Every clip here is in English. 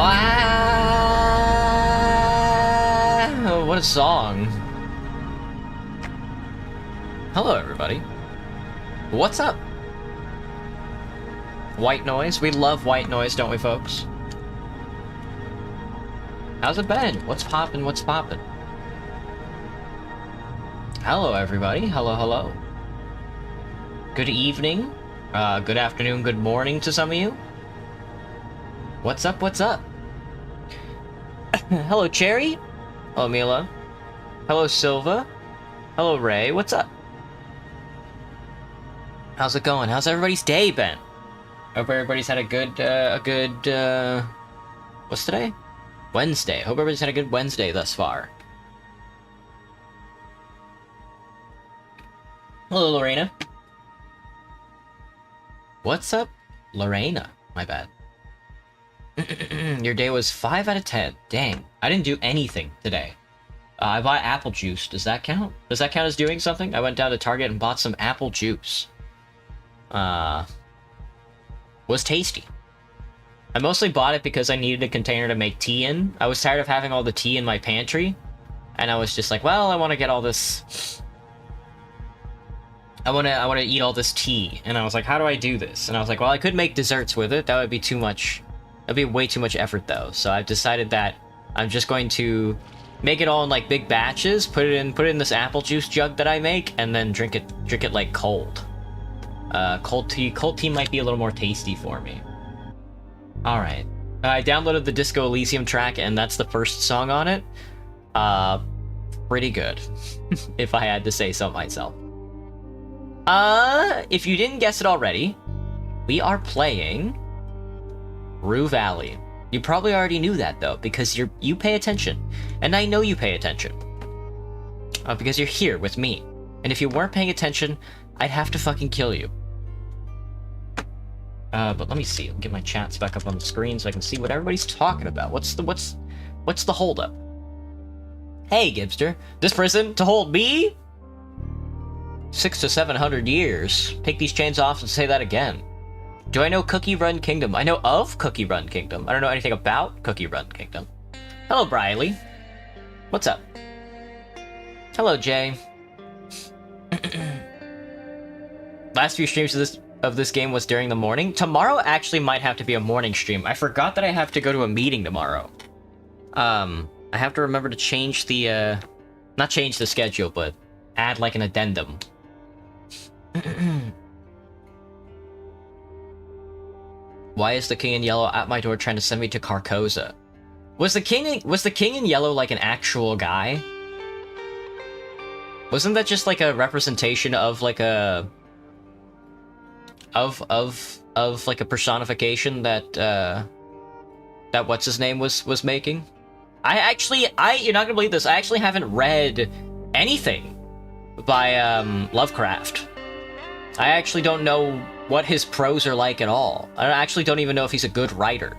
Ah, what a song. Hello, everybody. What's up? White noise. We love white noise, don't we, folks? How's it been? What's poppin'? What's poppin'? Hello, everybody. Hello, hello. Good evening. Good afternoon, good morning to some of you. What's up? What's up? Hello, Cherry. Hello, Mila. Hello, Silva. Hello, Ray. What's up? How's it going? How's everybody's day been? Hope everybody's had a good, what's today? Wednesday. Hope everybody's had a good Wednesday thus far. Hello, Lorena. What's up, Lorena? My bad. Your day was 5 out of 10. Dang. I didn't do anything today. I bought apple juice. Does that count? Does that count as doing something? I went down to Target and bought some apple juice. Was tasty. I mostly bought it because I needed a container to make tea in. I was tired of having all the tea in my pantry. And I was just like, well, I want to get all this... I want to eat all this tea. And I was like, how do I do this? And I was like, well, I could make desserts with it. That would be too much... That'd be way too much effort, though. So I've decided that I'm just going to make it all in, like, big batches, put it in this apple juice jug that I make, and then drink it like cold. Cold tea might be a little more tasty for me. Alright. I downloaded the Disco Elysium track, and that's the first song on it. Pretty good, if I had to say so myself. If you didn't guess it already, we are playing Rue Valley. You probably already knew that, though, because you pay attention. And I know you pay attention. Because you're here with me. And if you weren't paying attention, I'd have to fucking kill you. But let me see. I'll get my chats back up on the screen so I can see what everybody's talking about. What's the holdup? Hey, Gibster. This prison to hold me? 600 to 700 years. Take these chains off and say that again. Do I know Cookie Run Kingdom? I know of Cookie Run Kingdom. I don't know anything about Cookie Run Kingdom. Hello, Briley. What's up? Hello, Jay. Last few streams of this game was during the morning. Tomorrow actually might have to be a morning stream. I forgot that I have to go to a meeting tomorrow. I have to remember to change the, not change the schedule, but add, like, an addendum. Why is the King in Yellow at my door trying to send me to Carcosa? Was the King in Yellow, like, an actual guy? Wasn't that just, like, a representation of, like, a... Of like, a personification that, that what's-his-name was making? You're not gonna believe this, I actually haven't read anything by, Lovecraft. I actually don't know what his prose are like at all. I actually don't even know if he's a good writer.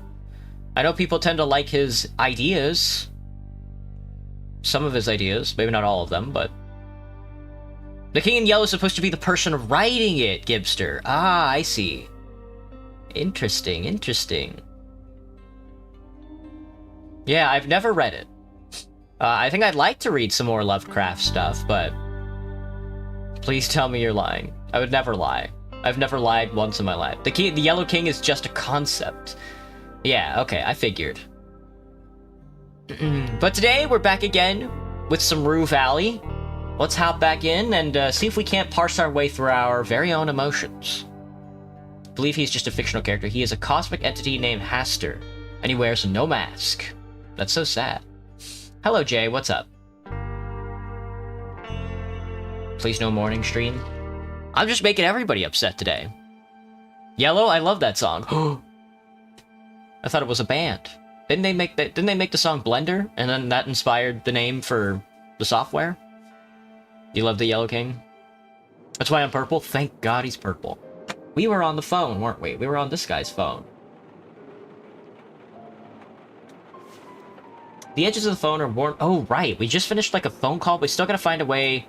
I know people tend to like his ideas. Some of his ideas, maybe not all of them, but... The King in Yellow is supposed to be the person writing it, Gibster. Ah, I see. Interesting, interesting. Yeah, I've never read it. I think I'd like to read some more Lovecraft stuff, but... Please tell me you're lying. I would never lie. I've never lied once in my life. The Yellow King is just a concept. Yeah, okay, I figured. But today, we're back again with some Rue Valley. Let's hop back in and see if we can't parse our way through our very own emotions. I believe he's just a fictional character. He is a cosmic entity named Haster, and he wears no mask. That's so sad. Hello, Jay, what's up? Please no morning stream. I'm just making everybody upset today. Yellow, I love that song. I thought it was a band. Didn't they make the song Blender, and then that inspired the name for the software? You love the Yellow King? That's why I'm purple? Thank God he's purple. We were on the phone, weren't we? We were on this guy's phone. The edges of the phone are warm. Oh, right. We just finished, like, a phone call. We still gotta find a way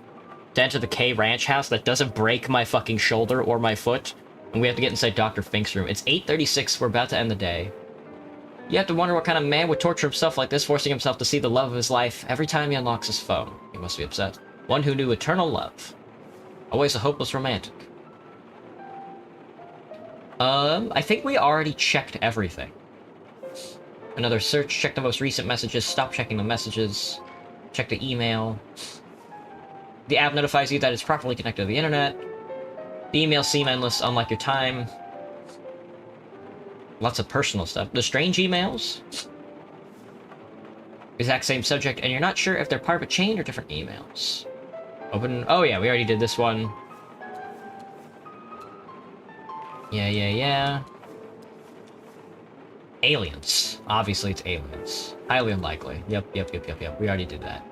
to enter the K Ranch house that doesn't break my fucking shoulder or my foot. And we have to get inside Dr. Fink's room. It's 8:36. We're about to end the day. You have to wonder what kind of man would torture himself like this, forcing himself to see the love of his life every time he unlocks his phone. He must be upset. One who knew eternal love. Always a hopeless romantic. I think we already checked everything. Another search, check the most recent messages, stop checking the messages, check the email. The app notifies you that it's properly connected to the internet. The emails seem endless, unlike your time. Lots of personal stuff. The strange emails? Exact same subject, and you're not sure if they're part of a chain or different emails. Open. Oh yeah, we already did this one. Yeah. Aliens. Obviously it's aliens. Highly unlikely. Yep. We already did that.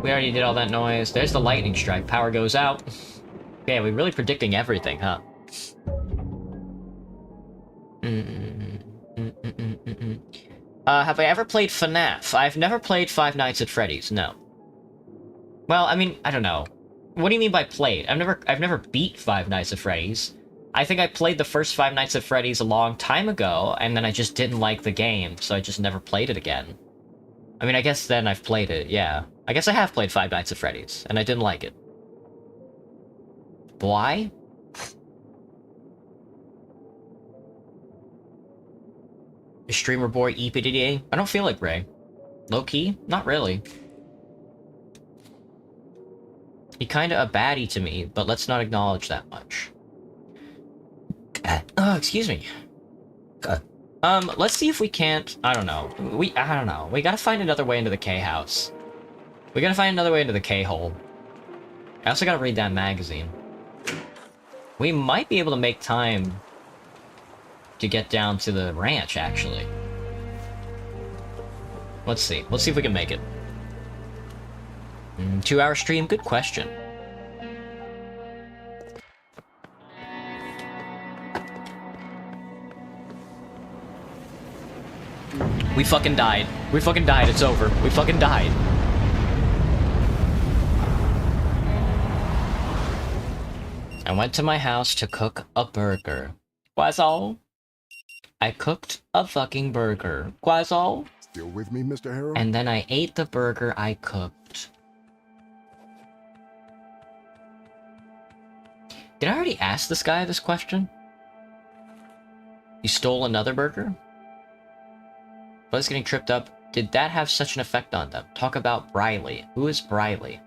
We already did all that noise. There's the lightning strike. Power goes out. Yeah, we're really predicting everything, huh? Have I ever played FNAF? I've never played Five Nights at Freddy's, no. Well, I mean, I don't know. What do you mean by played? I've never beat Five Nights at Freddy's. I think I played the first Five Nights at Freddy's a long time ago, and then I just didn't like the game, so I just never played it again. I mean, I guess then I've played it, yeah. I guess I have played Five Nights at Freddy's, and I didn't like it. Why? Streamer boy EPDDA? I don't feel like Ray. Low-key? Not really. He kinda a baddie to me, but let's not acknowledge that much. Oh, excuse me. Let's see if we can't... I don't know. I don't know. We gotta find another way into the K-house. We gotta find another way into the K-hole. I also gotta read that magazine. We might be able to make time to get down to the ranch, actually. Let's see. Let's see if we can make it. 2-hour stream? Good question. We fucking died. We fucking died. It's over. We fucking died. I went to my house to cook a burger. Quasol? I cooked a fucking burger. Quasol? Still with me, Mr. Harrow? And then I ate the burger I cooked. Did I already ask this guy this question? You stole another burger? Buzz getting tripped up. Did that have such an effect on them? Talk about Briley. Who is Briley?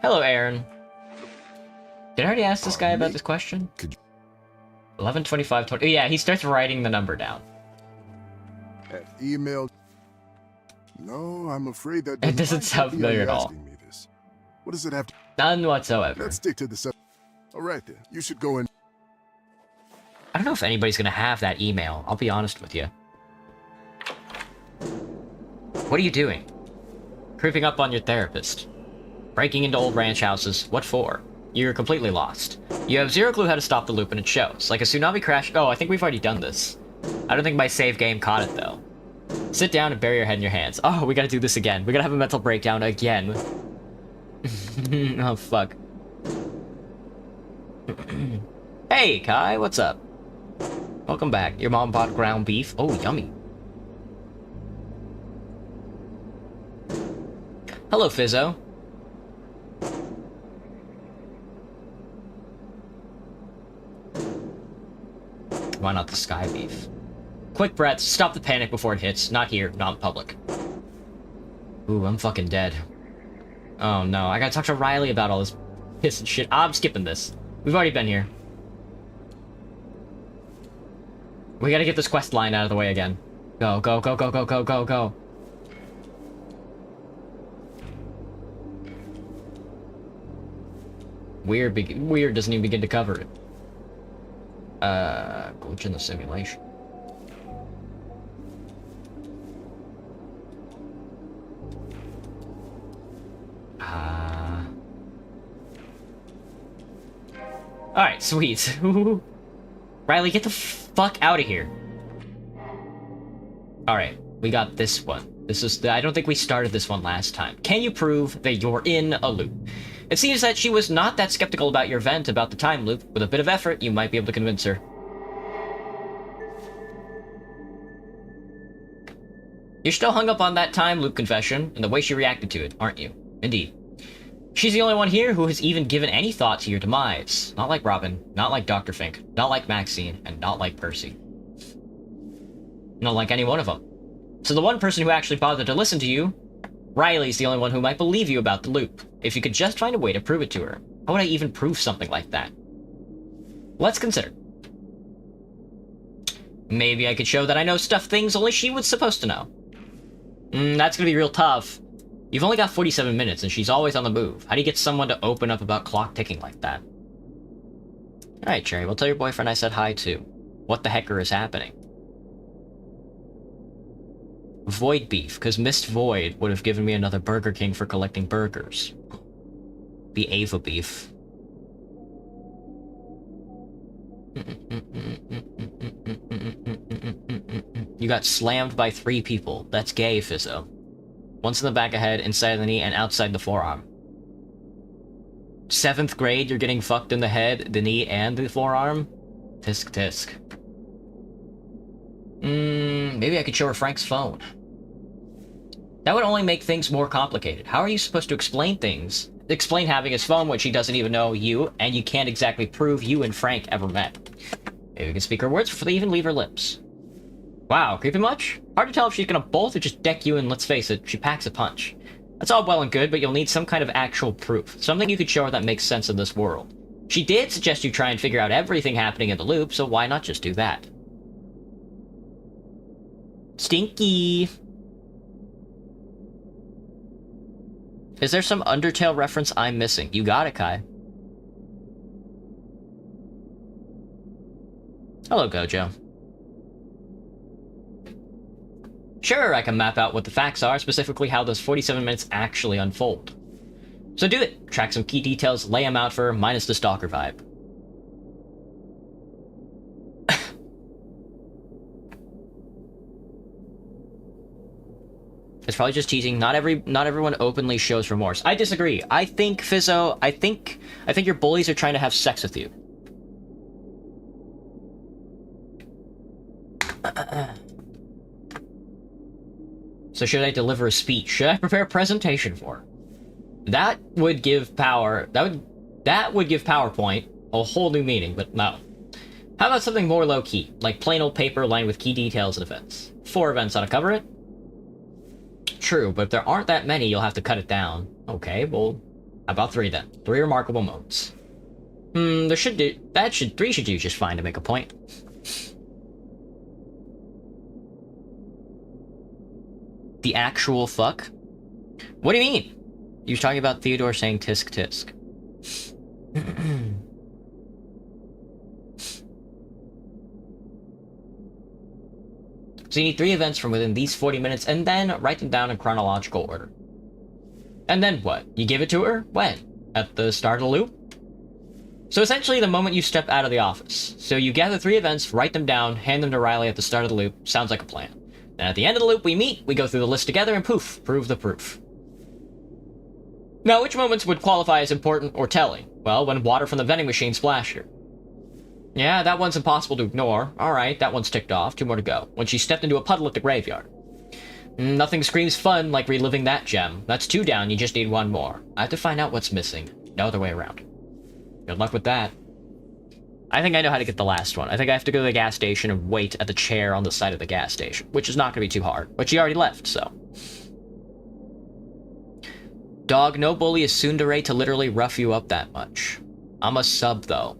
Hello, Aaron. Did I already ask this guy about this question? 11:25:20. Yeah, he starts writing the number down. At email. No, I'm afraid that It doesn't sound familiar at all. Me this. What does it have to... None whatsoever. Let's stick to the subject. All right then. You should go in. I don't know if anybody's gonna have that email. I'll be honest with you. What are you doing? Creeping up on your therapist. Breaking into old ranch houses. What for? You're completely lost. You have zero clue how to stop the loop, and it shows. Like a tsunami crash. Oh, I think we've already done this. I don't think my save game caught it, though. Sit down and bury your head in your hands. Oh, we gotta do this again. We gotta have a mental breakdown again. Oh, fuck. Hey, Kai, what's up? Welcome back. Your mom bought ground beef. Oh, yummy. Hello, Fizzo. Why not the sky beef? Quick breaths, stop the panic before it hits. Not here, not in public. Ooh, I'm fucking dead. Oh no, I gotta talk to Riley about all this piss and shit. I'm skipping this. We've already been here. We gotta get this quest line out of the way again. Go, go, go, go, go, go, go, go. Weird doesn't even begin to cover it. Glitch in the simulation. Alright, sweet. Riley, get the fuck out of here. Alright, we got this one. I don't think we started this one last time. Can you prove that you're in a loop? It seems that she was not that skeptical about your vent about the time loop. With a bit of effort, you might be able to convince her. You're still hung up on that time loop confession and the way she reacted to it, aren't you? Indeed. She's the only one here who has even given any thought to your demise. Not like Robin, not like Dr. Fink, not like Maxine, and not like Percy. Not like any one of them. So the one person who actually bothered to listen to you, Riley's the only one who might believe you about the loop. If you could just find a way to prove it to her. How would I even prove something like that? Let's consider. Maybe I could show that I know things only she was supposed to know. That's gonna be real tough. You've only got 47 minutes and she's always on the move. How do you get someone to open up about clock ticking like that? Alright, Cherry, well tell your boyfriend I said hi too. What the hecker is happening? Void beef, because Mist Void would have given me another Burger King for collecting burgers. The Ava beef. You got slammed by 3 people. That's gay, Fizzo. Once in the back of the head, inside the knee, and outside the forearm. 7th grade, you're getting fucked in the head, the knee, and the forearm? Tisk tisk. Maybe I could show her Frank's phone. That would only make things more complicated. How are you supposed to explain things? Explain having his phone when she doesn't even know you, and you can't exactly prove you and Frank ever met. Maybe we can speak her words before they even leave her lips. Wow, creepy much? Hard to tell if she's gonna bolt or just deck you, and let's face it, she packs a punch. That's all well and good, but you'll need some kind of actual proof. Something you could show her that makes sense in this world. She did suggest you try and figure out everything happening in the loop, so why not just do that? Stinky! Is there some Undertale reference I'm missing? You got it, Kai. Hello, Gojo. Sure, I can map out what the facts are, specifically how those 47 minutes actually unfold. So do it. Track some key details, lay them out for her, minus the stalker vibe. It's probably just teasing. Not everyone openly shows remorse. I disagree. I think, Fizzo, I think your bullies are trying to have sex with you. So should I deliver a speech? Should I prepare a presentation for her? That would give power. That would give PowerPoint a whole new meaning, but no. How about something more low-key, like plain old paper lined with key details and events? 4 events ought to cover it. True, but if there aren't that many, you'll have to cut it down. Okay, well, how about 3 then? 3 remarkable moments. 3 should do just fine to make a point. The actual fuck? What do you mean? You were talking about Theodore saying tisk tisk. So you need 3 events from within these 40 minutes, and then write them down in chronological order. And then what? You give it to her? When? At the start of the loop? So essentially the moment you step out of the office. So you gather 3 events, write them down, hand them to Riley at the start of the loop. Sounds like a plan. Then at the end of the loop we meet, we go through the list together, and poof, prove the proof. Now, which moments would qualify as important or telling? Well, when water from the vending machine splashed her. Yeah, that one's impossible to ignore. Alright, that one's ticked off. 2 more to go. When she stepped into a puddle at the graveyard. Nothing screams fun like reliving that gem. That's 2 down, you just need 1 more. I have to find out what's missing. No other way around. Good luck with that. I think I know how to get the last one. I think I have to go to the gas station and wait at the chair on the side of the gas station, which is not going to be too hard. But she already left, so. Dog, no bully is tsundere to literally rough you up that much. I'm a sub, though.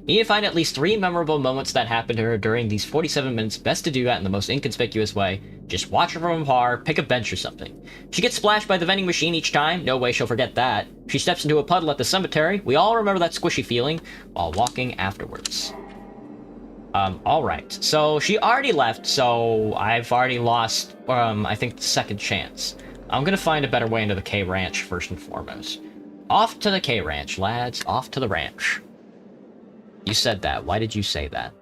You need to find at least 3 memorable moments that happened to her during these 47 minutes. Best to do that in the most inconspicuous way. Just watch her from afar, pick a bench or something. She gets splashed by the vending machine each time. No way she'll forget that. She steps into a puddle at the cemetery. We all remember that squishy feeling while walking afterwards. Alright. So she already left, so I've already lost, I think, the second chance. I'm gonna find a better way into the K Ranch first and foremost. Off to the K Ranch, lads. Off to the ranch. You said that. Why did you say that?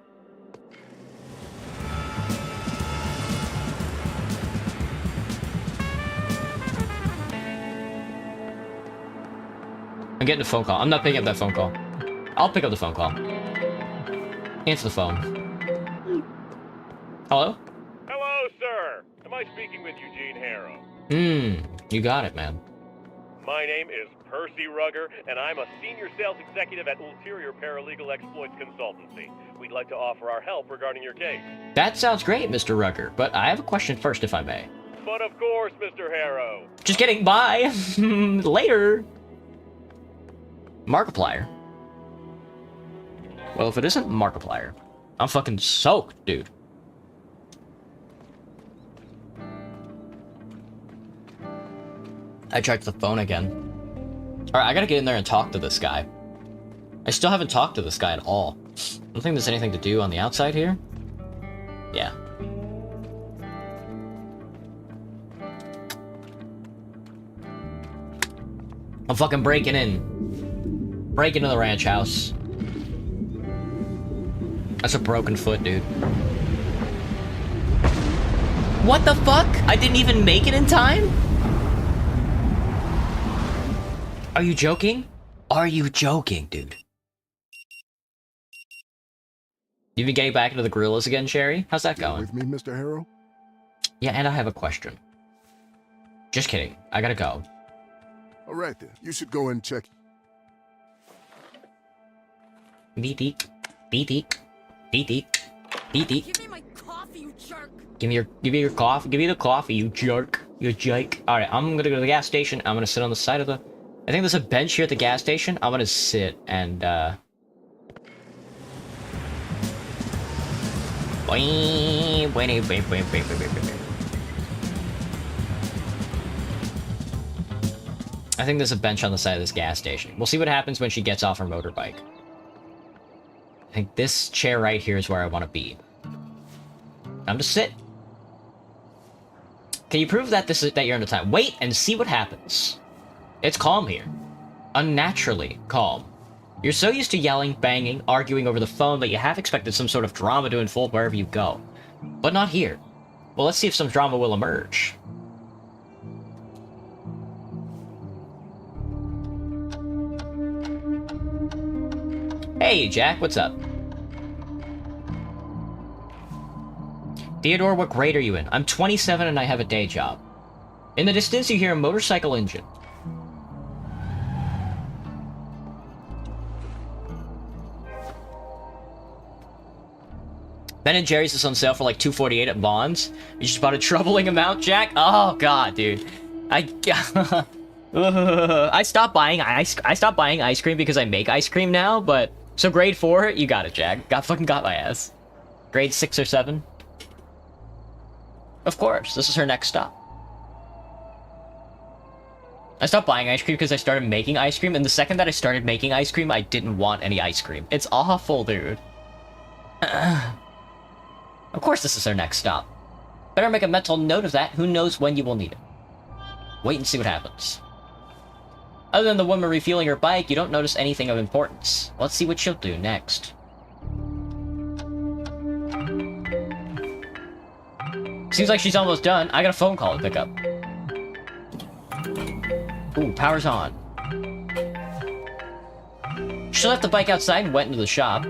I'm getting a phone call. I'm not picking up that phone call. I'll pick up the phone call. Answer the phone. Hello? Hello, sir. Am I speaking with Eugene Harrow? You got it, man. My name is Percy Rugger, and I'm a senior sales executive at Ulterior Paralegal Exploits Consultancy. We'd like to offer our help regarding your case. That sounds great, Mr. Rugger, but I have a question first, if I may. But of course, Mr. Harrow. Just kidding, bye! Later! Markiplier. Well, if it isn't Markiplier, I'm fucking soaked, dude. I checked the phone again. Alright, I gotta get in there and talk to this guy. I still haven't talked to this guy at all. I don't think there's anything to do on the outside here. Yeah. I'm fucking breaking in. Breaking into the ranch house. That's a broken foot, dude. What the fuck? I didn't even make it in time? Are you joking? Are you joking, dude? You been getting back into the gorillas again, Sherry? How's that going? With me, Mr. Harrow? Yeah, and I have a question. Just kidding. I gotta go. All right, then. You should go and check. Beat-eek. Beat-eek. Beat-eek. Beat-eek. Give me my coffee, you jerk! Give me your coffee. Give me the coffee, you jerk. You jerk. Alright, I'm gonna go to the gas station. I'm gonna sit on the side of the... I think there's a bench here at the gas station. I'm gonna sit and, I think there's a bench on the side of this gas station. We'll see what happens when she gets off her motorbike. I think this chair right here is where I want to be. I'm to sit. Can you prove that that you're in the time? Wait and see what happens. It's calm here. Unnaturally calm. You're so used to yelling, banging, arguing over the phone that you half expected some sort of drama to unfold wherever you go. But not here. Well, let's see if some drama will emerge. Hey, Jack, what's up? Theodore, what grade are you in? I'm 27 and I have a day job. In the distance, you hear a motorcycle engine. Ben & Jerry's is on sale for like $2.48 at Vons. You just bought a troubling amount, Jack? Oh, God, dude. I stopped buying ice cream because I make ice cream now, but... So grade 4, you got it, Jack. Fucking got my ass. Grade 6 or 7? Of course, this is her next stop. I stopped buying ice cream because I started making ice cream, and the second that I started making ice cream, I didn't want any ice cream. It's awful, dude. Of course this is her next stop. Better make a mental note of that. Who knows when you will need it. Wait and see what happens. Other than the woman refueling her bike, you don't notice anything of importance. Let's see what she'll do next. Seems like she's almost done. I got a phone call to pick up. Ooh, power's on. She left the bike outside and went into the shop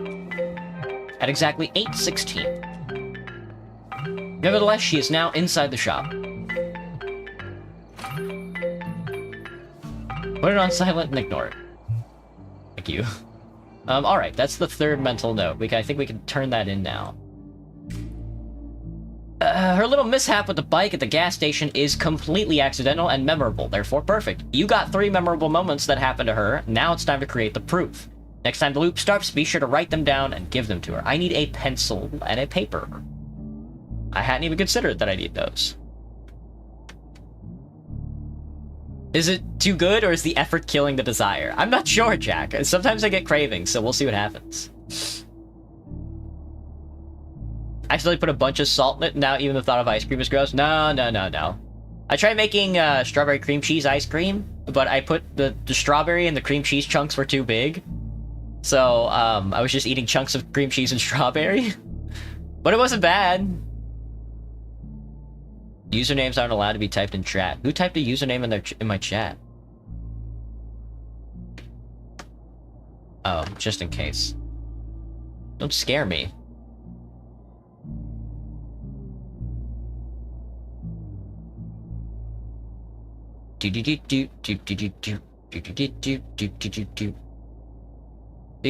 at exactly 8:16. Nevertheless, she is now inside the shop. Put it on silent and ignore it. Thank you. Alright, that's the third mental note. I think we can turn that in now. Her little mishap with the bike at the gas station is completely accidental and memorable, therefore perfect. You got 3 memorable moments that happened to her. Now it's time to create the proof. Next time the loop starts, be sure to write them down and give them to her. I need a pencil and a paper. I hadn't even considered that I need those. Is it too good, or is the effort killing the desire? I'm not sure, Jack. Sometimes I get cravings, so we'll see what happens. I accidentally put a bunch of salt in it, now even the thought of ice cream is gross. No. I tried making strawberry cream cheese ice cream, but I put the strawberry and the cream cheese chunks were too big. So, I was just eating chunks of cream cheese and strawberry. But it wasn't bad. Usernames aren't allowed to be typed in chat. Who typed a username in my chat? Oh, just in case. Don't scare me. You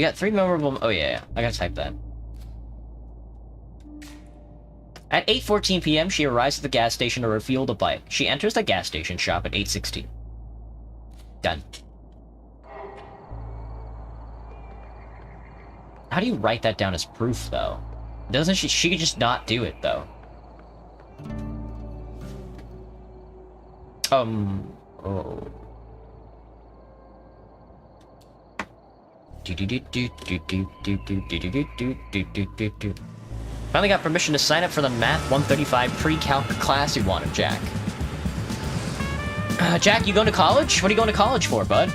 got 3 memorable. Oh yeah, I gotta type that. At 8:14 p.m., she arrives at the gas station to refuel the bike. She enters the gas station shop at 8:16. Done. How do you write that down as proof, though? Doesn't she? She could just not do it, though. Oh. Finally got permission to sign up for the Math 135 pre-calc class you wanted, Jack. Jack, you going to college? What are you going to college for, bud?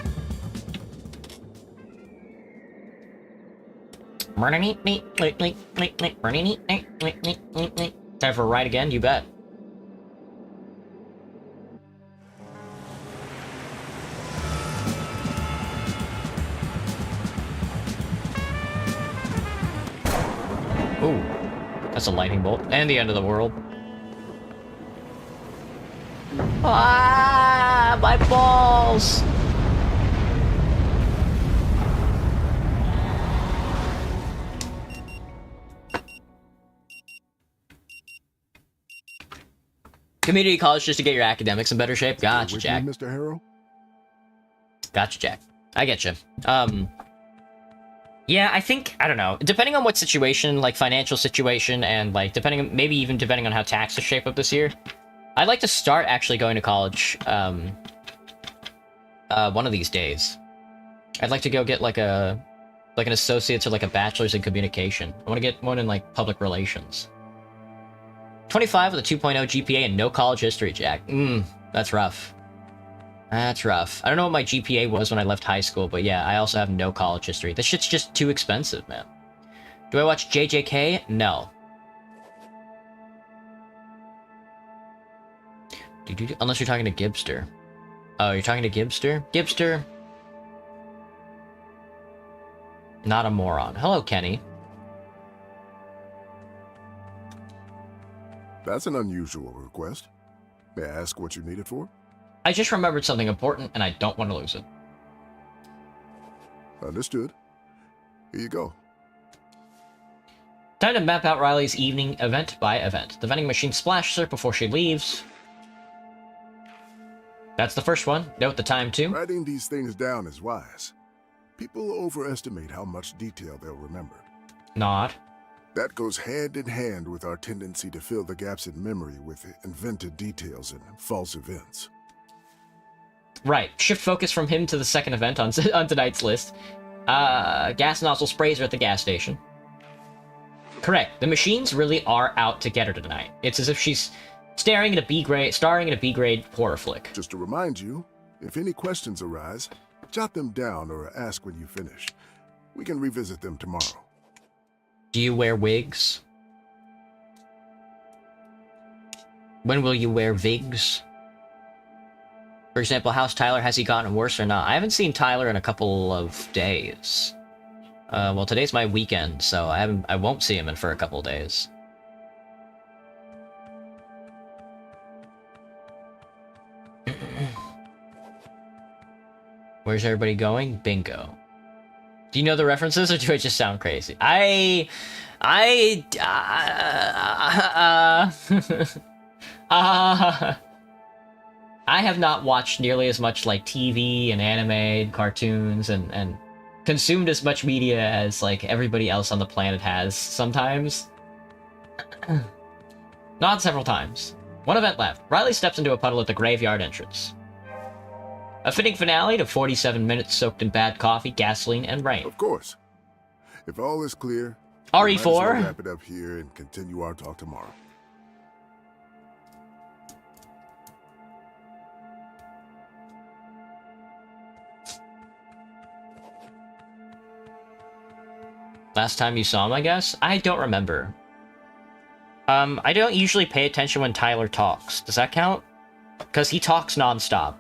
Time for a ride again? You bet. Ooh, that's a lightning bolt. And the end of the world. Ah, my balls! Community college just to get your academics in better shape? Gotcha, With Jack. me, Mr. Harrow? Gotcha, Jack. I get you. Yeah, I think, I don't know, depending on what situation, like financial situation, and like maybe even depending on how taxes shape up this year, I'd like to start actually going to college, one of these days. I'd like to go get like an associate's or like a bachelor's in communication. I want to get one in like public relations. 25 with a 2.0 GPA and no college history, Jack. That's rough. That's rough. I don't know what my GPA was when I left high school, but yeah, I also have no college history. This shit's just too expensive, man. Do I watch JJK? No. Unless you're talking to Gibster. Oh, you're talking to Gibster? Gibster. Not a moron. Hello, Kenny. That's an unusual request. May I ask what you need it for? I just remembered something important, and I don't want to lose it. Understood. Here you go. Time to map out Riley's evening event by event. The vending machine splashes her before she leaves. That's the first one. Note the time, too. Writing these things down is wise. People overestimate how much detail they'll remember. Not. That goes hand in hand with our tendency to fill the gaps in memory with invented details and false events. Right. Shift focus from him to the second event on tonight's list. Gas nozzle sprays her at the gas station. Correct. The machines really are out to get her tonight. It's as if she's starring in a B-grade horror flick. Just to remind you, if any questions arise, jot them down or ask when you finish. We can revisit them tomorrow. Do you wear wigs? When will you wear vigs? For example, how's Tyler? Has he gotten worse or not? I haven't seen Tyler in a couple of days. Well, today's my weekend, so I won't see him for a couple of days. Where's everybody going? Bingo. Do you know the references, or do I just sound crazy? I have not watched nearly as much like TV and anime, cartoons, and consumed as much media as like everybody else on the planet has sometimes. Not several times. One event left. Riley steps into a puddle at the graveyard entrance. A fitting finale to 47 minutes soaked in bad coffee, gasoline, and rain. Of course. If all is clear, we might as well RE4. wrap it up here and continue our talk tomorrow. Last time you saw him, I guess? I don't remember. I don't usually pay attention when Tyler talks. Does that count? Because he talks nonstop.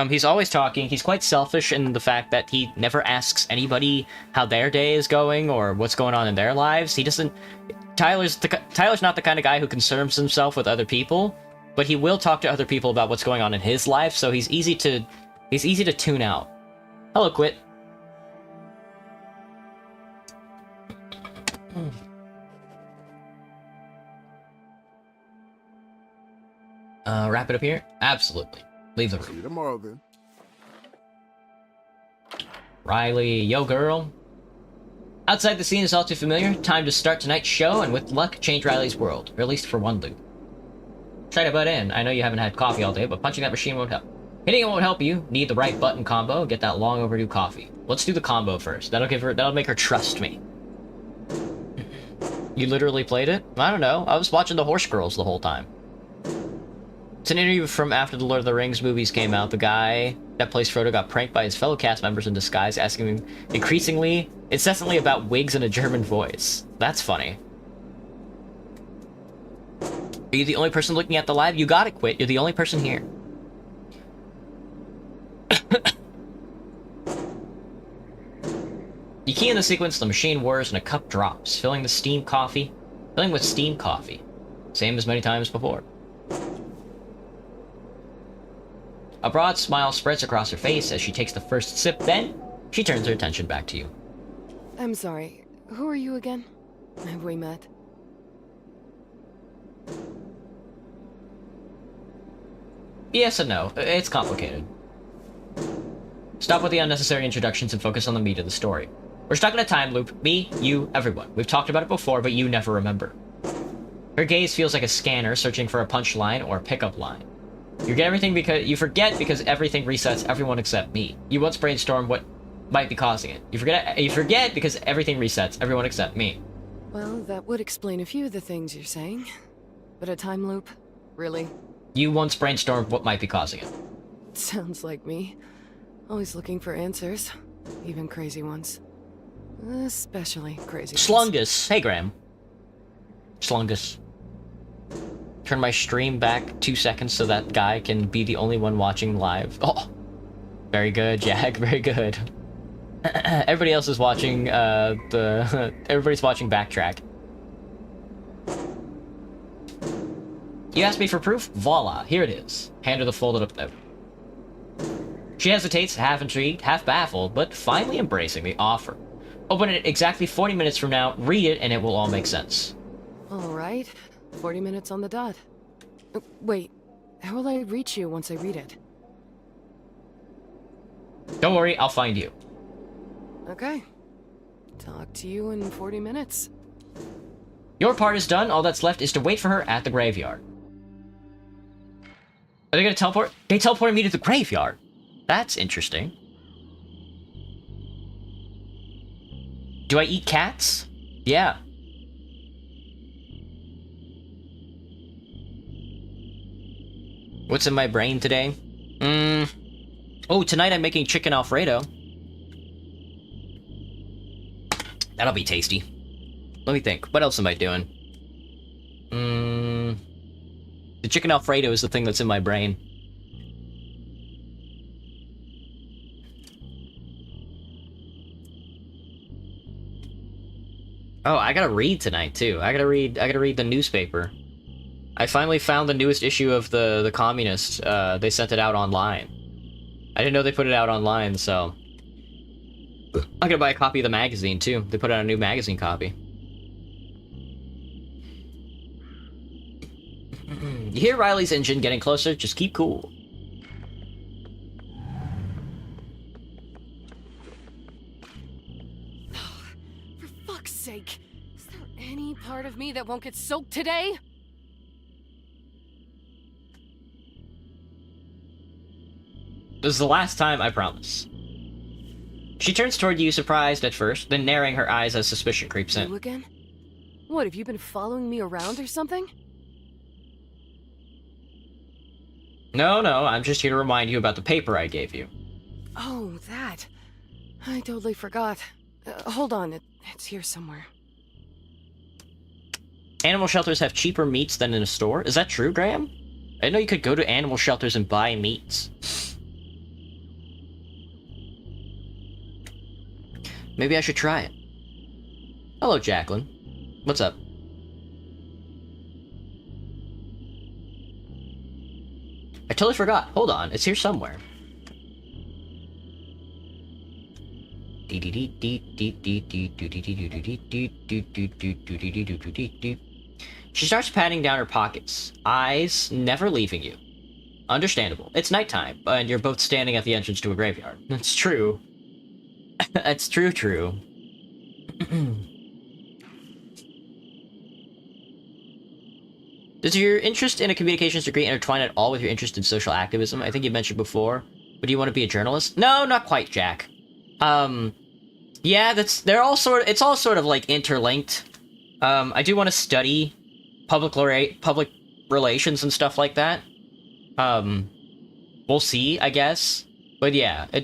He's always talking. He's quite selfish in the fact that he never asks anybody how their day is going or what's going on in their lives. He doesn't... Tyler's not the kind of guy who concerns himself with other people. but he will talk to other people about what's going on in his life, so he's easy to tune out. Hello, Quit. Wrap it up here? Absolutely. Leave the room. See you tomorrow, then. Riley, yo girl. Outside the scene is all too familiar. Time to start tonight's show, and with luck, change Riley's world. Or at least for one loop. Try to butt in. I know you haven't had coffee all day, but punching that machine won't help. Hitting it won't help you. Need the right button combo. Get that long overdue coffee. Let's do the combo first. That'll make her trust me. You literally played it? I don't know. I was watching the Horse Girls the whole time. It's an interview from after the Lord of the Rings movies came out. The guy that plays Frodo got pranked by his fellow cast members in disguise, asking him incessantly about wigs in a German voice. That's funny. Are you the only person looking at the live? You gotta quit. You're the only person here. You key in the sequence, the machine whirs, and a cup drops, filling with steamed coffee. Same as many times before. A broad smile spreads across her face as she takes the first sip, then she turns her attention back to you. I'm sorry. Who are you again? Have we met? Yes and no. It's complicated. Stop with the unnecessary introductions and focus on the meat of the story. We're stuck in a time loop. Me, you, everyone. We've talked about it before, but you never remember. Her gaze feels like a scanner searching for a punchline or a pickup line. You forget because everything resets everyone except me. You once brainstormed what might be causing it. You forget because everything resets everyone except me. Well, that would explain a few of the things you're saying. But a time loop? Really? You once brainstormed what might be causing it. Sounds like me. Always looking for answers. Even crazy ones. Especially crazy ones. Slungus. Hey, Graham. Slungus. Turn my stream back 2 seconds so that guy can be the only one watching live. Oh, very good, Jack. Very good. Everybody else is watching. Everybody's watching Backtrack. You asked me for proof? Voila, here it is. Hand her the folded up note. She hesitates, half intrigued, half baffled, but finally embracing the offer. Open it exactly 40 minutes from now, read it, and it will all make sense. All right. 40 minutes on the dot. Wait, how will I reach you once I read it? Don't worry, I'll find you. Okay. Talk to you in 40 minutes. Your part is done, all that's left is to wait for her at the graveyard. Are they gonna teleport? They teleported me to the graveyard. That's interesting. Do I eat cats? Yeah. What's in my brain today? Oh, tonight I'm making chicken Alfredo. That'll be tasty. Let me think. What else am I doing? The chicken Alfredo is the thing that's in my brain. Oh, I gotta read tonight too. I gotta read the newspaper. I finally found the newest issue of the Communist. They sent it out online. I didn't know they put it out online, so I'm gonna buy a copy of the magazine too. They put out a new magazine copy. You hear Riley's engine getting closer? Just keep cool. For fuck's sake, is there any part of me that won't get soaked today? This is the last time, I promise. She turns toward you, surprised at first, then narrowing her eyes as suspicion creeps in. You again? What, have you been following me around or something? No, I'm just here to remind you about the paper I gave you. Oh, that. I totally forgot. Hold on, it's here somewhere. Animal shelters have cheaper meats than in a store? Is that true, Graham? I didn't know you could go to animal shelters and buy meats. Maybe I should try it. Hello, Jacqueline. What's up? I totally forgot. Hold on, it's here somewhere. She starts patting down her pockets, eyes never leaving you. Understandable. It's nighttime, and you're both standing at the entrance to a graveyard. That's true. That's true. Does your interest in a communications degree intertwine at all with your interest in social activism? I think you mentioned before. But do you want to be a journalist? No, not quite, Jack. Yeah, it's all sort of like interlinked. I do want to study public relations and stuff like that. We'll see, I guess. But yeah, it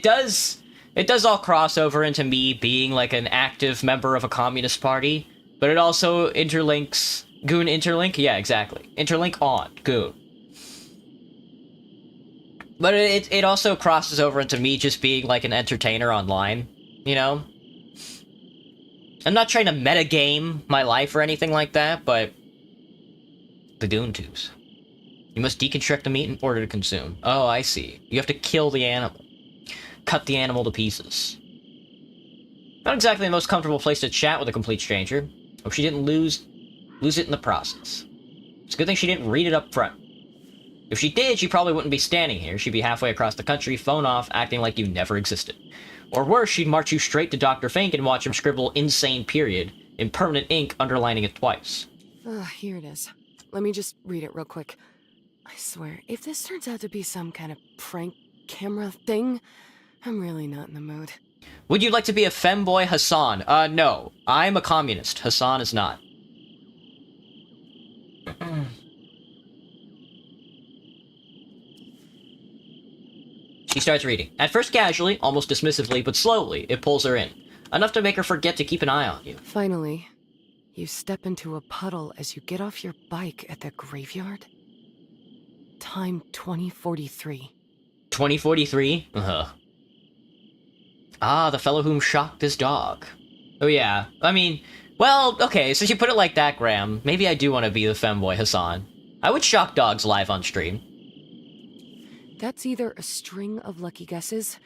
does all cross over into me being like an active member of a communist party, but it also interlinks. Goon interlink? Yeah, exactly. Interlink on. Goon. But it also crosses over into me just being like an entertainer online, you know? I'm not trying to metagame my life or anything like that, but the Goon tubes. You must deconstruct the meat in order to consume. Oh, I see. You have to kill the animal. Cut the animal to pieces. Not exactly the most comfortable place to chat with a complete stranger. Hope she didn't lose it in the process. It's a good thing she didn't read it up front. If she did, she probably wouldn't be standing here. She'd be halfway across the country, phone off, acting like you never existed. Or worse, she'd march you straight to Dr. Fink and watch him scribble insane period in permanent ink, underlining it twice. Here it is. Let me just read it real quick. I swear, if this turns out to be some kind of prank camera thing, I'm really not in the mood. Would you like to be a femboy, Hassan? No. I'm a communist. Hassan is not. She starts reading. At first casually, almost dismissively, but slowly, it pulls her in. Enough to make her forget to keep an eye on you. Finally, you step into a puddle as you get off your bike at the graveyard. Time 2043. 2043? Uh-huh. Ah, the fellow whom shocked his dog. Oh yeah, I mean, well, okay, since you put it like that, Graham, maybe I do want to be the femboy Hassan. I would shock dogs live on stream. That's either a string of lucky guesses,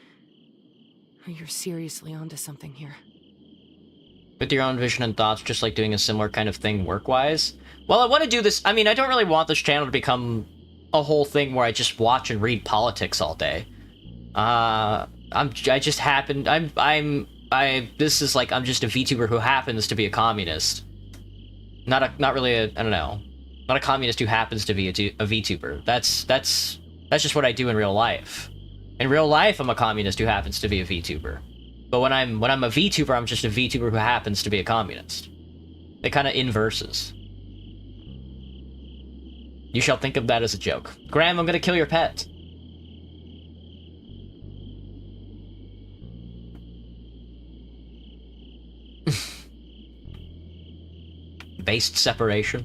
or you're seriously onto something here. With your own vision and thoughts, just like doing a similar kind of thing work-wise? Well, I want to do this, I mean, I don't really want this channel to become a whole thing where I just watch and read politics all day. I'm just a VTuber who happens to be a communist. Not really a, I don't know. Not a communist who happens to be a VTuber. That's just what I do in real life. In real life, I'm a communist who happens to be a VTuber. But when I'm a VTuber, I'm just a VTuber who happens to be a communist. They kind of inverses. You shall think of that as a joke. Graham, I'm gonna kill your pet. Based separation.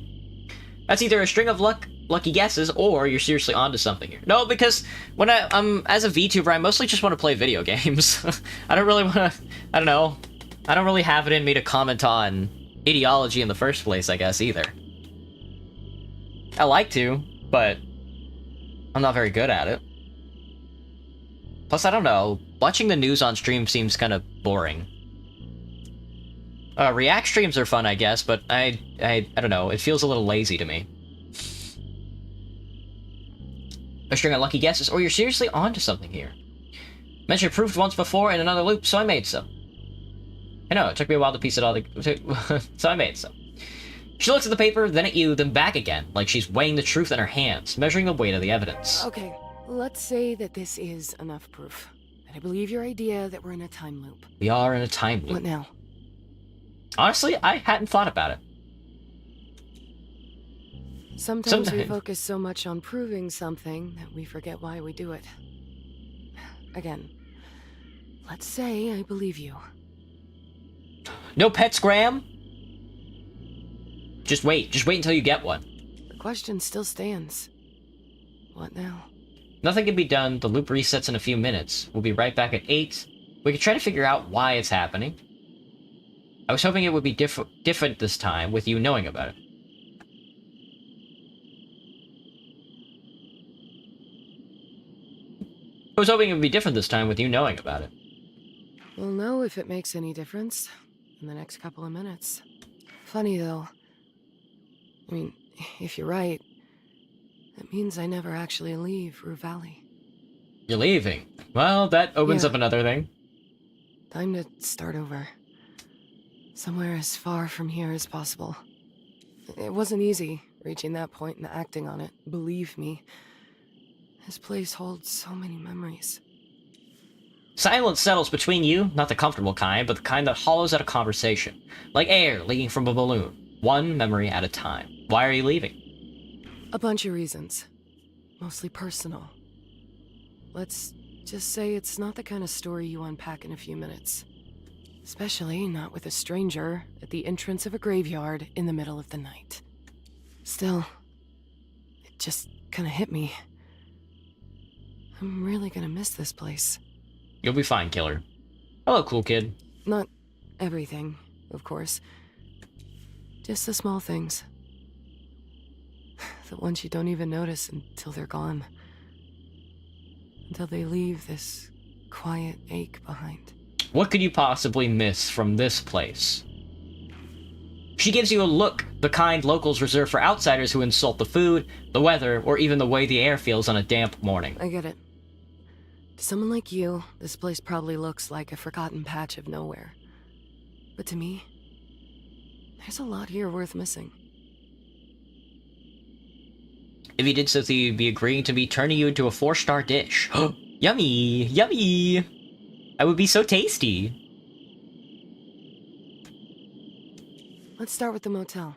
That's either a string of lucky guesses, or you're seriously onto something here. No, because when I'm as a VTuber, I mostly just want to play video games. I don't really want to, I don't know. I don't really have it in me to comment on ideology in the first place, I guess, either. I like to, but I'm not very good at it. Plus, I don't know. Watching the news on stream seems kind of boring. React streams are fun, I guess, but I don't know. It feels a little lazy to me. A string of lucky guesses, or you're seriously onto something here. Mentioned proved once before in another loop, so I made some. I know, it took me a while to piece it all together, so I made some. She looks at the paper, then at you, then back again, like she's weighing the truth in her hands, measuring the weight of the evidence. Okay, let's say that this is enough proof. And I believe your idea that we're in a time loop. We are in a time loop. What now? Honestly, I hadn't thought about it. Sometimes we focus so much on proving something that we forget why we do it. Again, let's say I believe you. No pets, Graham? Just wait until you get one. The question still stands. What now? Nothing can be done, the loop resets in a few minutes. We'll be right back at 8. We can try to figure out why it's happening. I was hoping it would be different this time, with you knowing about it. I was hoping it would be different this time with you knowing about it. We'll know if it makes any difference in the next couple of minutes. Funny, though. I mean, if you're right, that means I never actually leave Rue Valley. You're leaving. Well, that opens Yeah. up another thing. Time to start over. Somewhere as far from here as possible. It wasn't easy reaching that point and acting on it, believe me. This place holds so many memories. Silence settles between you, not the comfortable kind, but the kind that hollows out a conversation. Like air leaking from a balloon, one memory at a time. Why are you leaving? A bunch of reasons. Mostly personal. Let's just say it's not the kind of story you unpack in a few minutes. Especially not with a stranger at the entrance of a graveyard in the middle of the night. Still, it just kind of hit me. I'm really gonna miss this place. You'll be fine, killer. Hello, cool kid. Not everything, of course. Just the small things. The ones you don't even notice until they're gone. Until they leave this quiet ache behind. What could you possibly miss from this place? She gives you a look, the kind locals reserve for outsiders who insult the food, the weather, or even the way the air feels on a damp morning. I get it. To someone like you, this place probably looks like a forgotten patch of nowhere. But to me, there's a lot here worth missing. If you did so, you'd be agreeing to me turning you into a 4-star dish. Yummy! Yummy! I would be so tasty. Let's start with the motel.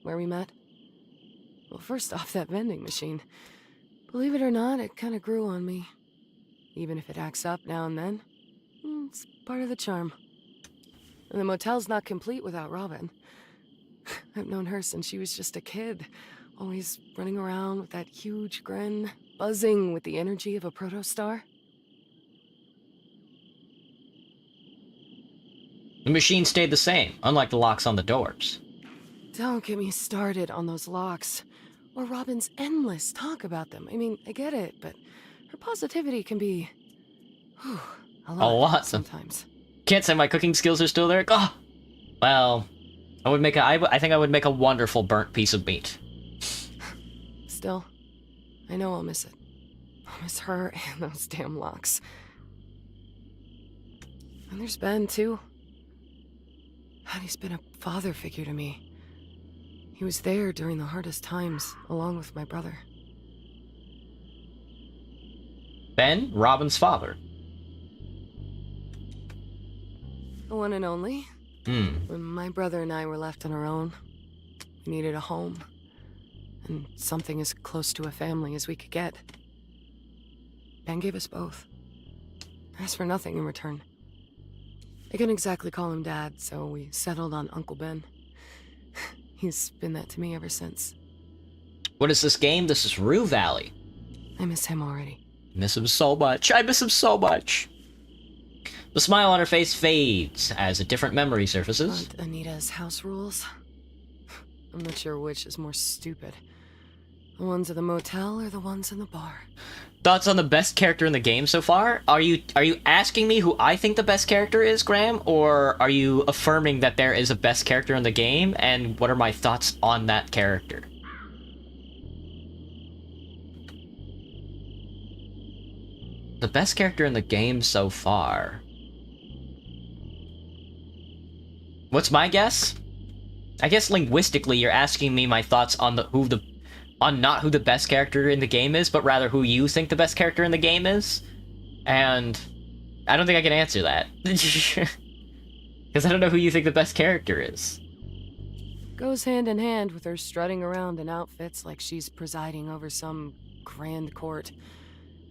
Where we met. Well, first off, that vending machine. Believe it or not, it kind of grew on me. Even if it acts up now and then. It's part of the charm. And the motel's not complete without Robin. I've known her since she was just a kid. Always running around with that huge grin, buzzing with the energy of a protostar. The machine stayed the same, unlike the locks on the doors. Don't get me started on those locks. Or Robin's endless talk about them. I mean, I get it, but her positivity can be... a lot sometimes. Can't say my cooking skills are still there. Oh, well, I think I would make a wonderful burnt piece of meat. Still, I know I'll miss it. I'll miss her and those damn locks. And there's Ben, too. God, he's been a father figure to me. He was there during the hardest times, along with my brother. Ben, Robin's father. The one and only. Hmm. When my brother and I were left on our own, we needed a home. And something as close to a family as we could get. Ben gave us both. Asked for nothing in return. I couldn't exactly call him Dad, so we settled on Uncle Ben. He's been that to me ever since. What is this game? This is Rue Valley. I miss him already. Miss him so much. I miss him so much. The smile on her face fades as a different memory surfaces. Aunt Anita's house rules? I'm not sure which is more stupid. The ones at the motel or the ones in the bar? Thoughts on the best character in the game so far? Are you asking me who I think the best character is, Graham? Or are you affirming that there is a best character in the game, and what are my thoughts on that character? The best character in the game so far. What's my guess? I guess linguistically you're asking me my thoughts on not who the best character in the game is, but rather who you think the best character in the game is. And I don't think I can answer that. Because I don't know who you think the best character is. Goes hand in hand with her strutting around in outfits like she's presiding over some grand court.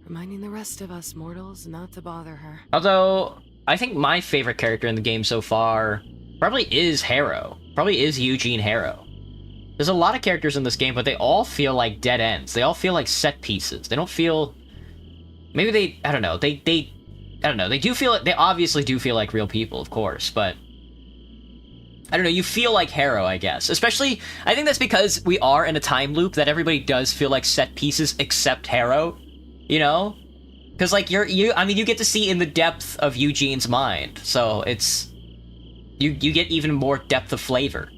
Reminding the rest of us mortals not to bother her. Although, I think my favorite character in the game so far probably is Harrow. Probably is Eugene Harrow. There's a lot of characters in this game, but they all feel like dead ends. They all feel like set pieces. They don't feel... Maybe they... I don't know. I don't know. They do feel... They obviously do feel like real people, of course, but... I don't know. You feel like Harrow, I guess. Especially... I think that's because we are in a time loop that everybody does feel like set pieces except Harrow. You know? Because, like, I mean, you get to see in the depth of Eugene's mind, so it's... You get even more depth of flavor.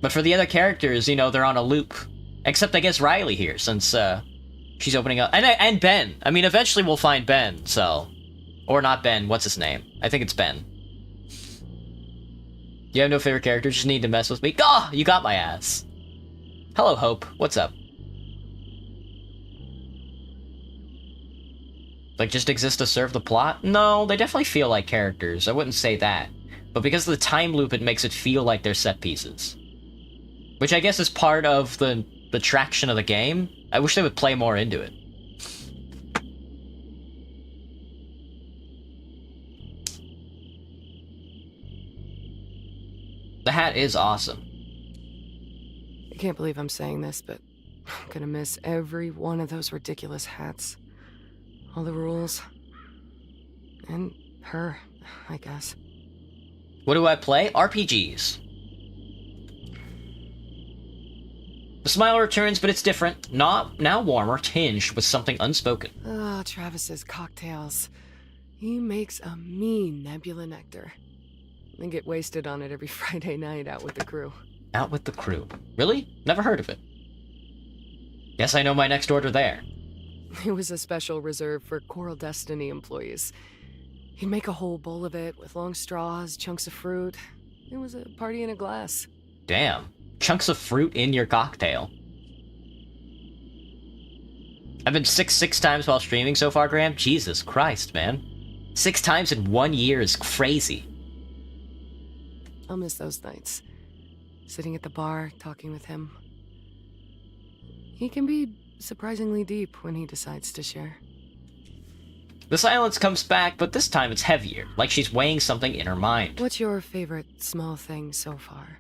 But for the other characters, you know, they're on a loop. Except, I guess, Riley here, since, she's opening up... And Ben! I mean, eventually we'll find Ben, so... Or not Ben, what's his name? I think it's Ben. You have no favorite characters, just need to mess with me? Oh, you got my ass. Hello, Hope. What's up? Like, just exist to serve the plot? No, they definitely feel like characters. I wouldn't say that. But because of the time loop, it makes it feel like they're set pieces. Which I guess is part of the traction of the game. I wish they would play more into it. The hat is awesome. I can't believe I'm saying this, but I'm gonna miss every one of those ridiculous hats. All the rules. And her, I guess. What do I play? RPGs. The smile returns, but it's different. Now warmer, tinged with something unspoken. Ah, Travis's cocktails. He makes a mean Nebula nectar. I get wasted on it every Friday night out with the crew. Out with the crew. Really? Never heard of it. Guess I know my next order there. It was a special reserved for Coral Destiny employees. He'd make a whole bowl of it with long straws, chunks of fruit. It was a party in a glass. Damn. Chunks of fruit in your cocktail. I've been sick 6 times while streaming so far, Graham. Jesus Christ, man. 6 times in 1 year is crazy. I'll miss those nights. Sitting at the bar, talking with him. He can be surprisingly deep when he decides to share. The silence comes back, but this time it's heavier, like she's weighing something in her mind. What's your favorite small thing so far?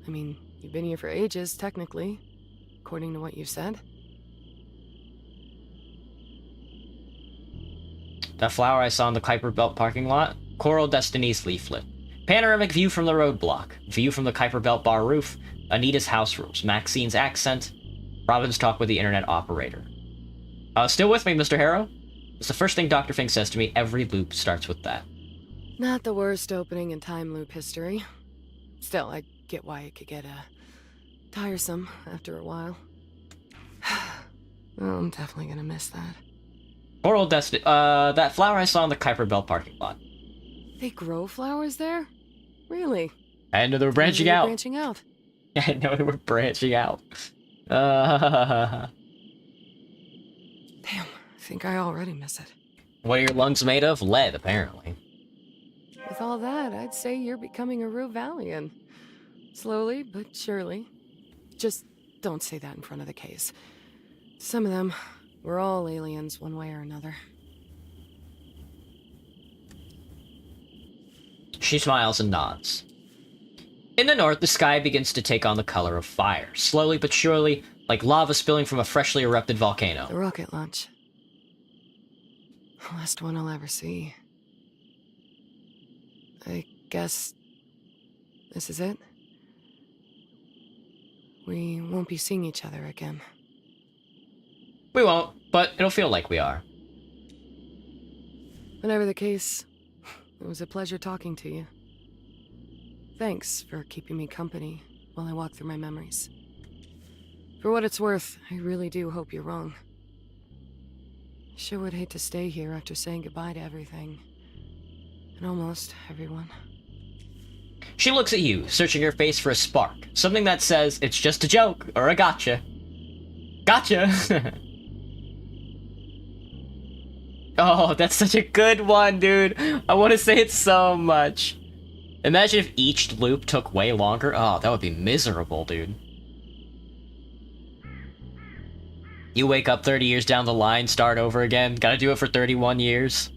I mean, you've been here for ages, technically, according to what you said. That flower I saw in the Kuiper Belt parking lot? Coral Destiny's leaflet. Panoramic view from the roadblock. View from the Kuiper Belt bar roof. Anita's house rules. Maxine's accent. Robin's talk with the internet operator. Still with me, Mr. Harrow? It's the first thing Dr. Fink says to me. Every loop starts with that. Not the worst opening in time loop history. Still, I get why it could get, tiresome after a while. Well, I'm definitely gonna miss that. Coral Destiny, that flower I saw in the Kuiper Belt parking lot. They grow flowers there? Really? I know they were branching Maybe they're out. Branching out. I know they were branching out. Damn, I think I already miss it. What are your lungs made of? Lead, apparently. With all that, I'd say you're becoming a Ruvalian. Slowly, but surely. Just don't say that in front of the case. Some of them, we're all aliens one way or another. She smiles and nods. In the north, the sky begins to take on the color of fire, slowly but surely, like lava spilling from a freshly erupted volcano. The rocket launch. The last one I'll ever see. I guess this is it. We won't be seeing each other again. We won't, but it'll feel like we are. Whatever the case, it was a pleasure talking to you. Thanks for keeping me company while I walk through my memories. For what it's worth, I really do hope you're wrong. I sure would hate to stay here after saying goodbye to everything. And almost everyone. She looks at you, searching her face for a spark. Something that says, it's just a joke, or a gotcha. Gotcha! Oh, that's such a good one, dude. I want to say it so much. Imagine if each loop took way longer. Oh, that would be miserable, dude. You wake up 30 years down the line, start over again. Gotta do it for 31 years.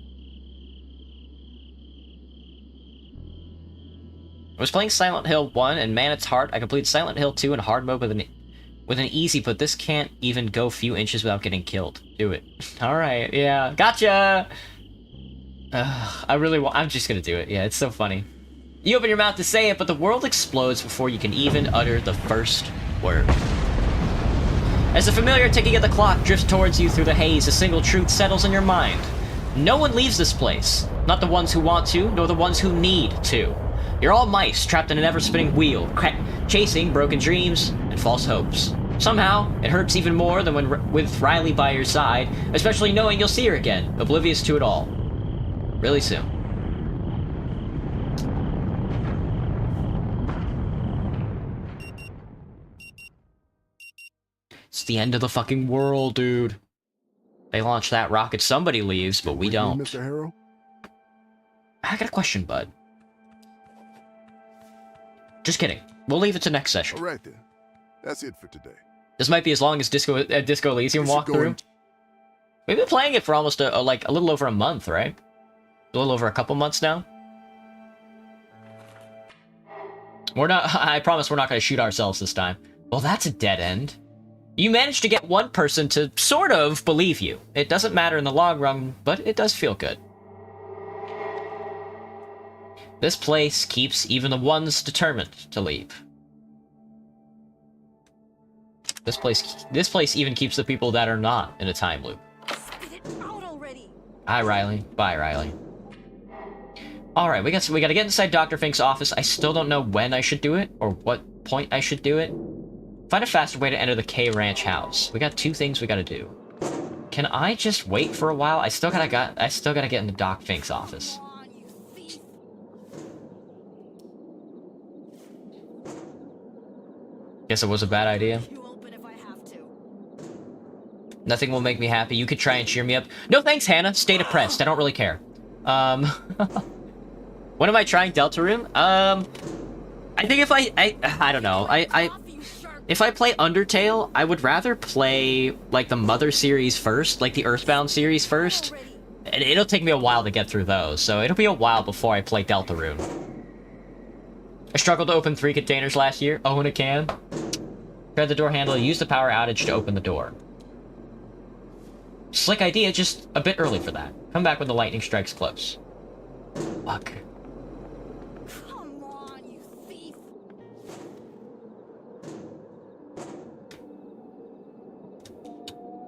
I was playing Silent Hill 1, and man, it's hard. I completed Silent Hill 2 in hard mode with an easy, but this can't even go a few inches without getting killed. Do it. Alright, yeah. Gotcha! I'm just gonna do it. Yeah, it's so funny. You open your mouth to say it, but the world explodes before you can even utter the first word. As the familiar ticking of the clock drifts towards you through the haze, a single truth settles in your mind. No one leaves this place. Not the ones who want to, nor the ones who need to. You're all mice trapped in an ever-spinning wheel, chasing broken dreams and false hopes. Somehow, it hurts even more than when with Riley by your side, especially knowing you'll see her again, oblivious to it all. Really soon. It's the end of the fucking world, dude. They launch that rocket, somebody leaves, but we don't. Mr. Harrow? I got a question, bud. Just kidding. We'll leave it to next session. All right then. That's it for today. This might be as long as Disco Elysium walkthrough. We've been playing it for almost a little over a month, right? A little over a couple months now. We're not. I promise we're not going to shoot ourselves this time. Well, that's a dead end. You managed to get one person to sort of believe you. It doesn't matter in the long run, but it does feel good. This place keeps even the ones determined to leave. This place even keeps the people that are not in a time loop. Spit it out already. Hi, Riley. Bye, Riley. Alright, we gotta get inside Dr. Fink's office. I still don't know when I should do it, or what point I should do it. Find a faster way to enter the K Ranch house. We got two things we gotta do. Can I just wait for a while? I still gotta get into Doc Fink's office. Come on, you thief. Guess it was a bad idea. You open if I have to. Nothing will make me happy. You could try and cheer me up. No thanks, Hannah. Stay depressed. I don't really care. When am I trying Deltarune? I think if I don't know. If I play Undertale, I would rather play, like, the Mother series first, like the Earthbound series first. And it'll take me a while to get through those, so it'll be a while before I play Deltarune. I struggled to open 3 containers last year. Oh, in a can. Grab the door handle, use the power outage to open the door. Slick idea, just a bit early for that. Come back when the lightning strikes close. Fuck. Come on, you thief.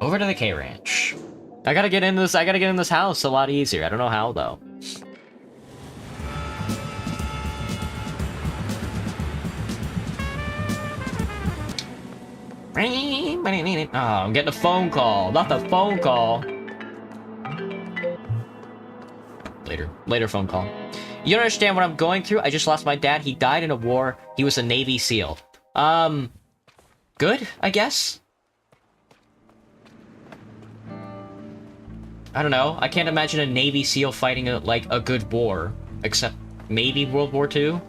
Over to the K Ranch. I gotta get in this house a lot easier. I don't know how though. Oh, I'm getting a phone call. Not the phone call. Later phone call. You don't understand what I'm going through? I just lost my dad. He died in a war. He was a Navy SEAL. Good, I guess? I don't know. I can't imagine a Navy SEAL fighting a good war. Except maybe World War II?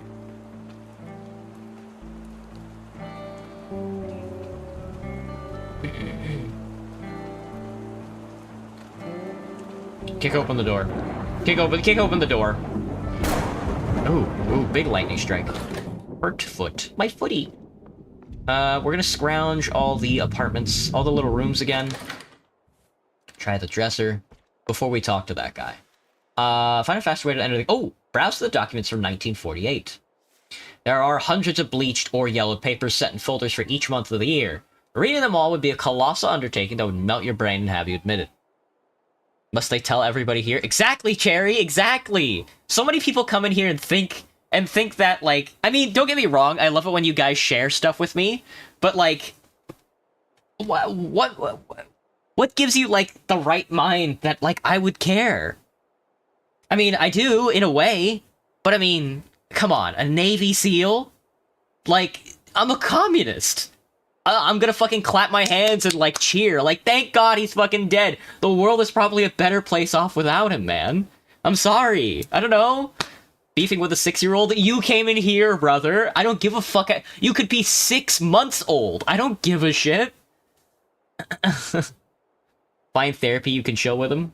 Kick open the door. Kick open the door. Ooh, big lightning strike. Hurt foot. My footy. We're gonna scrounge all the apartments, all the little rooms again. Try the dresser before we talk to that guy. Find a faster way to enter the... Oh! Browse the documents from 1948. There are hundreds of bleached or yellowed papers set in folders for each month of the year. Reading them all would be a colossal undertaking that would melt your brain and have you admit it. Must they tell everybody here? Exactly, Cherry, exactly! So many people come in here and think that, like... I mean, don't get me wrong, I love it when you guys share stuff with me, but, like... What gives you, like, the right mind that, like, I would care? I mean, I do, in a way, but I mean, come on, a Navy SEAL? Like, I'm a communist. I'm gonna fucking clap my hands and, like, cheer. Like, thank God he's fucking dead. The world is probably a better place off without him, man. I'm sorry. I don't know. Beefing with a 6-year-old? You came in here, brother. I don't give a fuck. You could be 6 months old. I don't give a shit. Find therapy you can chill with him.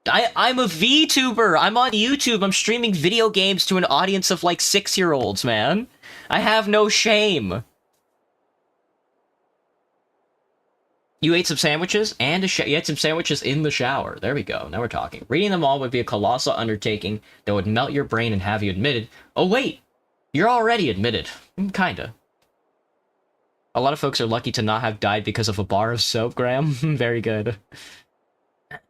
I'm a VTuber. I'm on YouTube. I'm streaming video games to an audience of, like, 6-year-olds, man. I have no shame. You ate some sandwiches and you had some sandwiches in the shower. There we go. Now we're talking. Reading them all would be a colossal undertaking that would melt your brain and have you admitted. Oh, wait. You're already admitted. Kinda. A lot of folks are lucky to not have died because of a bar of soap, Graham. Very good. At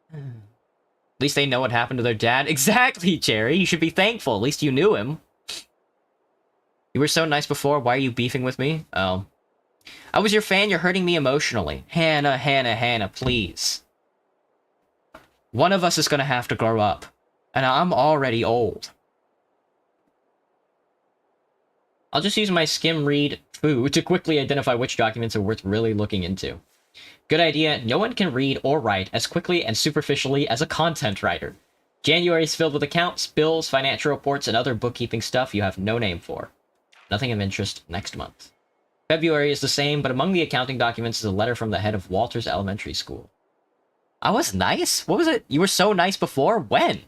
least they know what happened to their dad. Exactly, Jerry. You should be thankful. At least you knew him. You were so nice before. Why are you beefing with me? Oh. I was your fan. You're hurting me emotionally. Hannah, please. One of us is gonna have to grow up. And I'm already old. I'll just use my skim read foo to quickly identify which documents are worth really looking into. Good idea. No one can read or write as quickly and superficially as a content writer. January is filled with accounts, bills, financial reports, and other bookkeeping stuff you have no name for. Nothing of interest next month. February is the same, but among the accounting documents is a letter from the head of Walters Elementary School. I was nice? What was it? You were so nice before? When?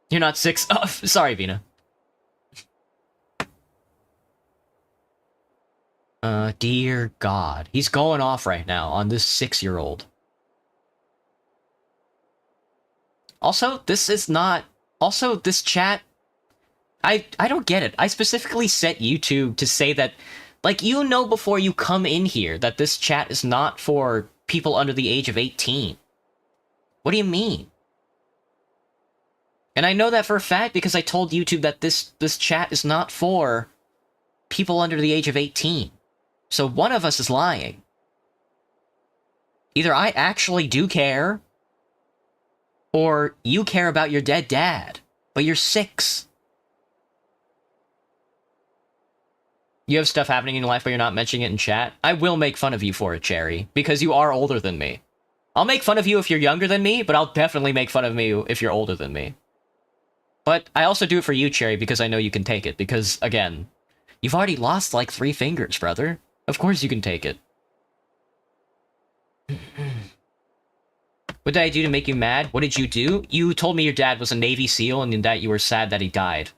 You're not 6. Oh, sorry, Vina. Dear God. He's going off right now on this 6-year-old. Also, this is not... Also, this chat... I don't get it. I specifically set YouTube to say that... Like, you know before you come in here that this chat is not for people under the age of 18. What do you mean? And I know that for a fact because I told YouTube that this chat is not for people under the age of 18. So one of us is lying. Either I actually do care, or you care about your dead dad, but you're 6. You have stuff happening in your life, but you're not mentioning it in chat. I will make fun of you for it, Cherry, because you are older than me. I'll make fun of you if you're younger than me, but I'll definitely make fun of you if you're older than me. But I also do it for you, Cherry, because I know you can take it, because, again, you've already lost like 3 fingers, brother. Of course you can take it. What did I do to make you mad? What did you do? You told me your dad was a Navy SEAL and that you were sad that he died.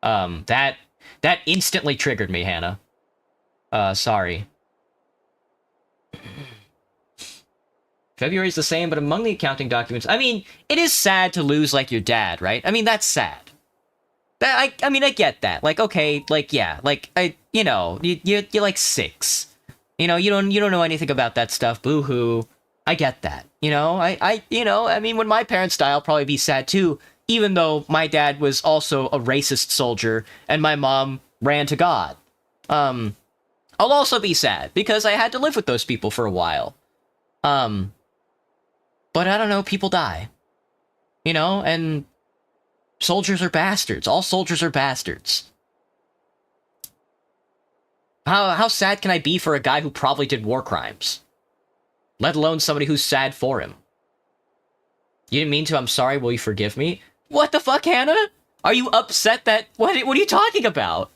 That instantly triggered me, Hannah. Sorry. February's the same, but among the accounting documents... I mean, it is sad to lose, like, your dad, right? I mean, that's sad. I mean, I get that. Like, okay, like, yeah, like, you're like 6. You know, you don't know anything about that stuff. Boo-hoo. I get that. You know, I mean, when my parents die, I'll probably be sad too, even though my dad was also a racist soldier and my mom ran to God. I'll also be sad because I had to live with those people for a while. But I don't know, people die. You know, and soldiers are bastards. All soldiers are bastards. How sad can I be for a guy who probably did war crimes? Let alone somebody who's sad for him. You didn't mean to, I'm sorry, will you forgive me? What the fuck, Hannah? Are you upset that... What are you talking about?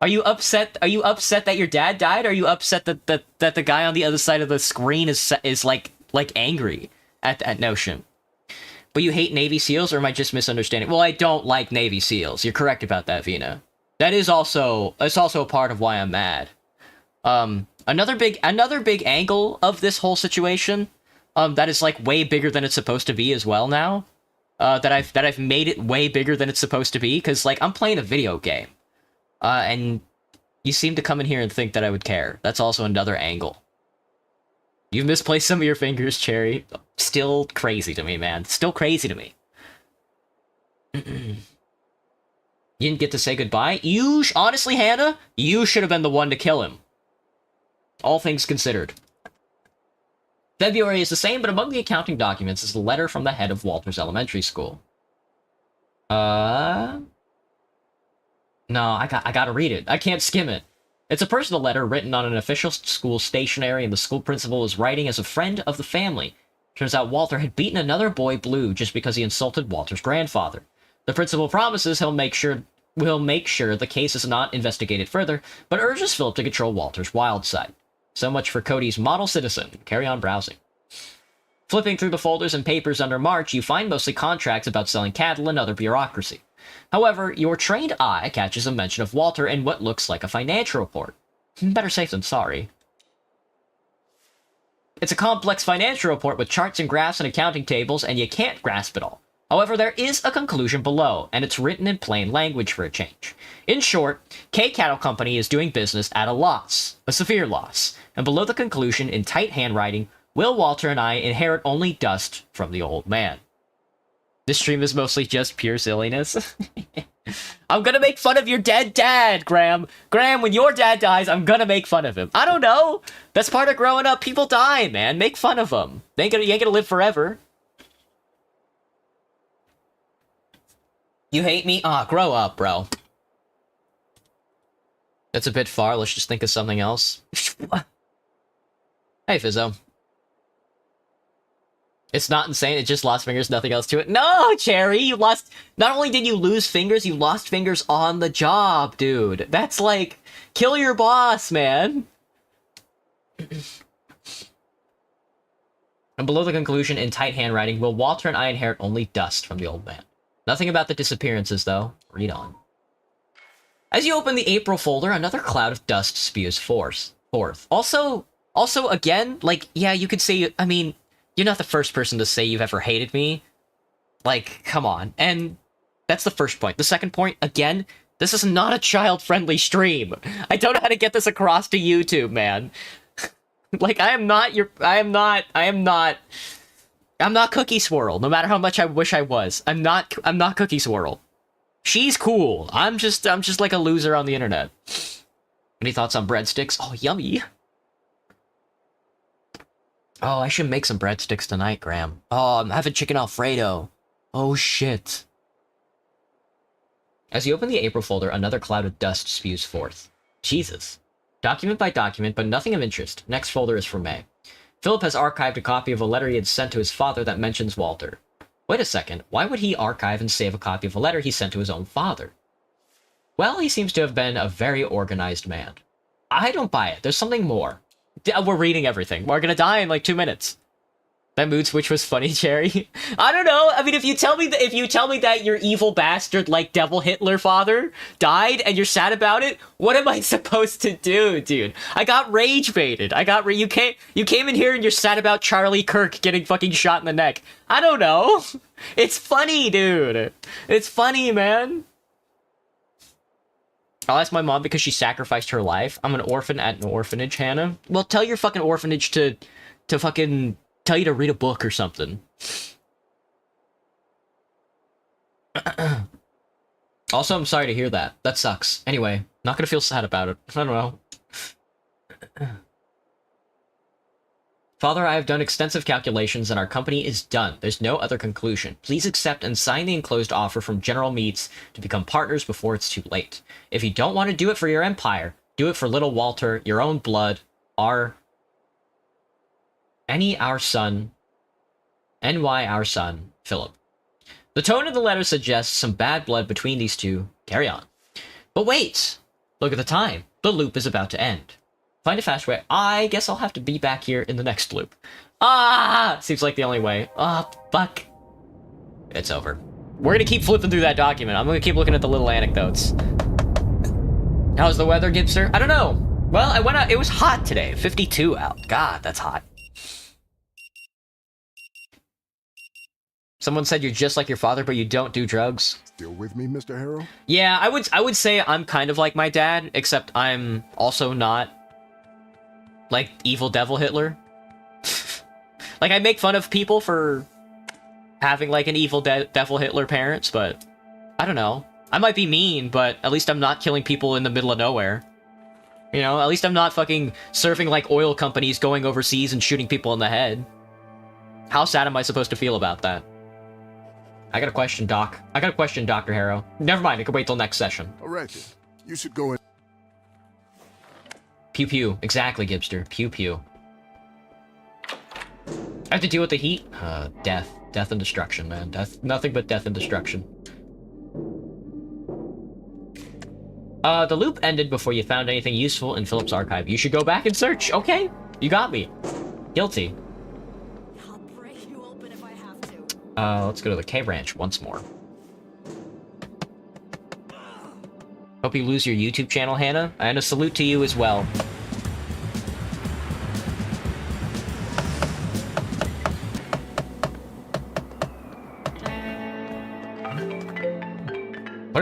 Are you upset that your dad died? Or are you upset that the guy on the other side of the screen is like angry at that notion? But you hate Navy SEALs, or am I just misunderstanding? Well, I don't like Navy SEAls. You're correct about that, Vina. That's also a part of why I'm mad. Another big angle of this whole situation, that is like way bigger than it's supposed to be as well now. That I've made it way bigger than it's supposed to be, because like I'm playing a video game. And you seem to come in here and think that I would care. That's also another angle. You've misplaced some of your fingers, Cherry. Still crazy to me, man. Still crazy to me. You didn't get to say goodbye? Honestly, Hannah, you should have been the one to kill him. All things considered. February is the same, but among the accounting documents is a letter from the head of Walters Elementary School. No, I gotta read it. I can't skim it. It's a personal letter written on an official school stationery, and the school principal was writing as a friend of the family. Turns out Walter had beaten another boy blue just because he insulted Walter's grandfather. The principal promises he'll make sure the case is not investigated further, but urges Philip to control Walter's wild side. So much for Cody's model citizen. Carry on browsing. Flipping through the folders and papers under March, you find mostly contracts about selling cattle and other bureaucracy. However, your trained eye catches a mention of Walter in what looks like a financial report. Better safe than sorry. It's a complex financial report with charts and graphs and accounting tables, and you can't grasp it all. However, there is a conclusion below, and it's written in plain language for a change. In short, K Cattle Company is doing business at a loss, a severe loss, and below the conclusion in tight handwriting, Will, Walter, and I inherit only dust from the old man. This stream is mostly just pure silliness. I'm gonna make fun of your dead dad, Graham. Graham, when your dad dies, I'm gonna make fun of him. I don't know. That's part of growing up. People die, man. Make fun of them. You ain't gonna live forever. You hate me? Ah, grow up, bro. That's a bit far. Let's just think of something else. Hey, Fizzo. It's not insane. It just lost fingers, nothing else to it. No, Cherry, you lost... Not only did you lose fingers, you lost fingers on the job, dude. That's like... Kill your boss, man. And below the conclusion, in tight handwriting, Will, Walter, and I inherit only dust from the old man. Nothing about the disappearances, though. Read on. As you open the April folder, another cloud of dust spews forth. Also, again, like, yeah, you could say... I mean... You're not the first person to say you've ever hated me. Like, come on. And that's the first point. The second point, again, this is not a child-friendly stream. I don't know how to get this across to YouTube, man. Like, I'm not Cookie Swirl, no matter how much I wish I was. I'm not Cookie Swirl. She's cool. I'm just like a loser on the internet. Any thoughts on breadsticks? Oh, yummy. Oh, I should make some breadsticks tonight, Graham. Oh, I'm having chicken Alfredo. Oh, shit. As you open the April folder, another cloud of dust spews forth. Jesus. Document by document, but nothing of interest. Next folder is for May. Philip has archived a copy of a letter he had sent to his father that mentions Walter. Wait a second. Why would he archive and save a copy of a letter he sent to his own father? Well, he seems to have been a very organized man. I don't buy it. There's something more. We're reading everything. We're gonna die in like 2 minutes. That mood switch was funny, Cherry. I don't know. I mean, if you tell me that your evil bastard, like Devil Hitler father, died and you're sad about it, what am I supposed to do, dude? I got rage baited. You came in here and you're sad about Charlie Kirk getting fucking shot in the neck. I don't know. It's funny, dude. It's funny, man. I'll ask my mom because she sacrificed her life. I'm an orphan at an orphanage, Hannah. Well, tell your fucking orphanage to fucking tell you to read a book or something. Also, I'm sorry to hear that. That sucks. Anyway, not gonna feel sad about it. I don't know. Father, I have done extensive calculations and our company is done. There's no other conclusion. Please accept and sign the enclosed offer from General Meats to become partners before it's too late. If you don't want to do it for your empire, do it for little Walter, your own blood, our son, Philip. The tone of the letter suggests some bad blood between these two. Carry on. But wait! Look at the time. The loop is about to end. Find a fast way. I guess I'll have to be back here in the next loop. Ah! Seems like the only way. Ah, fuck. It's over. We're gonna keep flipping through that document. I'm gonna keep looking at the little anecdotes. How's the weather, Gibster? I don't know. Well, I went out. It was hot today. 52 out. God, that's hot. Someone said you're just like your father, but you don't do drugs. Still with me, Mr. Harrow? Yeah, I would say I'm kind of like my dad, except I'm also not like evil devil Hitler. Like, I make fun of people for having like an evil devil Hitler parents, but I don't know. I might be mean, but at least I'm not killing people in the middle of nowhere. You know, at least I'm not fucking surfing like oil companies going overseas and shooting people in the head. How sad am I supposed to feel about that? I got a question, Doc. I got a question, Dr. Harrow. Never mind, I can wait till next session. All right, then. You should go in. Pew pew. Exactly, Gibster. Pew pew. I have to deal with the heat? Death. Death and destruction, man. Death. Nothing but death and destruction. The loop ended before you found anything useful in Philip's archive. You should go back and search. Okay. You got me. Guilty. I'll break you open if I have to. Let's go to the K Ranch once more. Hope you lose your YouTube channel, Hannah. And a salute to you as well.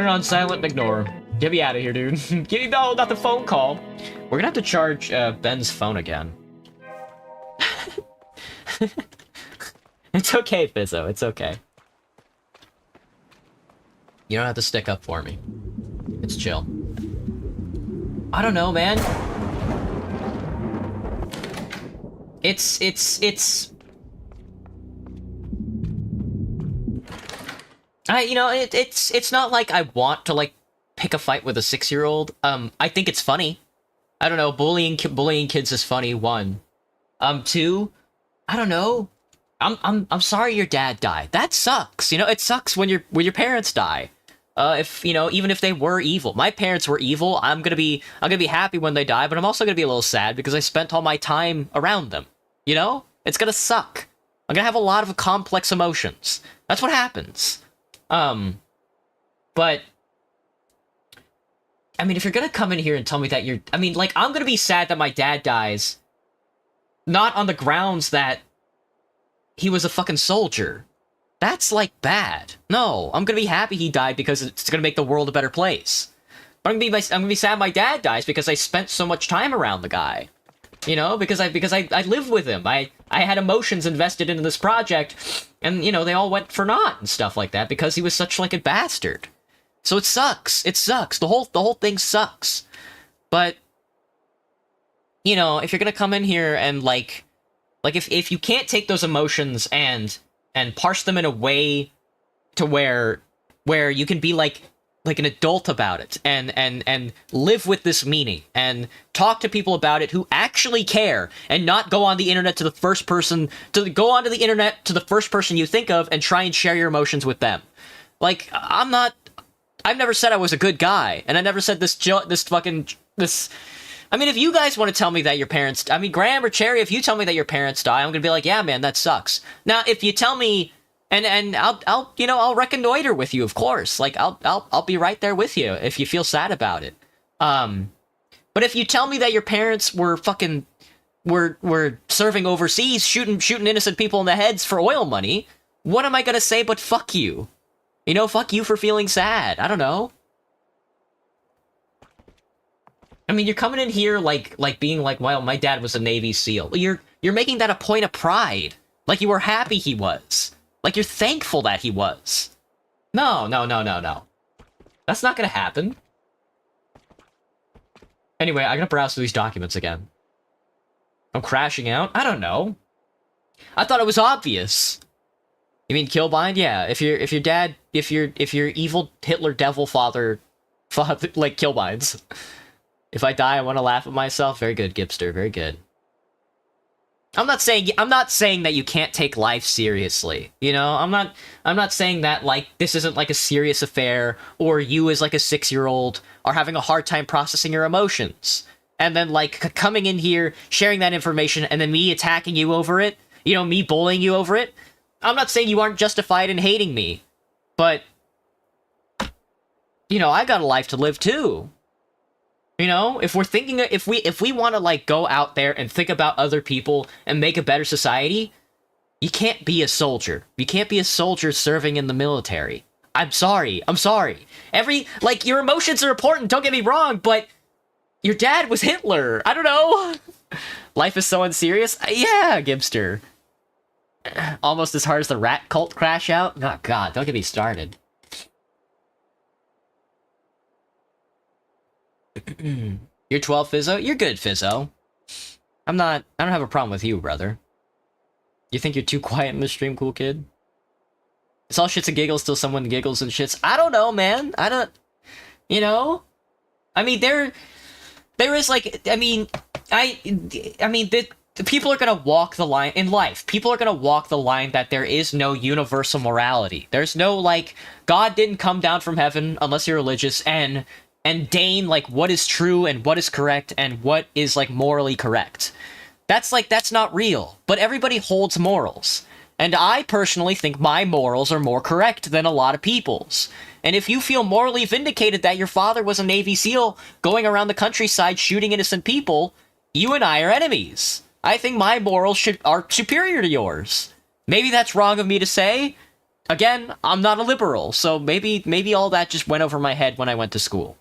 it on silent and ignore. Get me out of here, dude. Get me, no, not the phone call. We're gonna have to charge Ben's phone again. It's okay, Fizzo. It's okay. You don't have to stick up for me. It's chill. I don't know, man. It's... it's not like I want to, like, pick a fight with a 6-year-old. I think it's funny. I don't know, bullying kids is funny, 1. 2, I don't know. I'm sorry your dad died. That sucks. You know, it sucks when your parents die. If, you know, even if they were evil. My parents were evil. I'm gonna be happy when they die, but I'm also gonna be a little sad because I spent all my time around them. You know? It's gonna suck. I'm gonna have a lot of complex emotions. That's what happens. But I mean, if you're gonna come in here and tell me that I'm gonna be sad that my dad dies, not on the grounds that he was a fucking soldier. That's, like, bad. No, I'm gonna be happy he died because it's gonna make the world a better place. But I'm gonna be sad my dad dies because I spent so much time around the guy. You know, because I lived with him. I had emotions invested into this project, and, you know, they all went for naught and stuff like that because he was such, like, a bastard. So it sucks. It sucks. The whole thing sucks. But, you know, if you're gonna come in here and, like if you can't take those emotions and parse them in a way to where you can be like an adult about it and live with this meaning and talk to people about it who actually care and not go on the internet to the first person you think of and try and share your emotions with them. Like, I've never said I was a good guy, and I never said this. I mean, if you guys want to tell me that your parents, Graham or Cherry, if you tell me that your parents die, I'm gonna be like, yeah, man, that sucks. Now, if you tell me, and I'll reconnoiter with you, of course. Like, I'll be right there with you if you feel sad about it. But if you tell me that your parents were were serving overseas, shooting innocent people in the heads for oil money, what am I gonna say but fuck you? You know, fuck you for feeling sad. I don't know. I mean, you're coming in here like being like, well, my dad was a Navy SEAL. You're making that a point of pride. Like you were happy he was. Like you're thankful that he was. No. That's not gonna happen. Anyway, I'm gonna browse through these documents again. I'm crashing out? I don't know. I thought it was obvious. You mean Killbind? Yeah, if your evil Hitler devil father like Killbinds. If I die, I want to laugh at myself. Very good, Gipster. Very good. I'm not saying that you can't take life seriously. You know, I'm not saying that like this isn't like a serious affair, or you as like a 6-year-old are having a hard time processing your emotions, and then like coming in here, sharing that information, and then me attacking you over it. You know, me bullying you over it. I'm not saying you aren't justified in hating me, but you know, I got a life to live too. You know, if we want to like go out there and think about other people and make a better society, you can't be a soldier. You can't be a soldier serving in the military. I'm sorry. Your emotions are important, don't get me wrong, but your dad was Hitler. I don't know. Life is so unserious. Yeah, Gibster. Almost as hard as the rat cult crash out. Oh god, don't get me started. You're 12, Fizzo? You're good, Fizzo. I don't have a problem with you, brother. You think you're too quiet in the stream, cool kid? It's all shits and giggles till someone giggles and shits. I don't know, man. You know? I mean, there is, like, the people are gonna walk the line in life. People are gonna walk the line that there is no universal morality. There's no, like, God didn't come down from heaven, unless you're religious, and deign, like, what is true and what is correct and what is, like, morally correct. That's not real. But everybody holds morals. And I personally think my morals are more correct than a lot of people's. And if you feel morally vindicated that your father was a Navy SEAL going around the countryside shooting innocent people, you and I are enemies. I think my morals are superior to yours. Maybe that's wrong of me to say. Again, I'm not a liberal, so maybe all that just went over my head when I went to school.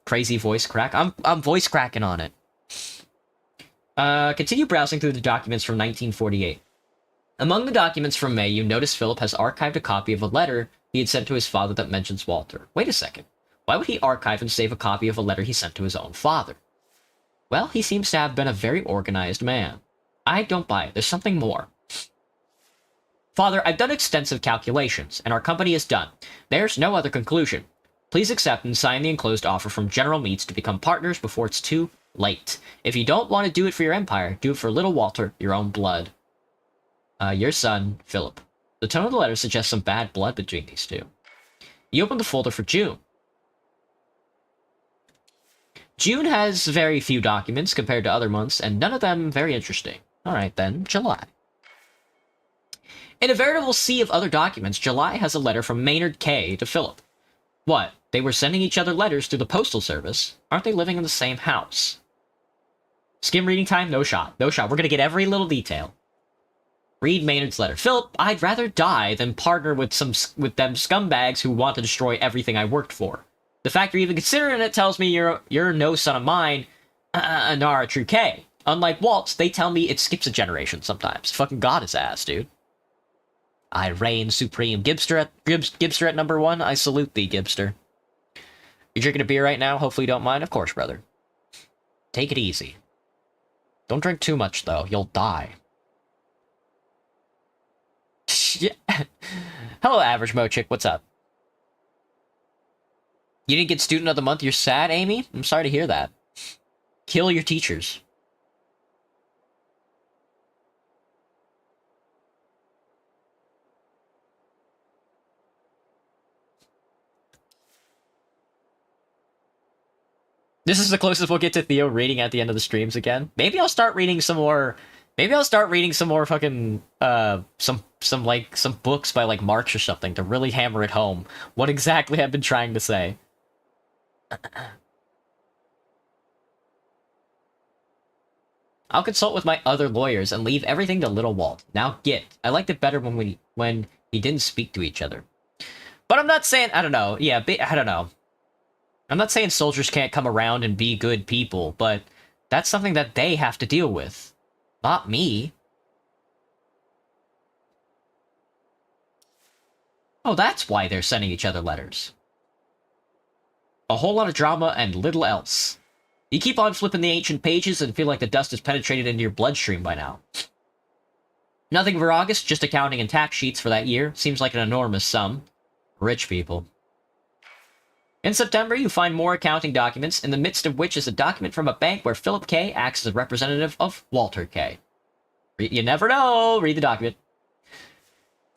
Crazy voice crack. I'm voice cracking on it. Continue browsing through the documents from 1948. Among the documents from May, you notice Philip has archived a copy of a letter he had sent to his father that mentions Walter. Wait a second. Why would he archive and save a copy of a letter he sent to his own father? Well, he seems to have been a very organized man. I don't buy it. There's something more. Father, I've done extensive calculations, and our company is done. There's no other conclusion. Please accept and sign the enclosed offer from General Meats to become partners before it's too late. If you don't want to do it for your empire, do it for little Walter, your own blood. Your son, Philip. The tone of the letter suggests some bad blood between these two. You open the folder for June. June has very few documents compared to other months, and none of them very interesting. Alright then, July. In a veritable sea of other documents, July has a letter from Maynard K. to Philip. What? They were sending each other letters through the postal service? Aren't they living in the same house? Skim reading time? No shot. No shot. We're gonna get every little detail. Read Maynard's letter. Philip, I'd rather die than partner with them scumbags who want to destroy everything I worked for. The fact you're even considering it tells me you're no son of mine, nor a true K. Unlike Waltz, they tell me it skips a generation sometimes. Fucking got his ass, dude. I reign supreme. Gibster at number 1. I salute thee, Gibster. You drinking a beer right now? Hopefully you don't mind. Of course, brother. Take it easy. Don't drink too much, though. You'll die. Yeah. Hello, Average Mo Chick. What's up? You didn't get Student of the Month? You're sad, Amy? I'm sorry to hear that. Kill your teachers. This is the closest we'll get to Theo reading at the end of the streams again. Maybe I'll start reading some more. Maybe I'll start reading some more fucking some books by like Marx or something to really hammer it home what exactly I've been trying to say. I'll consult with my other lawyers and leave everything to little Walt. Now get. I liked it better when he didn't speak to each other. But I'm not saying I don't know. Yeah, I don't know. I'm not saying soldiers can't come around and be good people, but that's something that they have to deal with. Not me. Oh, that's why they're sending each other letters. A whole lot of drama and little else. You keep on flipping the ancient pages and feel like the dust has penetrated into your bloodstream by now. Nothing for August, just accounting and tax sheets for that year. Seems like an enormous sum. Rich people. In September, you find more accounting documents, in the midst of which is a document from a bank where Philip K. acts as a representative of Walter K. You never know! Read the document.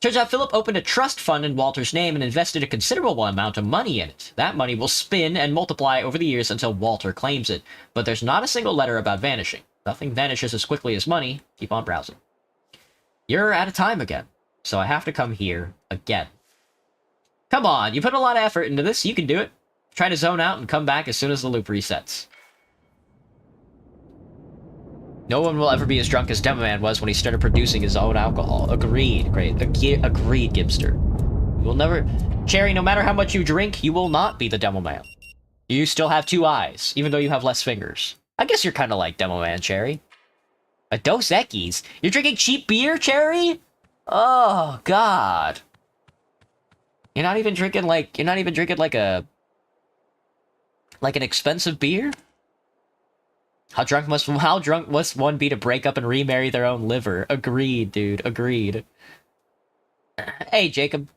Turns out Philip opened a trust fund in Walter's name and invested a considerable amount of money in it. That money will spin and multiply over the years until Walter claims it. But there's not a single letter about vanishing. Nothing vanishes as quickly as money. Keep on browsing. You're out of time again, so I have to come here again. Come on, you put a lot of effort into this, you can do it. Try to zone out and come back as soon as the loop resets. No one will ever be as drunk as Demoman was when he started producing his own alcohol. Agreed, great. Agreed, Gibster. You will never... Cherry, no matter how much you drink, you will not be the Demoman. You still have 2 eyes, even though you have less fingers. I guess you're kind of like Demoman, Cherry. A Dos Equis? You're drinking cheap beer, Cherry? Oh, God. You're not even drinking like an expensive beer? How drunk must one be to break up and remarry their own liver? Agreed, dude. Agreed. Hey, Jacob.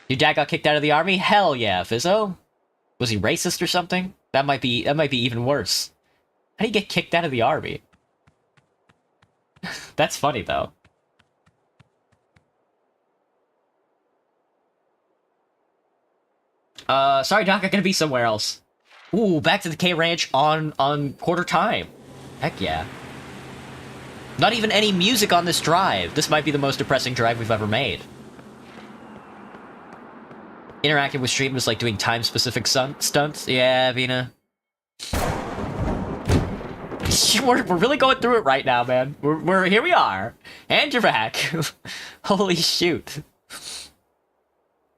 Your dad got kicked out of the army? Hell yeah, Fizzo. Was he racist or something? That might be even worse. How do you get kicked out of the army? That's funny though. Sorry, Doc, I'm gonna be somewhere else. Ooh, back to the K Ranch on quarter time. Heck yeah. Not even any music on this drive. This might be the most depressing drive we've ever made. Interacting with stream is like doing time-specific stunts. Yeah, Vina. We're really going through it right now, man. We're here we are. And you're back. Holy shoot.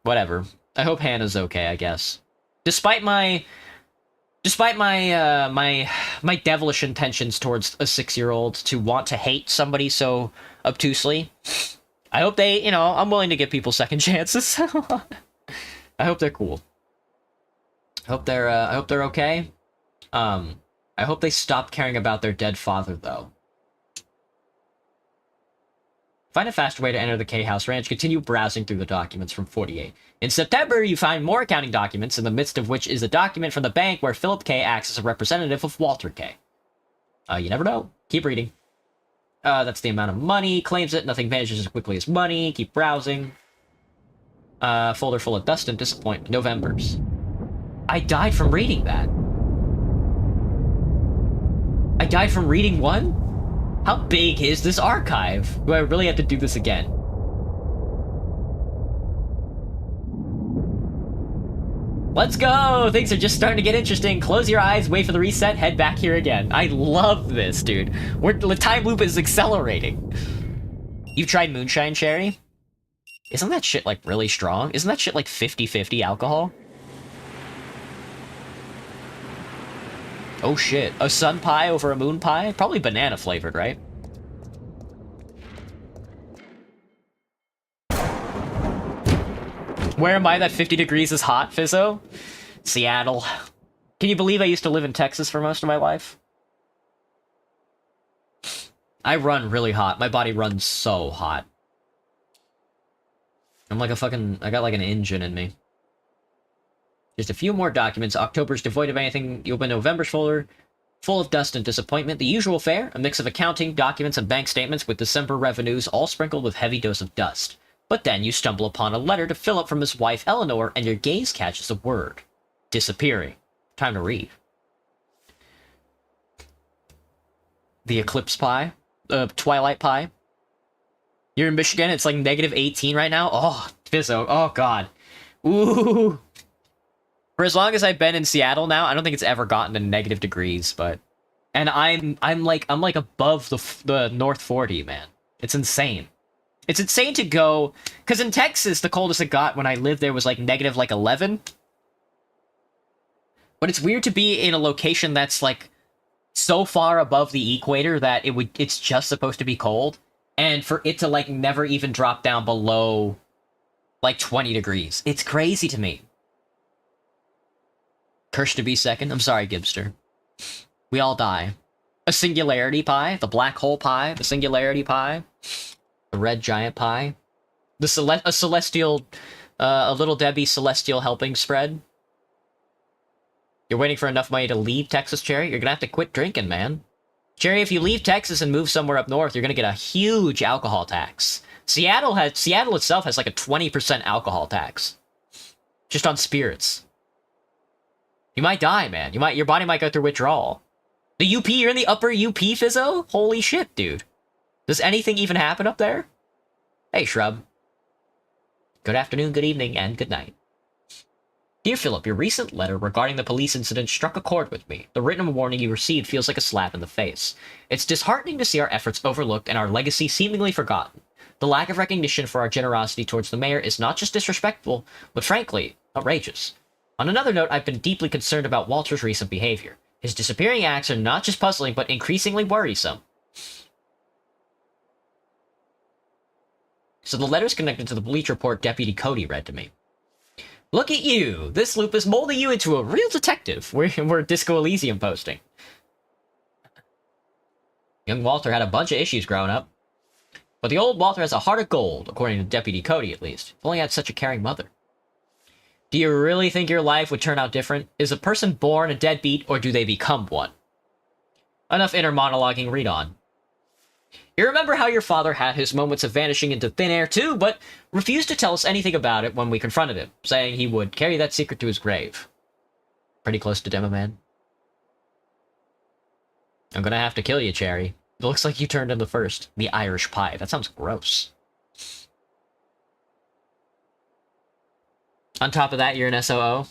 Whatever. I hope Hannah's okay, I guess. Despite my my devilish intentions towards a 6-year-old to want to hate somebody so obtusely, I hope they, I'm willing to give people second chances. I hope they're cool. I hope they're okay. I hope they stop caring about their dead father, though. Find a faster way to enter the K-House Ranch. Continue browsing through the documents from 48. In September, you find more accounting documents, in the midst of which is a document from the bank where Philip K. acts as a representative of Walter K. You never know. Keep reading. That's the amount of money. Claims it. Nothing vanishes as quickly as money. Keep browsing. Folder full of dust and disappointment. Novembers. I died from reading that. I died from reading one? How big is this archive? Do I really have to do this again? Let's go! Things are just starting to get interesting. Close your eyes, wait for the reset, head back here again. I love this, dude. The time loop is accelerating. You've tried Moonshine Cherry? Isn't that shit, like, really strong? Isn't that shit, like, 50-50 alcohol? Oh shit, a sun pie over a moon pie? Probably banana flavored, right? Where am I that 50 degrees is hot, Fizzo? Seattle. Can you believe I used to live in Texas for most of my life? I run really hot. My body runs so hot. I'm like I got like an engine in me. Just a few more documents. October's devoid of anything. You open November's folder, full of dust and disappointment. The usual fare, a mix of accounting, documents, and bank statements with December revenues, all sprinkled with heavy dose of dust. But then you stumble upon a letter to Philip from his wife Eleanor, and your gaze catches a word. Disappearing. Time to read. The Eclipse Pie. Twilight Pie. You're in Michigan, it's like -18 right now? Oh, Fizzo. Oh, God. Ooh. For as long as I've been in Seattle now, I don't think it's ever gotten to negative degrees, but... And I'm like above the North 40, man. It's insane. It's insane to go... Because in Texas, the coldest it got when I lived there was like negative 11. But it's weird to be in a location that's like so far above the equator that it's just supposed to be cold. And for it to like never even drop down below like 20 degrees. It's crazy to me. Cursed to be second. I'm sorry, Gibster. We all die. A singularity pie, the black hole pie, the singularity pie, the red giant pie, a celestial, a Little Debbie celestial helping spread. You're waiting for enough money to leave Texas, Cherry? You're gonna have to quit drinking, man. Cherry, if you leave Texas and move somewhere up north, you're gonna get a huge alcohol tax. Seattle itself has like a 20% alcohol tax. Just on spirits. You might die, man. Your body might go through withdrawal. The UP, you're in the upper UP, Fizzo? Holy shit, dude. Does anything even happen up there? Hey, Shrub. Good afternoon, good evening, and good night. Dear Philip, your recent letter regarding the police incident struck a chord with me. The written warning you received feels like a slap in the face. It's disheartening to see our efforts overlooked and our legacy seemingly forgotten. The lack of recognition for our generosity towards the mayor is not just disrespectful, but frankly, outrageous. On another note, I've been deeply concerned about Walter's recent behavior. His disappearing acts are not just puzzling, but increasingly worrisome. So the letter's connected to the Bleach Report Deputy Cody read to me. Look at you! This loop is molding you into a real detective. We're Disco Elysium posting. Young Walter had a bunch of issues growing up. But the old Walter has a heart of gold, according to Deputy Cody at least. If only had such a caring mother. Do you really think your life would turn out different? Is a person born a deadbeat, or do they become one? Enough inner monologuing, read on. You remember how your father had his moments of vanishing into thin air too, but refused to tell us anything about it when we confronted him, saying he would carry that secret to his grave. Pretty close to Demo Man. I'm gonna have to kill you, Cherry. It looks like you turned in the first. The Irish pie. That sounds gross. On top of that, you're an SOO.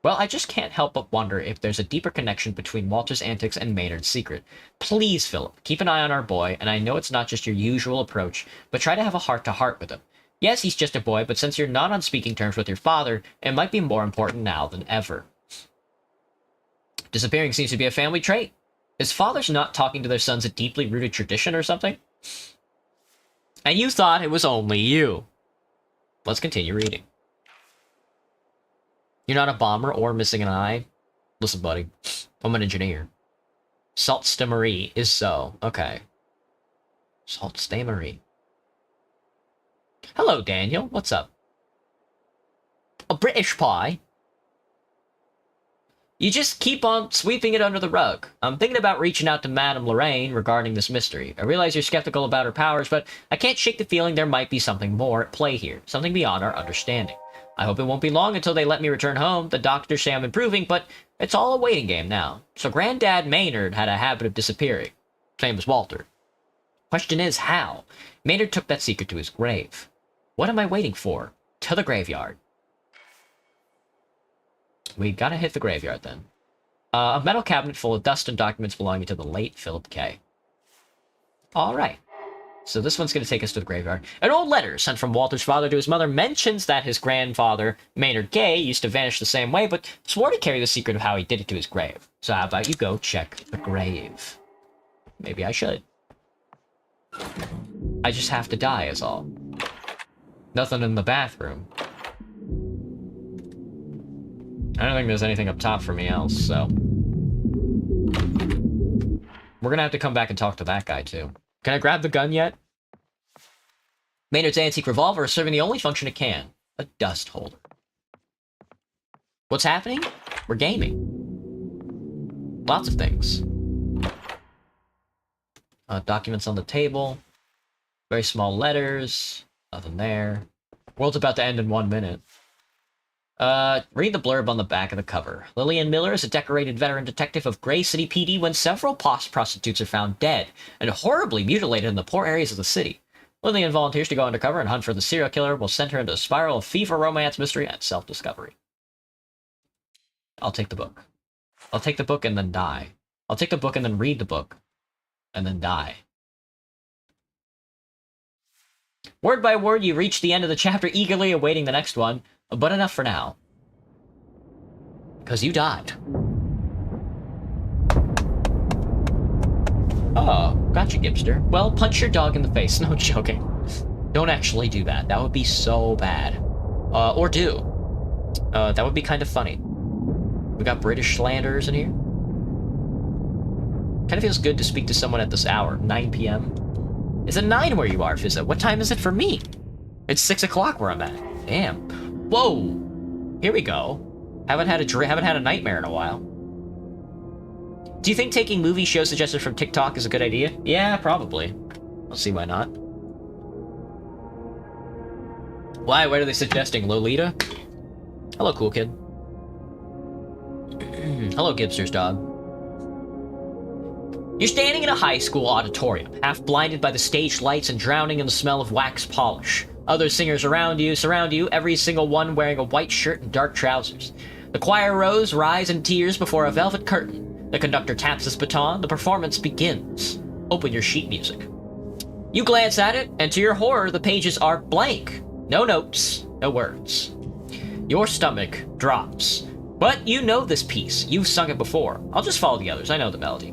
Well, I just can't help but wonder if there's a deeper connection between Walter's antics and Maynard's secret. Please, Philip, keep an eye on our boy, and I know it's not just your usual approach, but try to have a heart-to-heart with him. Yes, he's just a boy, but since you're not on speaking terms with your father, it might be more important now than ever. Disappearing seems to be a family trait. Is fathers not talking to their sons a deeply rooted tradition or something? And you thought it was only you. Let's continue reading. You're not a bomber or missing an eye? Listen, buddy. I'm an engineer. Sault Ste. Marie is so. Okay. Sault Ste. Marie. Hello, Daniel. What's up? A British pie? You just keep on sweeping it under the rug. I'm thinking about reaching out to Madame Lorraine regarding this mystery. I realize you're skeptical about her powers, but I can't shake the feeling there might be something more at play here. Something beyond our understanding. I hope it won't be long until they let me return home. The doctors say I'm improving, but it's all a waiting game now. So Granddad Maynard had a habit of disappearing. Same as Walter. Question is, how? Maynard took that secret to his grave. What am I waiting for? To the graveyard. We gotta hit the graveyard then. A metal cabinet full of dust and documents belonging to the late Philip K. Alright. So this one's gonna take us to the graveyard. An old letter sent from Walter's father to his mother mentions that his grandfather, Maynard Gay, used to vanish the same way, but swore to carry the secret of how he did it to his grave. So how about you go check the grave? Maybe I should. I just have to die is all. Nothing in the bathroom. I don't think there's anything up top for me else, so... We're gonna have to come back and talk to that guy, too. Can I grab the gun yet? Maynard's antique revolver is serving the only function it can. A dust holder. What's happening? We're gaming. Lots of things. Documents on the table. Very small letters. Nothing there. World's about to end in 1 minute. Read the blurb on the back of the cover. Lillian Miller is a decorated veteran detective of Gray City PD when several prostitutes are found dead and horribly mutilated in the poor areas of the city. Lillian volunteers to go undercover and hunt for the serial killer will send her into a spiral of fever, romance, mystery, and self-discovery. I'll take the book. I'll take the book and then die. I'll take the book and then read the book. And then die. Word by word, you reach the end of the chapter, eagerly awaiting the next one. But enough for now. Because you died. Oh, gotcha, Gibster. Well, punch your dog in the face. No joking. Don't actually do that. That would be so bad. Or do. That would be kind of funny. We got British slanderers in here. Kind of feels good to speak to someone at this hour. 9 p.m. Is it 9 where you are, Fizza? What time is it for me? It's 6 o'clock where I'm at. Damn. Whoa! Here we go. Haven't had a nightmare in a while. Do you think taking movie show suggestions from TikTok is a good idea? Yeah, probably. I'll see why not. Why? What are they suggesting? Lolita? Hello, cool kid. Hello, Gibster's dog. You're standing in a high school auditorium, half blinded by the stage lights and drowning in the smell of wax polish. Other singers surround you, every single one wearing a white shirt and dark trousers. The choir rows rise in tears before a velvet curtain. The conductor taps his baton, the performance begins. Open your sheet music. You glance at it, and to your horror, the pages are blank. No notes, no words. Your stomach drops. But you know this piece, you've sung it before. I'll just follow the others, I know the melody.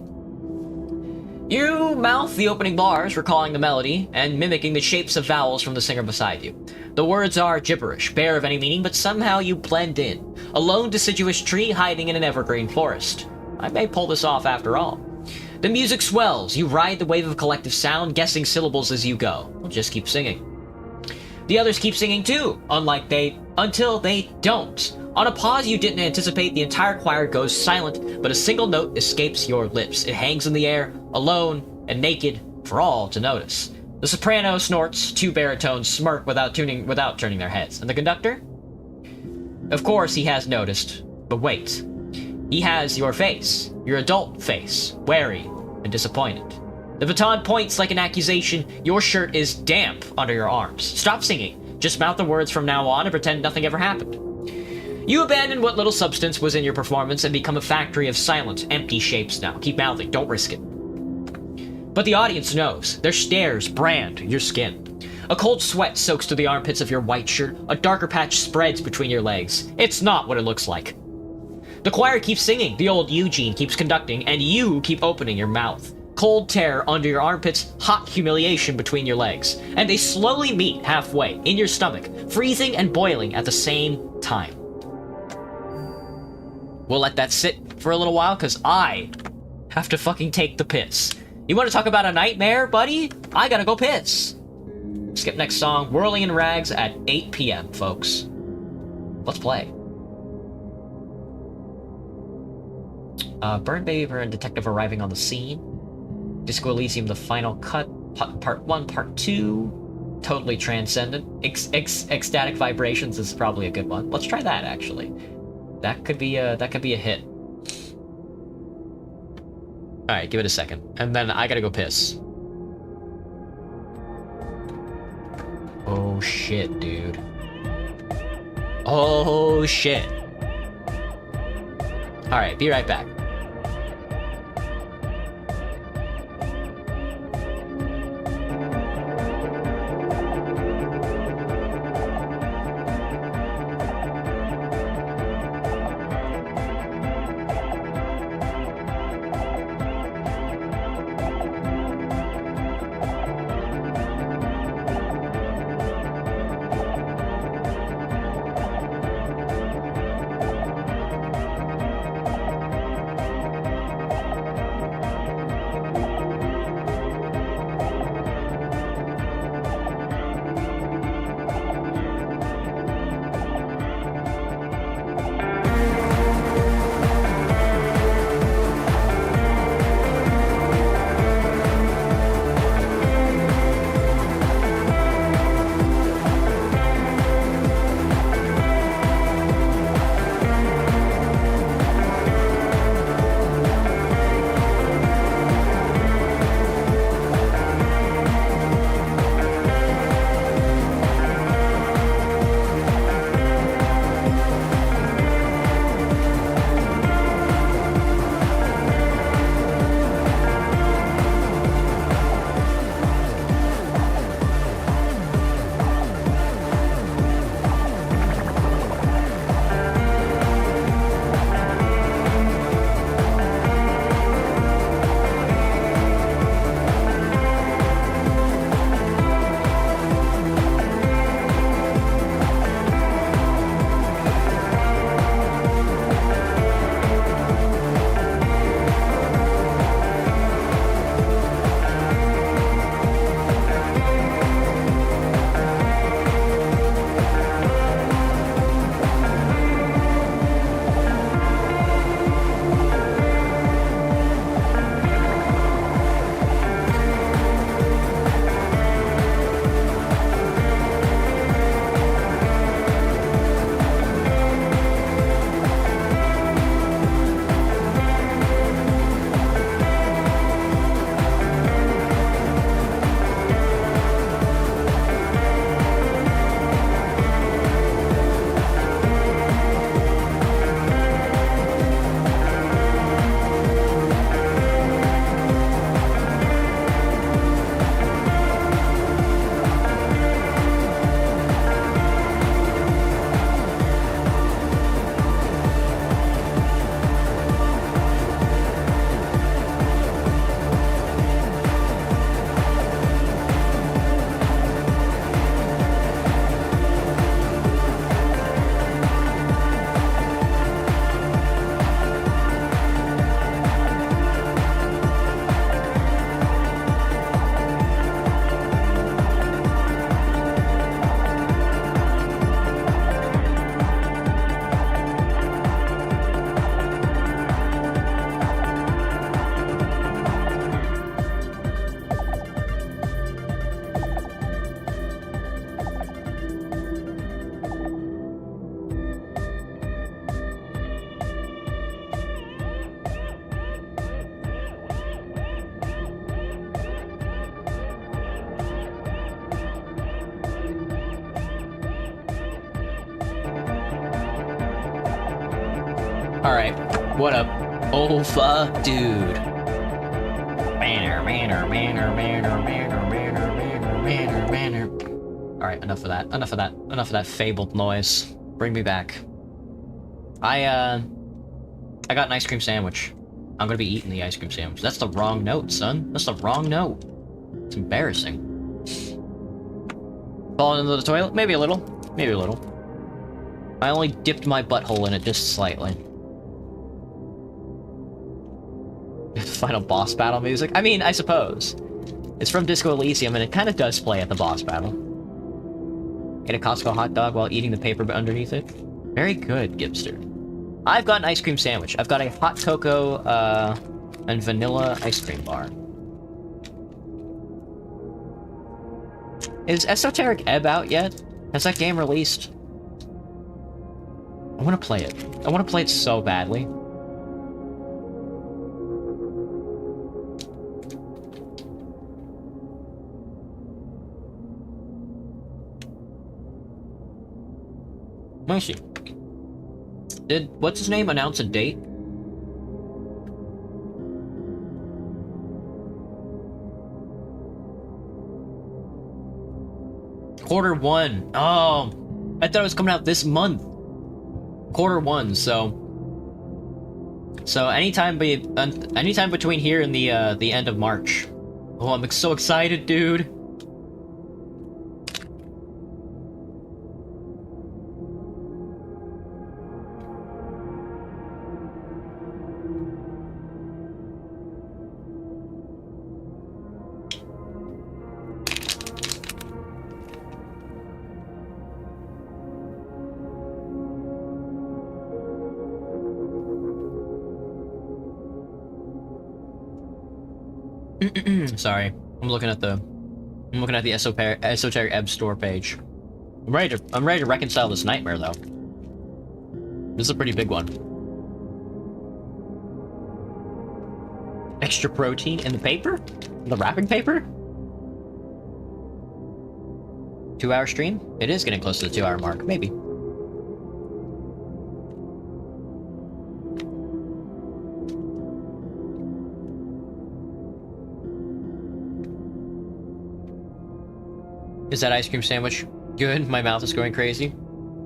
You mouth the opening bars, recalling the melody, and mimicking the shapes of vowels from the singer beside you. The words are gibberish, bare of any meaning, but somehow you blend in. A lone deciduous tree hiding in an evergreen forest. I may pull this off after all. The music swells, you ride the wave of collective sound, guessing syllables as you go. We'll just keep singing. The others keep singing too, until they don't. On a pause you didn't anticipate, the entire choir goes silent, but a single note escapes your lips. It hangs in the air, alone and naked, for all to notice. The soprano snorts, two baritones smirk without turning their heads. And the conductor? Of course he has noticed, but wait. He has your face, your adult face, wary and disappointed. The baton points like an accusation. Your shirt is damp under your arms. Stop singing. Just mouth the words from now on and pretend nothing ever happened. You abandon what little substance was in your performance and become a factory of silent, empty shapes now. Keep mouthing, don't risk it. But the audience knows. Their stares brand your skin. A cold sweat soaks through the armpits of your white shirt. A darker patch spreads between your legs. It's not what it looks like. The choir keeps singing, the old Eugene keeps conducting, and you keep opening your mouth. Cold terror under your armpits, hot humiliation between your legs. And they slowly meet halfway, in your stomach, freezing and boiling at the same time. We'll let that sit for a little while, because I have to fucking take the piss. You want to talk about a nightmare, buddy? I gotta go piss. Skip next song, Whirling in Rags at 8 p.m., folks. Let's play. Burn Baby Burn Detective arriving on the scene. Disco Elysium, the final cut. Part 1, Part 2. Totally transcendent. Ecstatic Vibrations is probably a good one. Let's try that, actually. That could be a hit. Alright, give it a second. And then I gotta go piss. Oh shit, dude. Oh shit. Alright, be right back. Alright, what up? Oh fuck, dude. Alright, enough of that. Enough of that. Enough of that fabled noise. Bring me back. I got an ice cream sandwich. I'm gonna be eating the ice cream sandwich. That's the wrong note, son. That's the wrong note. It's embarrassing. Falling into the toilet? Maybe a little. Maybe a little. I only dipped my butthole in it just slightly. Final boss battle music? I mean, I suppose. It's from Disco Elysium, and it kind of does play at the boss battle. Ate a Costco hot dog while eating the paper underneath it. Very good, Gibster. I've got an ice cream sandwich. I've got a hot cocoa, and vanilla ice cream bar. Is Esoteric Ebb out yet? Has that game released? I want to play it. I want to play it so badly. Let me see. Did what's his name announce a date? Q1. Oh, I thought it was coming out this month. Q1. So anytime between here and the end of March. Oh, I'm so excited, dude. Sorry, I'm looking at the Esoteric Ebb store page. I'm ready to reconcile this nightmare though. This is a pretty big one. Extra protein in the paper? The wrapping paper? 2-hour stream? It is getting close to the 2-hour mark, maybe. Is that ice cream sandwich good? My mouth is going crazy.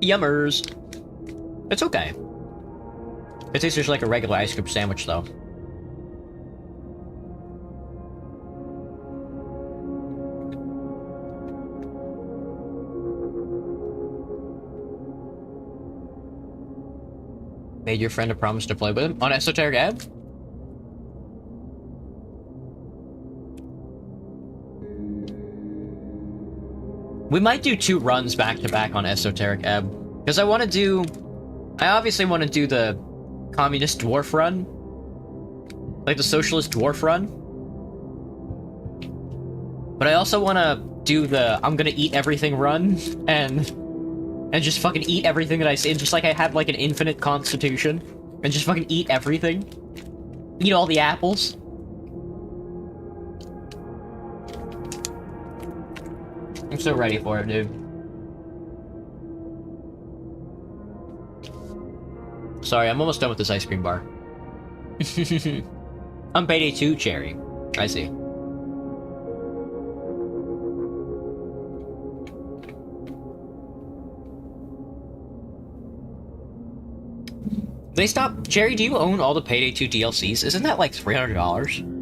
Yummers! It's okay. It tastes just like a regular ice cream sandwich, though. Made your friend a promise to play with him on Esoteric Ebb? We might do 2 runs back to back on Esoteric Ebb. Because I obviously want to do the Communist Dwarf run. Like the Socialist Dwarf run. But I also want to do the I'm gonna eat everything run. And just fucking eat everything that I see. Just like I have like an infinite constitution. And just fucking eat everything. Eat all the apples. I'm so ready for it, dude. Sorry, I'm almost done with this ice cream bar. I'm Payday 2 Cherry. I see. They stopped. Jerry, do you own all the Payday 2 DLCs? Isn't that like $300?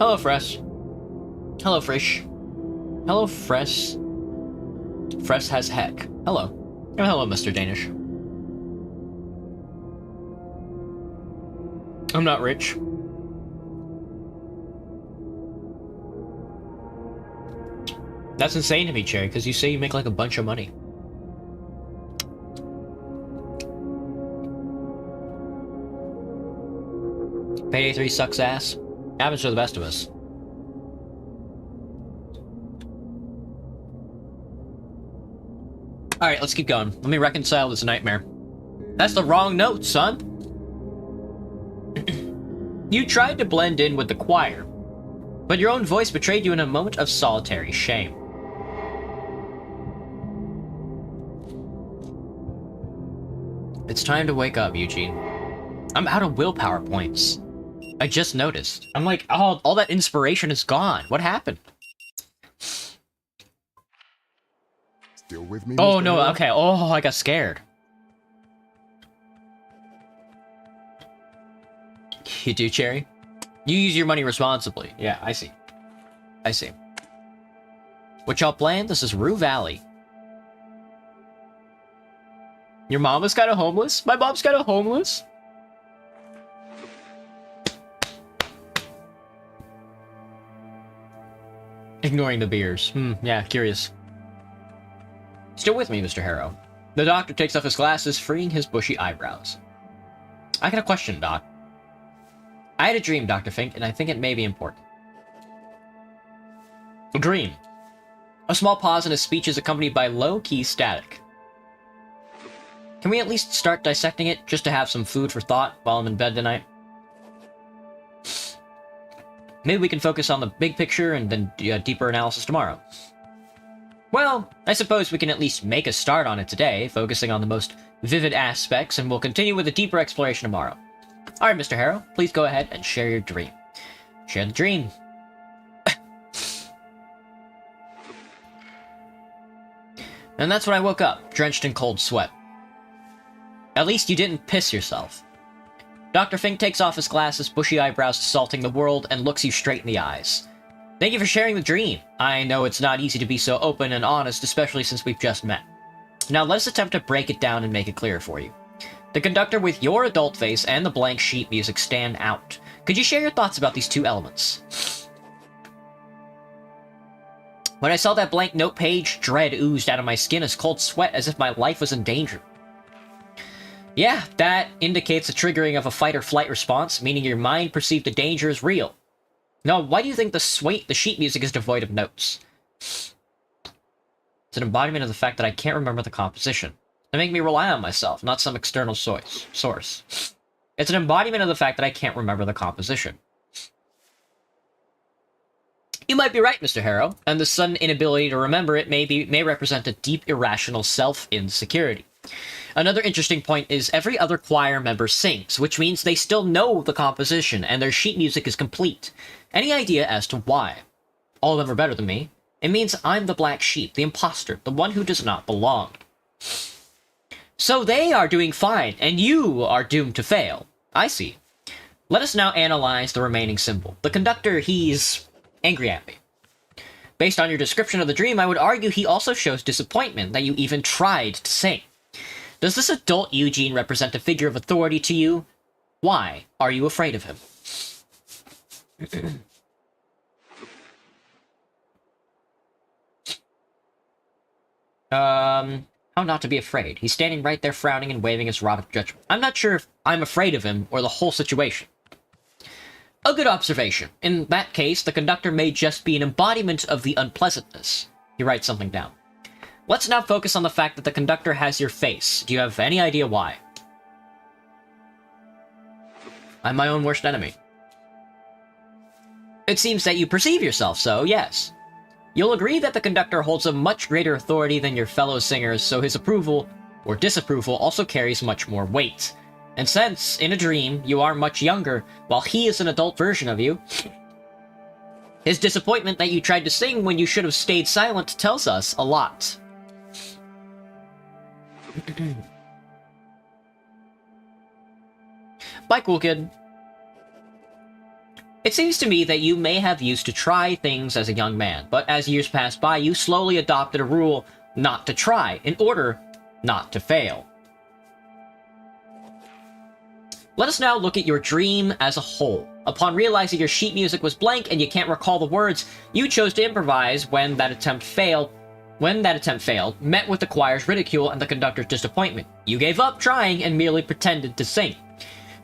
Hello, Fresh. Hello, Frish. Hello, Fresh. Fresh has heck. Hello. Oh, hello, Mr. Danish. I'm not rich. That's insane to me, Cherry, because you say you make like a bunch of money. Payday 3 sucks ass. Happens to the best of us. Alright, let's keep going. Let me reconcile this nightmare. That's the wrong note, son! You tried to blend in with the choir, but your own voice betrayed you in a moment of solitary shame. It's time to wake up, Eugene. I'm out of willpower points. I just noticed. I'm like, oh, all that inspiration is gone. What happened? Still with me? Oh, Mr. no, Harrow? okay. Oh, I got scared. You do, Cherry? You use your money responsibly. Yeah, I see. I see. What y'all playing? This is Rue Valley. Your mom was kind of homeless? My mom's kind of homeless? Ignoring the beers. Yeah, curious. Still with me, Mr. Harrow. The doctor takes off his glasses, freeing his bushy eyebrows. I got a question, Doc. I had a dream, Dr. Fink, and I think it may be important. A dream. A small pause in his speech is accompanied by low-key static. Can we at least start dissecting it, just to have some food for thought while I'm in bed tonight? Maybe we can focus on the big picture and then do a deeper analysis tomorrow. Well, I suppose we can at least make a start on it today, focusing on the most vivid aspects, and we'll continue with a deeper exploration tomorrow. Alright, Mr. Harrow, please go ahead and share your dream. Share the dream. And that's when I woke up, drenched in cold sweat. At least you didn't piss yourself. Dr. Fink takes off his glasses, bushy eyebrows assaulting the world, and looks you straight in the eyes. Thank you for sharing the dream. I know it's not easy to be so open and honest, especially since we've just met. Now let's attempt to break it down and make it clear for you. The conductor with your adult face and the blank sheet music stand out. Could you share your thoughts about these two elements? When I saw that blank note page, dread oozed out of my skin as cold sweat as if my life was in danger. Yeah, that indicates a triggering of a fight-or-flight response, meaning your mind perceived the danger as real. Now, why do you think the sheet music is devoid of notes? It's an embodiment of the fact that I can't remember the composition. To make me rely on myself, not some external source. It's an embodiment of the fact that I can't remember the composition. You might be right, Mr. Harrow, and the sudden inability to remember it may represent a deep, irrational self-insecurity. Another interesting point is every other choir member sings, which means they still know the composition, and their sheet music is complete. Any idea as to why? All of them are better than me. It means I'm the black sheep, the imposter, the one who does not belong. So they are doing fine, and you are doomed to fail. I see. Let us now analyze the remaining symbol. The conductor, he's angry at me. Based on your description of the dream, I would argue he also shows disappointment that you even tried to sing. Does this adult Eugene represent a figure of authority to you? Why are you afraid of him? How not to be afraid? He's standing right there frowning and waving his rod of judgment. I'm not sure if I'm afraid of him or the whole situation. A good observation. In that case, the conductor may just be an embodiment of the unpleasantness. He writes something down. Let's now focus on the fact that the conductor has your face. Do you have any idea why? I'm my own worst enemy. It seems that you perceive yourself so, yes. You'll agree that the conductor holds a much greater authority than your fellow singers, so his approval or disapproval also carries much more weight. And since, in a dream, you are much younger, while he is an adult version of you, his disappointment that you tried to sing when you should have stayed silent tells us a lot. Bye, cool kid. It seems to me that you may have used to try things as a young man, but as years passed by, you slowly adopted a rule not to try, in order not to fail. Let us now look at your dream as a whole. Upon realizing your sheet music was blank and you can't recall the words, you chose to improvise when that attempt failed, met with the choir's ridicule and the conductor's disappointment. You gave up trying and merely pretended to sing.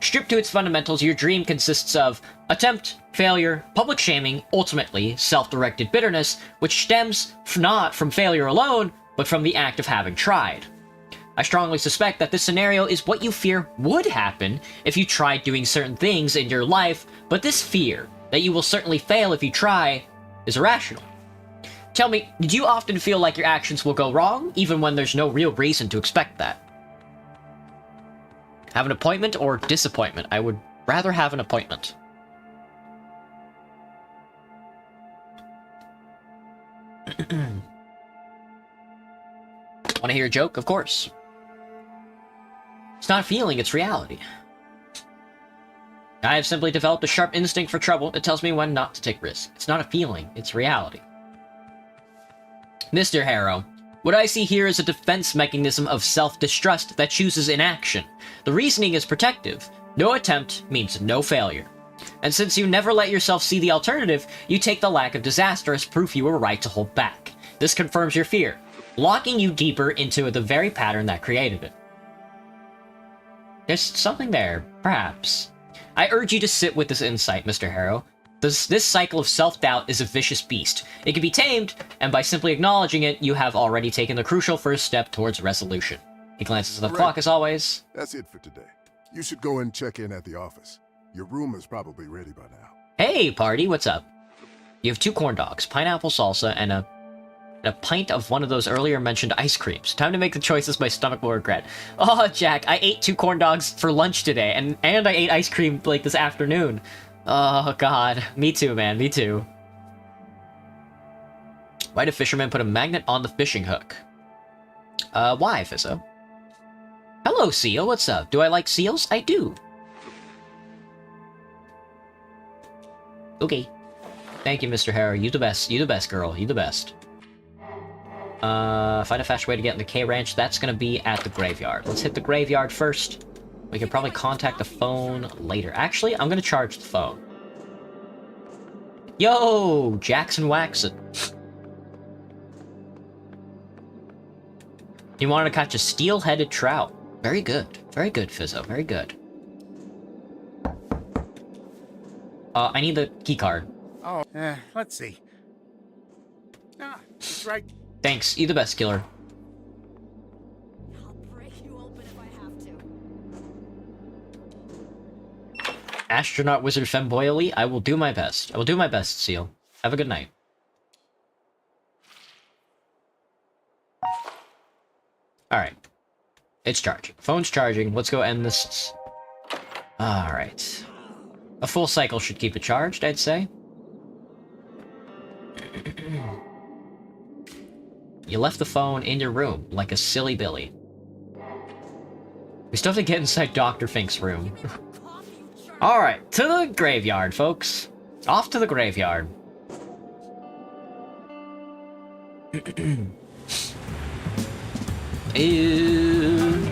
Stripped to its fundamentals, your dream consists of attempt, failure, public shaming, ultimately self-directed bitterness, which stems not from failure alone, but from the act of having tried. I strongly suspect that this scenario is what you fear would happen if you tried doing certain things in your life, but this fear, that you will certainly fail if you try, is irrational. Tell me, did you often feel like your actions will go wrong, even when there's no real reason to expect that? Have an appointment or disappointment? I would rather have an appointment. Want to hear a joke? Of course. It's not a feeling, it's reality. I have simply developed a sharp instinct for trouble that tells me when not to take risks. It's not a feeling, it's reality. Mr. Harrow, what I see here is a defense mechanism of self-distrust that chooses inaction. The reasoning is protective. No attempt means no failure. And since you never let yourself see the alternative, you take the lack of disaster as proof you were right to hold back. This confirms your fear, locking you deeper into the very pattern that created it. There's something there, perhaps. I urge you to sit with this insight, Mr. Harrow. This cycle of self-doubt is a vicious beast. It can be tamed, and by simply acknowledging it, you have already taken the crucial first step towards resolution. He glances at the clock as always. That's it for today. You should go and check in at the office. Your room is probably ready by now. Hey, party, what's up? You have 2 corn dogs, pineapple salsa, and a pint of one of those earlier mentioned ice creams. Time to make the choices my stomach will regret. Oh, Jack, I ate 2 corn dogs for lunch today, and I ate ice cream, like, this afternoon. Oh, God. Me too, man. Me too. Why do fishermen put a magnet on the fishing hook? Why, Fizzo? Hello, seal. What's up? Do I like seals? I do. Okay. Thank you, Mr. Harrow. You the best. You the best, girl. You the best. Find a fast way to get in the K Ranch. That's gonna be at the graveyard. Let's hit the graveyard first. We can probably contact the phone later. Actually, I'm gonna charge the phone. Yo, Jackson Waxon. You wanted to catch a steel-headed trout. Very good. Very good, Fizzo. Very good. I need the key card. Oh, let's see. Ah, it's right. Thanks. You the best, killer. I'll break you open if I have to. Astronaut Wizard Femboily, I will do my best. I will do my best, Seal. Have a good night. Alright. It's charging. Phone's charging. Let's go end this. Alright. A full cycle should keep it charged, I'd say. You left the phone in your room, like a silly Billy. We still have to get inside Dr. Fink's room. Alright, to the graveyard, folks. Off to the graveyard. Ew.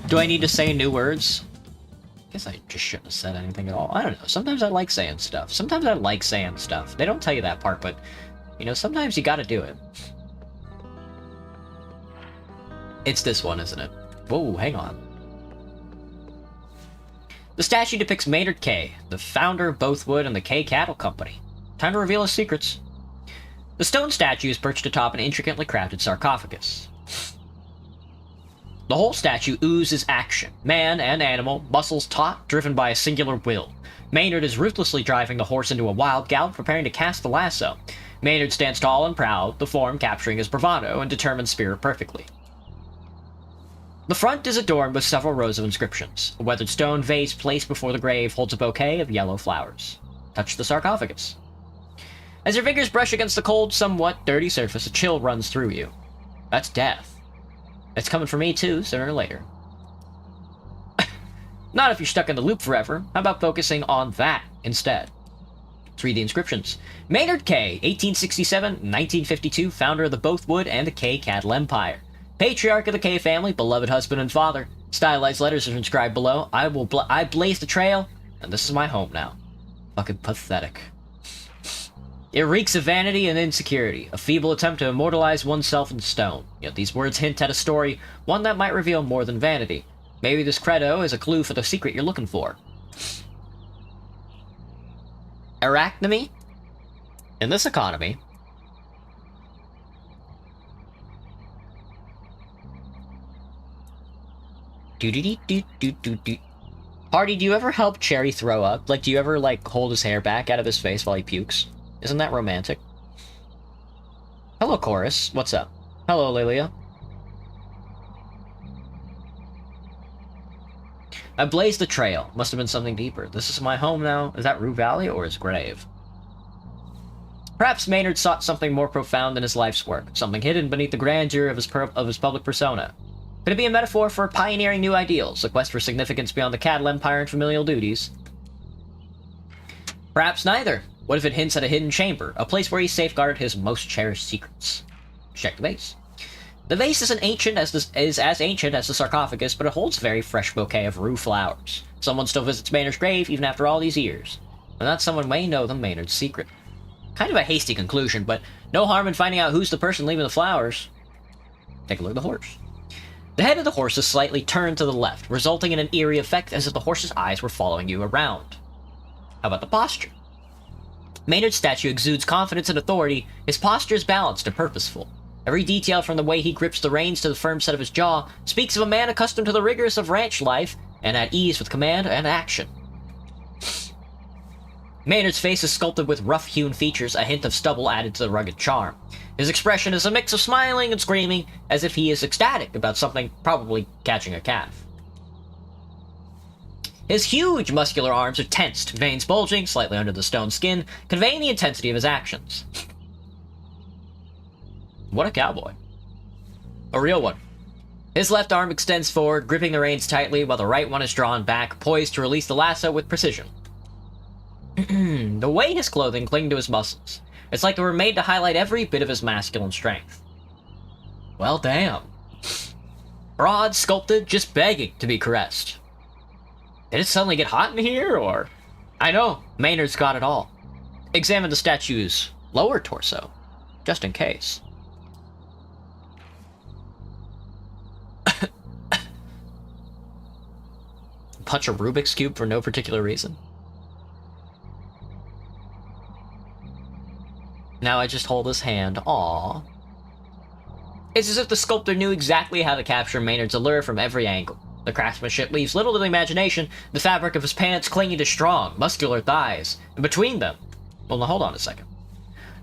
Do I need to say new words? I guess I just shouldn't have said anything at all. I don't know. Sometimes I like saying stuff. Sometimes I like saying stuff. They don't tell you that part, but, you know, sometimes you gotta do it. It's this one, isn't it? Whoa, hang on. The statue depicts Maynard K., the founder of Bothwood and the K Cattle Company. Time to reveal his secrets. The stone statue is perched atop an intricately crafted sarcophagus. The whole statue oozes action. Man and animal, muscles taut, driven by a singular will. Maynard is ruthlessly driving the horse into a wild gallop, preparing to cast the lasso. Maynard stands tall and proud, the form capturing his bravado and determined spirit perfectly. The front is adorned with several rows of inscriptions. A weathered stone vase placed before the grave holds a bouquet of yellow flowers. Touch the sarcophagus. As your fingers brush against the cold, somewhat dirty surface, a chill runs through you. That's death. It's coming for me too, sooner or later. Not if you're stuck in the loop forever. How about focusing on that instead? Let's read the inscriptions. Maynard K., 1867-1952, founder of the Bothwood and the K Cattle Empire. Patriarch of the K family, beloved husband and father. Stylized letters are inscribed below. I blazed the trail, and this is my home now. Fucking pathetic. It reeks of vanity and insecurity, a feeble attempt to immortalize oneself in stone. Yet these words hint at a story, one that might reveal more than vanity. Maybe this credo is a clue for the secret you're looking for. Arachnomy? In this economy... Hardy, do you ever help Cherry throw up? Like, do you ever, like, hold his hair back out of his face while he pukes? Isn't that romantic? Hello, Chorus. What's up? Hello, Lilia. I blazed the trail. Must have been something deeper. This is my home now. Is that Rue Valley or his grave? Perhaps Maynard sought something more profound in his life's work, something hidden beneath the grandeur of his public persona. Could it be a metaphor for pioneering new ideals, a quest for significance beyond the cattle empire and familial duties? Perhaps neither. What if it hints at a hidden chamber, a place where he safeguarded his most cherished secrets? Check the vase. The vase is as ancient as the sarcophagus, but it holds a very fresh bouquet of rue flowers. Someone still visits Maynard's grave even after all these years. And that someone may know the Maynard's secret. Kind of a hasty conclusion, but no harm in finding out who's the person leaving the flowers. Take a look at the horse. The head of the horse is slightly turned to the left, resulting in an eerie effect as if the horse's eyes were following you around. How about the posture? Maynard's statue exudes confidence and authority. His posture is balanced and purposeful. Every detail from the way he grips the reins to the firm set of his jaw speaks of a man accustomed to the rigors of ranch life and at ease with command and action. Maynard's face is sculpted with rough-hewn features, a hint of stubble added to the rugged charm. His expression is a mix of smiling and screaming, as if he is ecstatic about something, probably catching a calf. His huge muscular arms are tensed, veins bulging slightly under the stone skin, conveying the intensity of his actions. What a cowboy. A real one. His left arm extends forward, gripping the reins tightly, while the right one is drawn back, poised to release the lasso with precision. The way his clothing cling to his muscles. It's like they were made to highlight every bit of his masculine strength. Well, damn. Broad, sculpted, just begging to be caressed. Did it suddenly get hot in here, or...? I know, Maynard's got it all. Examine the statue's lower torso, just in case. Punch a Rubik's Cube for no particular reason. Now I just hold his hand. Aww. It's as if the sculptor knew exactly how to capture Maynard's allure from every angle. The craftsmanship leaves little to the imagination, the fabric of his pants clinging to strong, muscular thighs, and between them... Well, now hold on a second.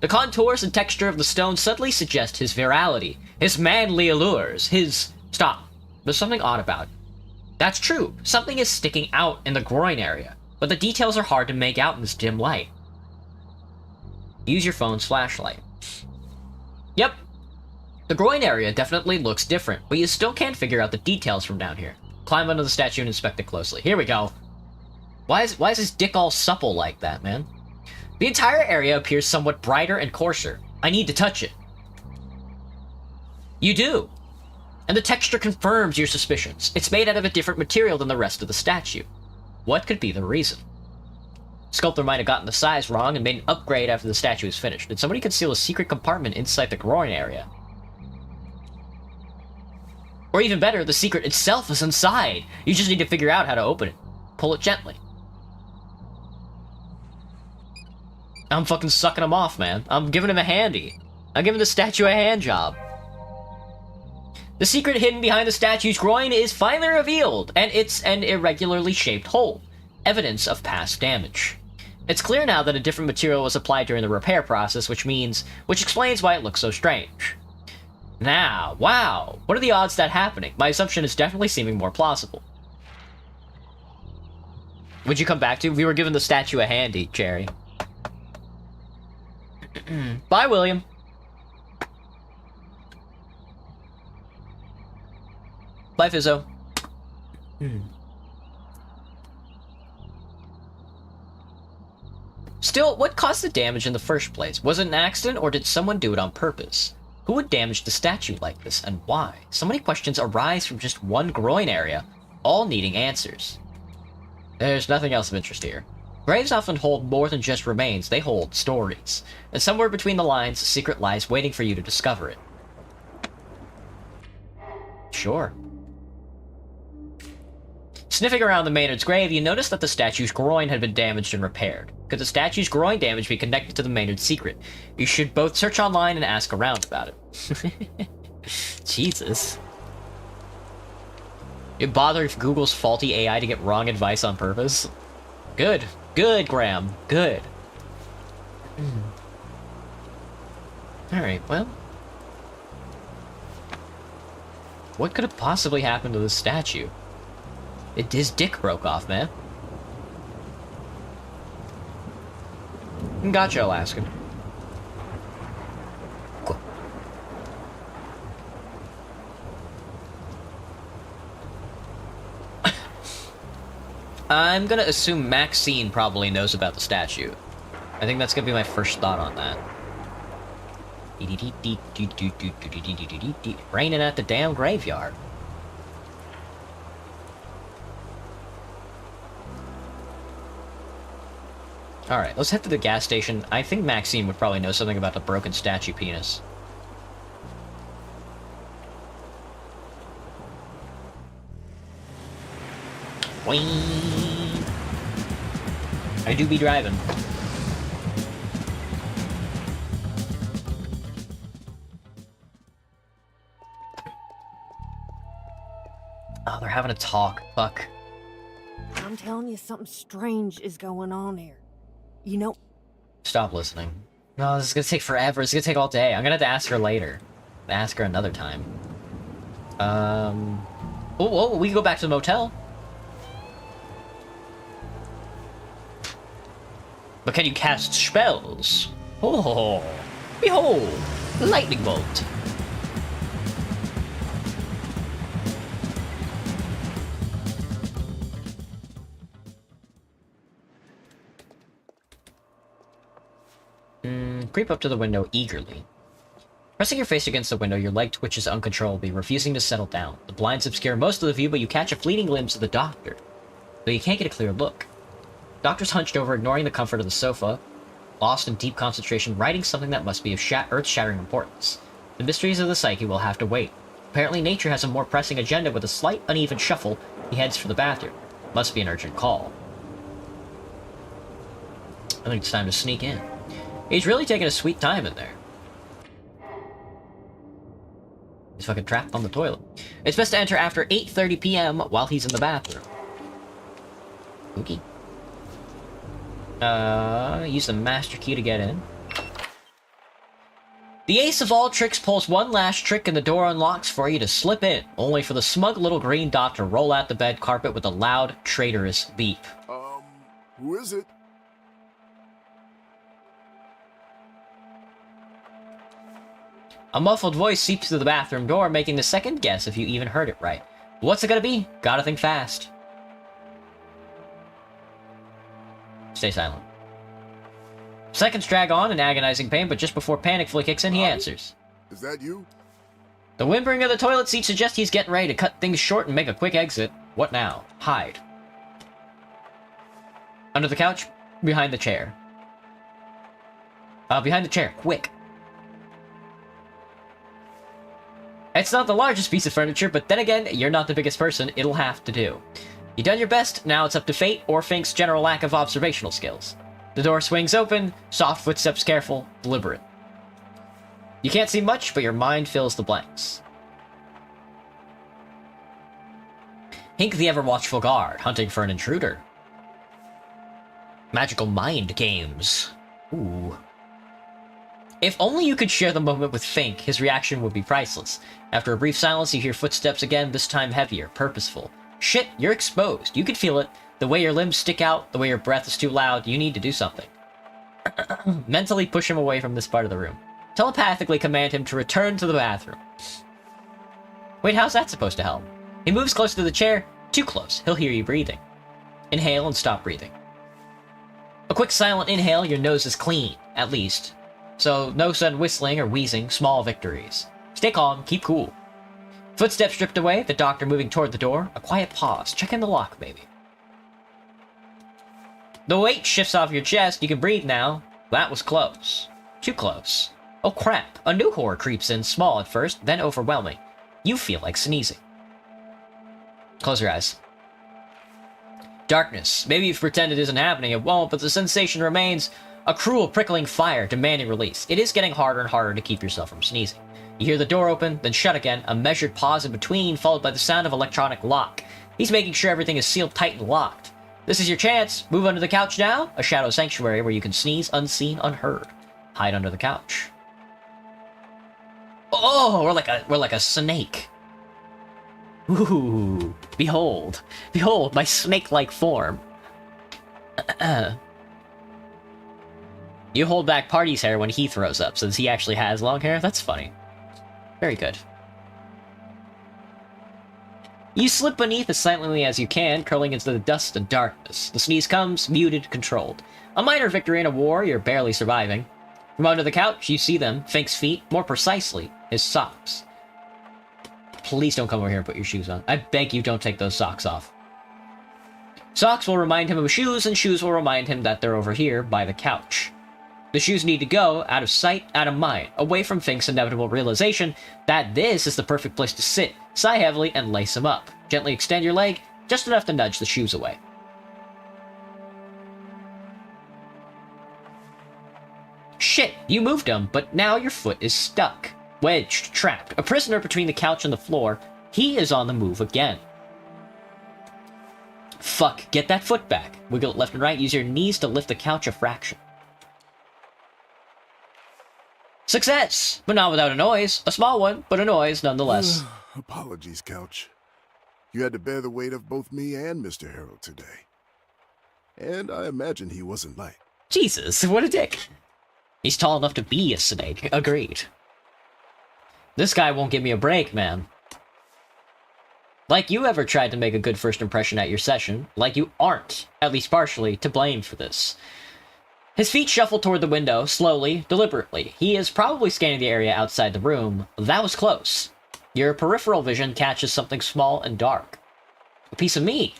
The contours and texture of the stone subtly suggest his virality, his manly allures, his... Stop. There's something odd about it. That's true. Something is sticking out in the groin area, but the details are hard to make out in this dim light. Use your phone's flashlight. Yep. The groin area definitely looks different, but you still can't figure out the details from down here. Climb under the statue and inspect it closely. Here we go. Why is his dick all supple like that, man? The entire area appears somewhat brighter and coarser. I need to touch it. You do. And the texture confirms your suspicions. It's made out of a different material than the rest of the statue. What could be the reason? Sculptor might have gotten the size wrong and made an upgrade after the statue is finished. Did somebody conceal a secret compartment inside the groin area? Or even better, the secret itself is inside. You just need to figure out how to open it. Pull it gently. I'm fucking sucking him off, man. I'm giving him a handy. I'm giving the statue a hand job. The secret hidden behind the statue's groin is finally revealed, and it's an irregularly shaped hole. Evidence of past damage. It's clear now that a different material was applied during the repair process, which explains why it looks so strange. Now, wow, what are the odds that happening? My assumption is definitely seeming more plausible. Would you come back to? We were giving the statue a handy, Cherry. Bye, William. Bye, Fizzo. Still, what caused the damage in the first place? Was it an accident, or did someone do it on purpose? Who would damage the statue like this, and why? So many questions arise from just one groin area, all needing answers. There's nothing else of interest here. Graves often hold more than just remains, they hold stories. And somewhere between the lines, a secret lies waiting for you to discover it. Sure. Sniffing around the Maynard's grave, you notice that the statue's groin had been damaged and repaired. Could the statue's groin damage be connected to the Maynard's secret? You should both search online and ask around about it. Jesus. You bother if Google's faulty AI to get wrong advice on purpose? Good. Good, Graham. Good. Alright, well. What could have possibly happened to this statue? His dick broke off, man. Gotcha, Alaskan. I'm gonna assume Maxine probably knows about the statue. I think that's gonna be my first thought on that. Raining at the damn graveyard. Alright, let's head to the gas station. I think Maxine would probably know something about the broken statue penis. Whee! I do be driving. Oh, they're having a talk. Fuck. I'm telling you, something strange is going on here. You know... Stop listening. No, this is gonna take forever. It's gonna take all day. I'm gonna have to ask her later. Ask her another time. Oh, we can go back to the motel. But can you cast spells? Oh, behold, lightning bolt. Creep up to the window eagerly. Pressing your face against the window, your leg twitches uncontrollably, refusing to settle down. The blinds obscure most of the view, but you catch a fleeting glimpse of the doctor, though you can't get a clear look. Doctor's hunched over, ignoring the comfort of the sofa, lost in deep concentration, writing something that must be of earth-shattering importance. The mysteries of the psyche will have to wait. Apparently nature has a more pressing agenda. With a slight uneven shuffle, he heads for the bathroom. Must be an urgent call. I think it's time to sneak in. He's really taking a sweet time in there. He's fucking trapped on the toilet. It's best to enter after 8:30 p.m. while he's in the bathroom. Spooky. Use the master key to get in. The ace of all tricks pulls one last trick and the door unlocks for you to slip in, only for the smug little green dot to roll out the bed carpet with a loud, traitorous beep. Who is it? A muffled voice seeps through the bathroom door, making the second guess if you even heard it right. What's it gonna be? Gotta think fast. Stay silent. Seconds drag on in agonizing pain, but just before panic fully kicks in, he answers. Is that you? The whimpering of the toilet seat suggests he's getting ready to cut things short and make a quick exit. What now? Hide. Under the couch, behind the chair. Behind the chair, quick. It's not the largest piece of furniture, but then again, you're not the biggest person. It'll have to do. You've done your best, now it's up to fate or Fink's general lack of observational skills. The door swings open, soft footsteps careful, deliberate. You can't see much, but your mind fills the blanks. Hink the ever-watchful guard, hunting for an intruder. Magical mind games. Ooh. If only you could share the moment with Fink, his reaction would be priceless. After a brief silence, you hear footsteps again, this time heavier, purposeful. Shit, you're exposed. You can feel it. The way your limbs stick out, the way your breath is too loud, you need to do something. Mentally push him away from this part of the room. Telepathically command him to return to the bathroom. Wait, how's that supposed to help? He moves close to the chair. Too close. He'll hear you breathing. Inhale and stop breathing. A quick silent inhale, your nose is clean, at least. So, no sudden whistling or wheezing, small victories. Stay calm, keep cool. Footsteps stripped away, the doctor moving toward the door. A quiet pause, check in the lock, maybe. The weight shifts off your chest, you can breathe now. That was close. Too close. Oh crap, a new horror creeps in, small at first, then overwhelming. You feel like sneezing. Close your eyes. Darkness. Maybe if you pretend it isn't happening, it won't, but the sensation remains a cruel, prickling fire demanding release. It is getting harder and harder to keep yourself from sneezing. You hear the door open, then shut again, a measured pause in between, followed by the sound of electronic lock. He's making sure everything is sealed tight and locked. This is your chance. Move under the couch now. A shadow sanctuary where you can sneeze unseen, unheard. Hide under the couch. Oh, we're like a snake. Ooh, behold, my snake-like form. You hold back Party's hair when he throws up, since he actually has long hair. That's funny. Very good. You slip beneath as silently as you can, curling into the dust and darkness. The sneeze comes, muted, controlled. A minor victory in a war you're barely surviving. From under the couch, you see them, Fink's feet, more precisely, his socks. Please don't come over here and put your shoes on. I beg you, don't take those socks off. Socks will remind him of shoes, and shoes will remind him that they're over here by the couch. The shoes need to go, out of sight, out of mind, away from Fink's inevitable realization that this is the perfect place to sit, sigh heavily, and lace him up. Gently extend your leg, just enough to nudge the shoes away. Shit, you moved him, but now your foot is stuck. Wedged, trapped, a prisoner between the couch and the floor. He is on the move again. Fuck, get that foot back. Wiggle it left and right, use your knees to lift the couch a fraction. Success! But not without a noise. A small one, but a noise nonetheless. Apologies, Couch. You had to bear the weight of both me and Mr. Harold today. And I imagine he wasn't light. Jesus, what a dick. He's tall enough to be a snake. Agreed. This guy won't give me a break, man. Like you ever tried to make a good first impression at your session, like you aren't, at least partially, to blame for this. His feet shuffle toward the window, slowly, deliberately. He is probably scanning the area outside the room. That was close. Your peripheral vision catches something small and dark. A piece of me.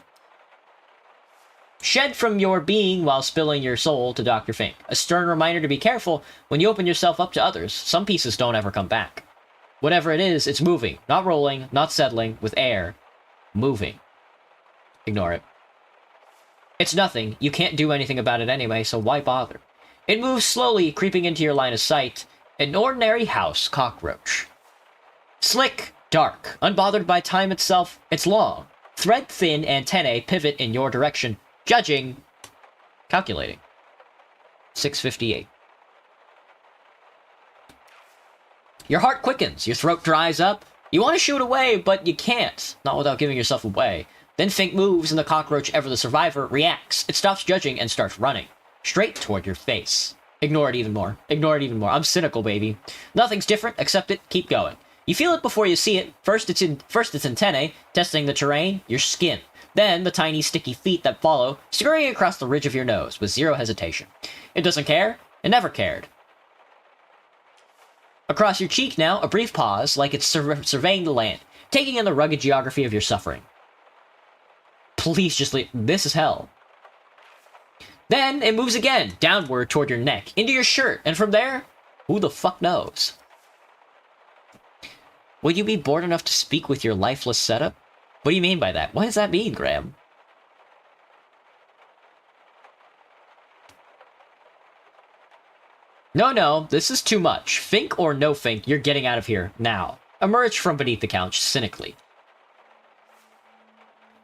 Shed from your being while spilling your soul to Dr. Fink. A stern reminder to be careful when you open yourself up to others. Some pieces don't ever come back. Whatever it is, it's moving. Not rolling, not settling, with air. Moving. Ignore it. It's nothing. You can't do anything about it anyway, so why bother? It moves slowly, creeping into your line of sight. An ordinary house cockroach. Slick, dark, unbothered by time itself. It's long. Thread-thin antennae pivot in your direction, judging... calculating. 6:58. Your heart quickens, your throat dries up. You want to shoot away, but you can't. Not without giving yourself away. Then Fink moves, and the cockroach, ever the survivor, reacts. It stops judging and starts running. Straight toward your face. Ignore it even more. Ignore it even more. I'm cynical, baby. Nothing's different. Accept it. Keep going. You feel it before you see it. First its antennae, testing the terrain, your skin. Then the tiny sticky feet that follow, scurrying across the ridge of your nose with zero hesitation. It doesn't care. It never cared. Across your cheek now, a brief pause, like it's surveying the land, taking in the rugged geography of your suffering. Please just leave. This is hell. Then it moves again, downward toward your neck, into your shirt, and from there, who the fuck knows? Will you be bored enough to speak with your lifeless setup? What do you mean by that? What does that mean, Graham? No, this is too much. Fink or no Fink, you're getting out of here, now. Emerge from beneath the couch, cynically.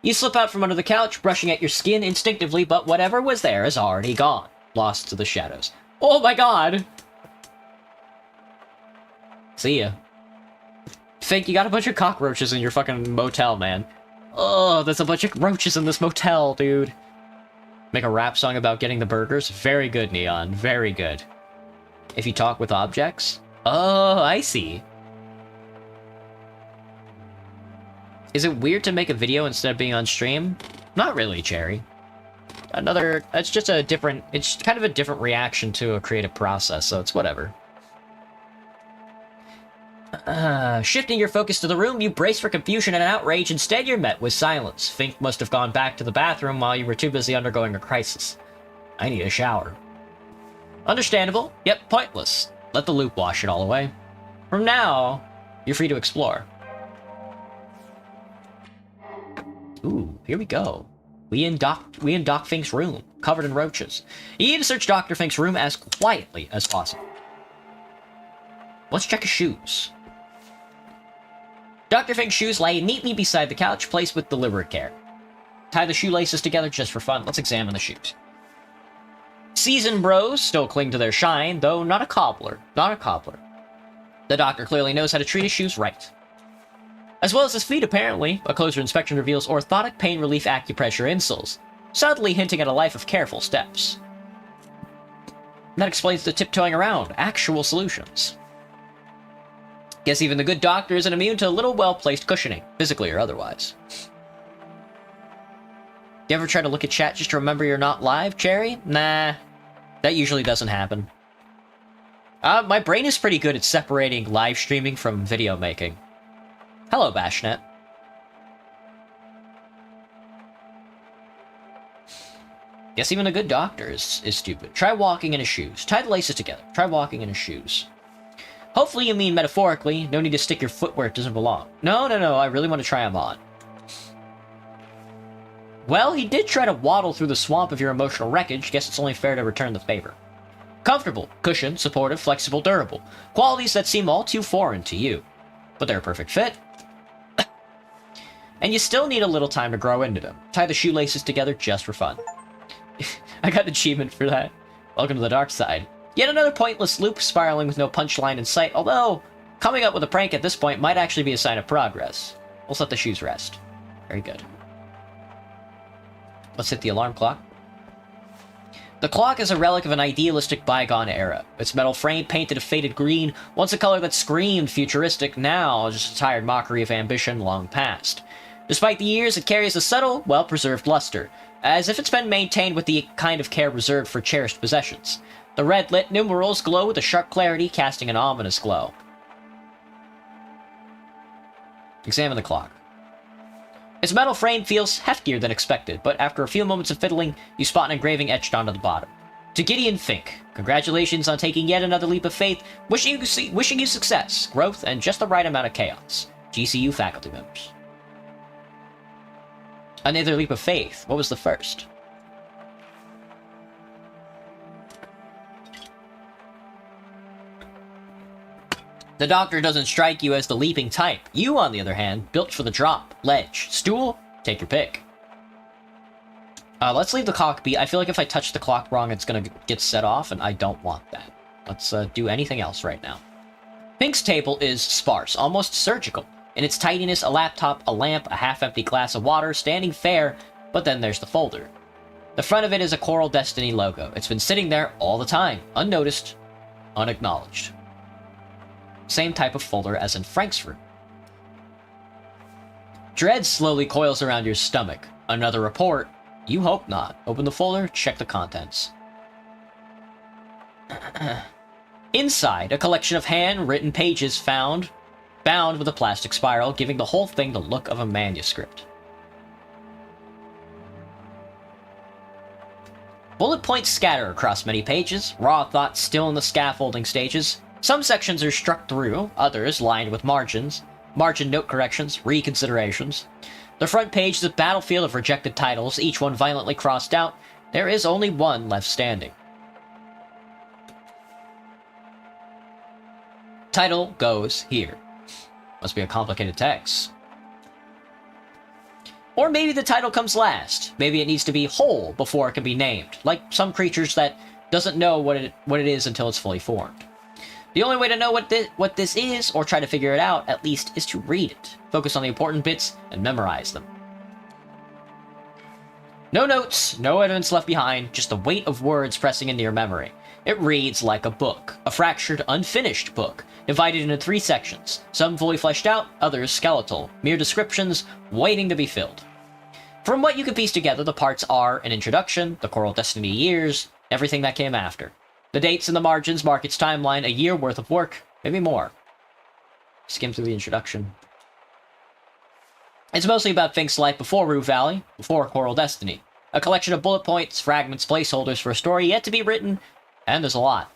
You slip out from under the couch, brushing at your skin instinctively, but whatever was there is already gone. Lost to the shadows. Oh my god! See ya. Fink, you got a bunch of cockroaches in your fucking motel, man. Oh, there's a bunch of roaches in this motel, dude. Make a rap song about getting the burgers? Very good, Neon. Very good. If you talk with objects? Oh, I see. Is it weird to make a video instead of being on stream? Not really, Cherry. It's just a different, it's kind of a different reaction to a creative process, so it's whatever. Shifting your focus to the room, you brace for confusion and outrage. Instead, you're met with silence. Fink must have gone back to the bathroom while you were too busy undergoing a crisis. I need a shower. Understandable, yet pointless. Let the loop wash it all away. From now, you're free to explore. Ooh, here we go. We in Doc Fink's room, covered in roaches. You need to search Dr. Fink's room as quietly as possible. Let's check his shoes. Dr. Fink's shoes lay neatly beside the couch, placed with deliberate care. Tie the shoelaces together just for fun. Let's examine the shoes. Seasoned bros still cling to their shine, though not a cobbler. Not a cobbler. The doctor clearly knows how to treat his shoes right. As well as his feet, apparently. A closer inspection reveals orthotic pain relief acupressure insoles, subtly hinting at a life of careful steps. That explains the tiptoeing around actual solutions. Guess even the good doctor isn't immune to a little well-placed cushioning, physically or otherwise. You ever try to look at chat just to remember you're not live, Cherry? Nah, that usually doesn't happen. My brain is pretty good at separating live streaming from video making. Hello, Bashnet. Guess even a good doctor is stupid. Try walking in his shoes. Tie the laces together. Try walking in his shoes. Hopefully you mean metaphorically. No need to stick your foot where it doesn't belong. No, I really want to try him on. Well, he did try to waddle through the swamp of your emotional wreckage. Guess it's only fair to return the favor. Comfortable, cushioned, supportive, flexible, durable. Qualities that seem all too foreign to you. But they're a perfect fit. And you still need a little time to grow into them. Tie the shoelaces together just for fun. I got the achievement for that. Welcome to the dark side. Yet another pointless loop, spiraling with no punchline in sight, although coming up with a prank at this point might actually be a sign of progress. We'll let the shoes rest. Very good. Let's hit the alarm clock. The clock is a relic of an idealistic bygone era. Its metal frame painted a faded green, once a color that screamed futuristic, now just a tired mockery of ambition long past. Despite the years, it carries a subtle, well-preserved luster, as if it's been maintained with the kind of care reserved for cherished possessions. The red-lit numerals glow with a sharp clarity, casting an ominous glow. Examine the clock. Its metal frame feels heftier than expected, but after a few moments of fiddling, you spot an engraving etched onto the bottom. To Gideon Fink, congratulations on taking yet another leap of faith, wishing you success, growth, and just the right amount of chaos. GCU faculty members. Another leap of faith. What was the first? The doctor doesn't strike you as the leaping type. You, on the other hand, built for the drop. Ledge. Stool? Take your pick. Let's leave the clock be. I feel like if I touch the clock wrong, it's gonna get set off, and I don't want that. Let's do anything else right now. Fink's table is sparse, almost surgical. In its tidiness, a laptop, a lamp, a half-empty glass of water, standing fair, but then there's the folder. The front of it is a Coral Destiny logo. It's been sitting there all the time, unnoticed, unacknowledged. Same type of folder as in Frank's room. Dread slowly coils around your stomach. Another report? You hope not. Open the folder, check the contents. Inside, a collection of handwritten pages bound with a plastic spiral, giving the whole thing the look of a manuscript. Bullet points scatter across many pages, raw thoughts still in the scaffolding stages. Some sections are struck through, others lined with margins, margin note corrections, reconsiderations. The front page is a battlefield of rejected titles, each one violently crossed out. There is only one left standing. Title goes here. Must be a complicated text. Or maybe the title comes last. Maybe it needs to be whole before it can be named, like some creatures that doesn't know what it is until it's fully formed. The only way to know what this is, or try to figure it out, at least, is to read it. Focus on the important bits and memorize them. No notes, no evidence left behind, just the weight of words pressing into your memory. It reads like a book, a fractured, unfinished book, divided into 3 sections, some fully fleshed out, others skeletal, mere descriptions waiting to be filled. From what you can piece together, the parts are an introduction, the Coral Destiny years, everything that came after. The dates in the margins mark its timeline, a year worth of work, maybe more. Skim through the introduction. It's mostly about Fink's life before Rue Valley, before Coral Destiny. A collection of bullet points, fragments, placeholders for a story yet to be written, and there's a lot.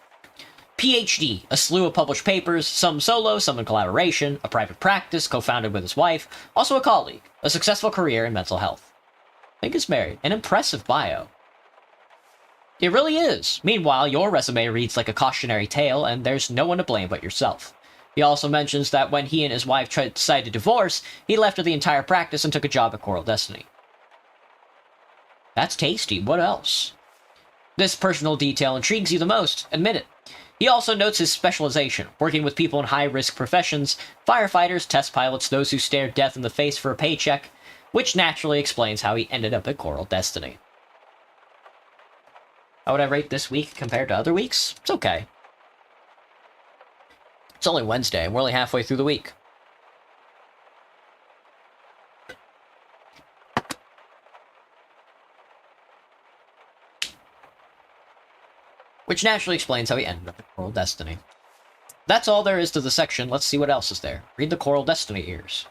PhD, a slew of published papers, some solo, some in collaboration, a private practice co-founded with his wife, also a colleague, a successful career in mental health. Fink is married. An impressive bio. It really is. Meanwhile, your resume reads like a cautionary tale, and there's no one to blame but yourself. He also mentions that when he and his wife decided to divorce, he left her the entire practice and took a job at Coral Destiny. That's tasty. What else? This personal detail intrigues you the most, admit it. He also notes his specialization, working with people in high-risk professions, firefighters, test pilots, those who stare death in the face for a paycheck, which naturally explains how he ended up at Coral Destiny. How would I rate this week compared to other weeks? It's okay. It's only Wednesday, and we're only halfway through the week. Which naturally explains how he ended up at Coral Destiny. That's all there is to the section. Let's see what else is there. Read the Coral Destiny ears.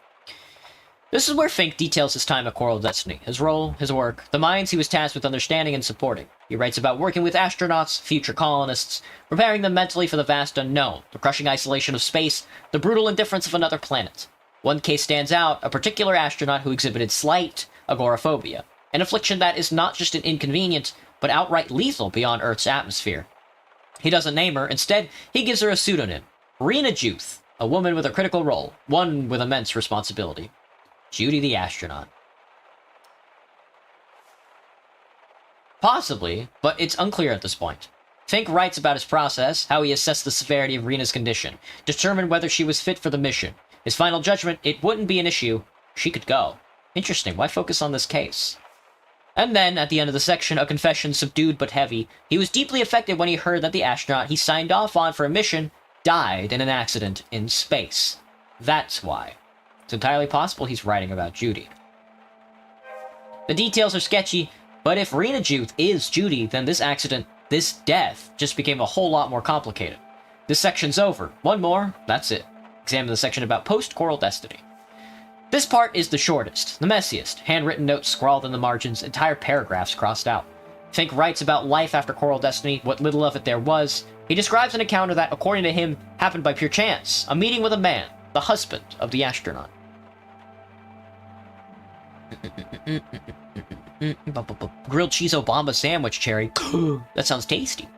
This is where Fink details his time at Coral Destiny, his role, his work, the minds he was tasked with understanding and supporting. He writes about working with astronauts, future colonists, preparing them mentally for the vast unknown, the crushing isolation of space, the brutal indifference of another planet. One case stands out, a particular astronaut who exhibited slight agoraphobia, an affliction that is not just an inconvenient, but outright lethal beyond Earth's atmosphere. He doesn't name her, instead, he gives her a pseudonym, Rena Juth, a woman with a critical role, one with immense responsibility. Judy the astronaut. Possibly, but it's unclear at this point. Fink writes about his process, how he assessed the severity of Rena's condition, determined whether she was fit for the mission. His final judgment, it wouldn't be an issue. She could go. Interesting, why focus on this case? And then, at the end of the section, a confession subdued but heavy. He was deeply affected when he heard that the astronaut he signed off on for a mission died in an accident in space. That's why. It's entirely possible he's writing about Judy. The details are sketchy, but if Rena Juth is Judy, then this accident, this death, just became a whole lot more complicated. This section's over. One more, that's it. Examine the section about post-Coral Destiny. This part is the shortest, the messiest, handwritten notes scrawled in the margins, entire paragraphs crossed out. Fink writes about life after Coral Destiny, what little of it there was. He describes an encounter that, according to him, happened by pure chance, a meeting with a man, the husband of the astronaut. Grilled cheese Obama sandwich, Cherry. That sounds tasty.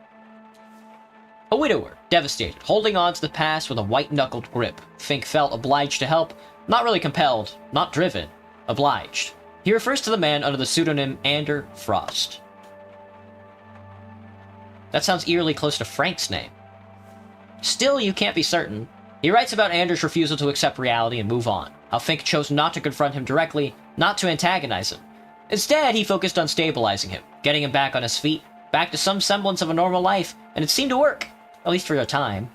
A widower, devastated, holding on to the past with a white-knuckled grip. Fink felt obliged to help. Not really compelled, not driven. Obliged. He refers to the man under the pseudonym Ander Frost. That sounds eerily close to Frank's name. Still, you can't be certain. He writes about Ander's refusal to accept reality and move on. How Fink chose not to confront him directly, not to antagonize him. Instead, he focused on stabilizing him, getting him back on his feet, back to some semblance of a normal life, and it seemed to work, at least for a time.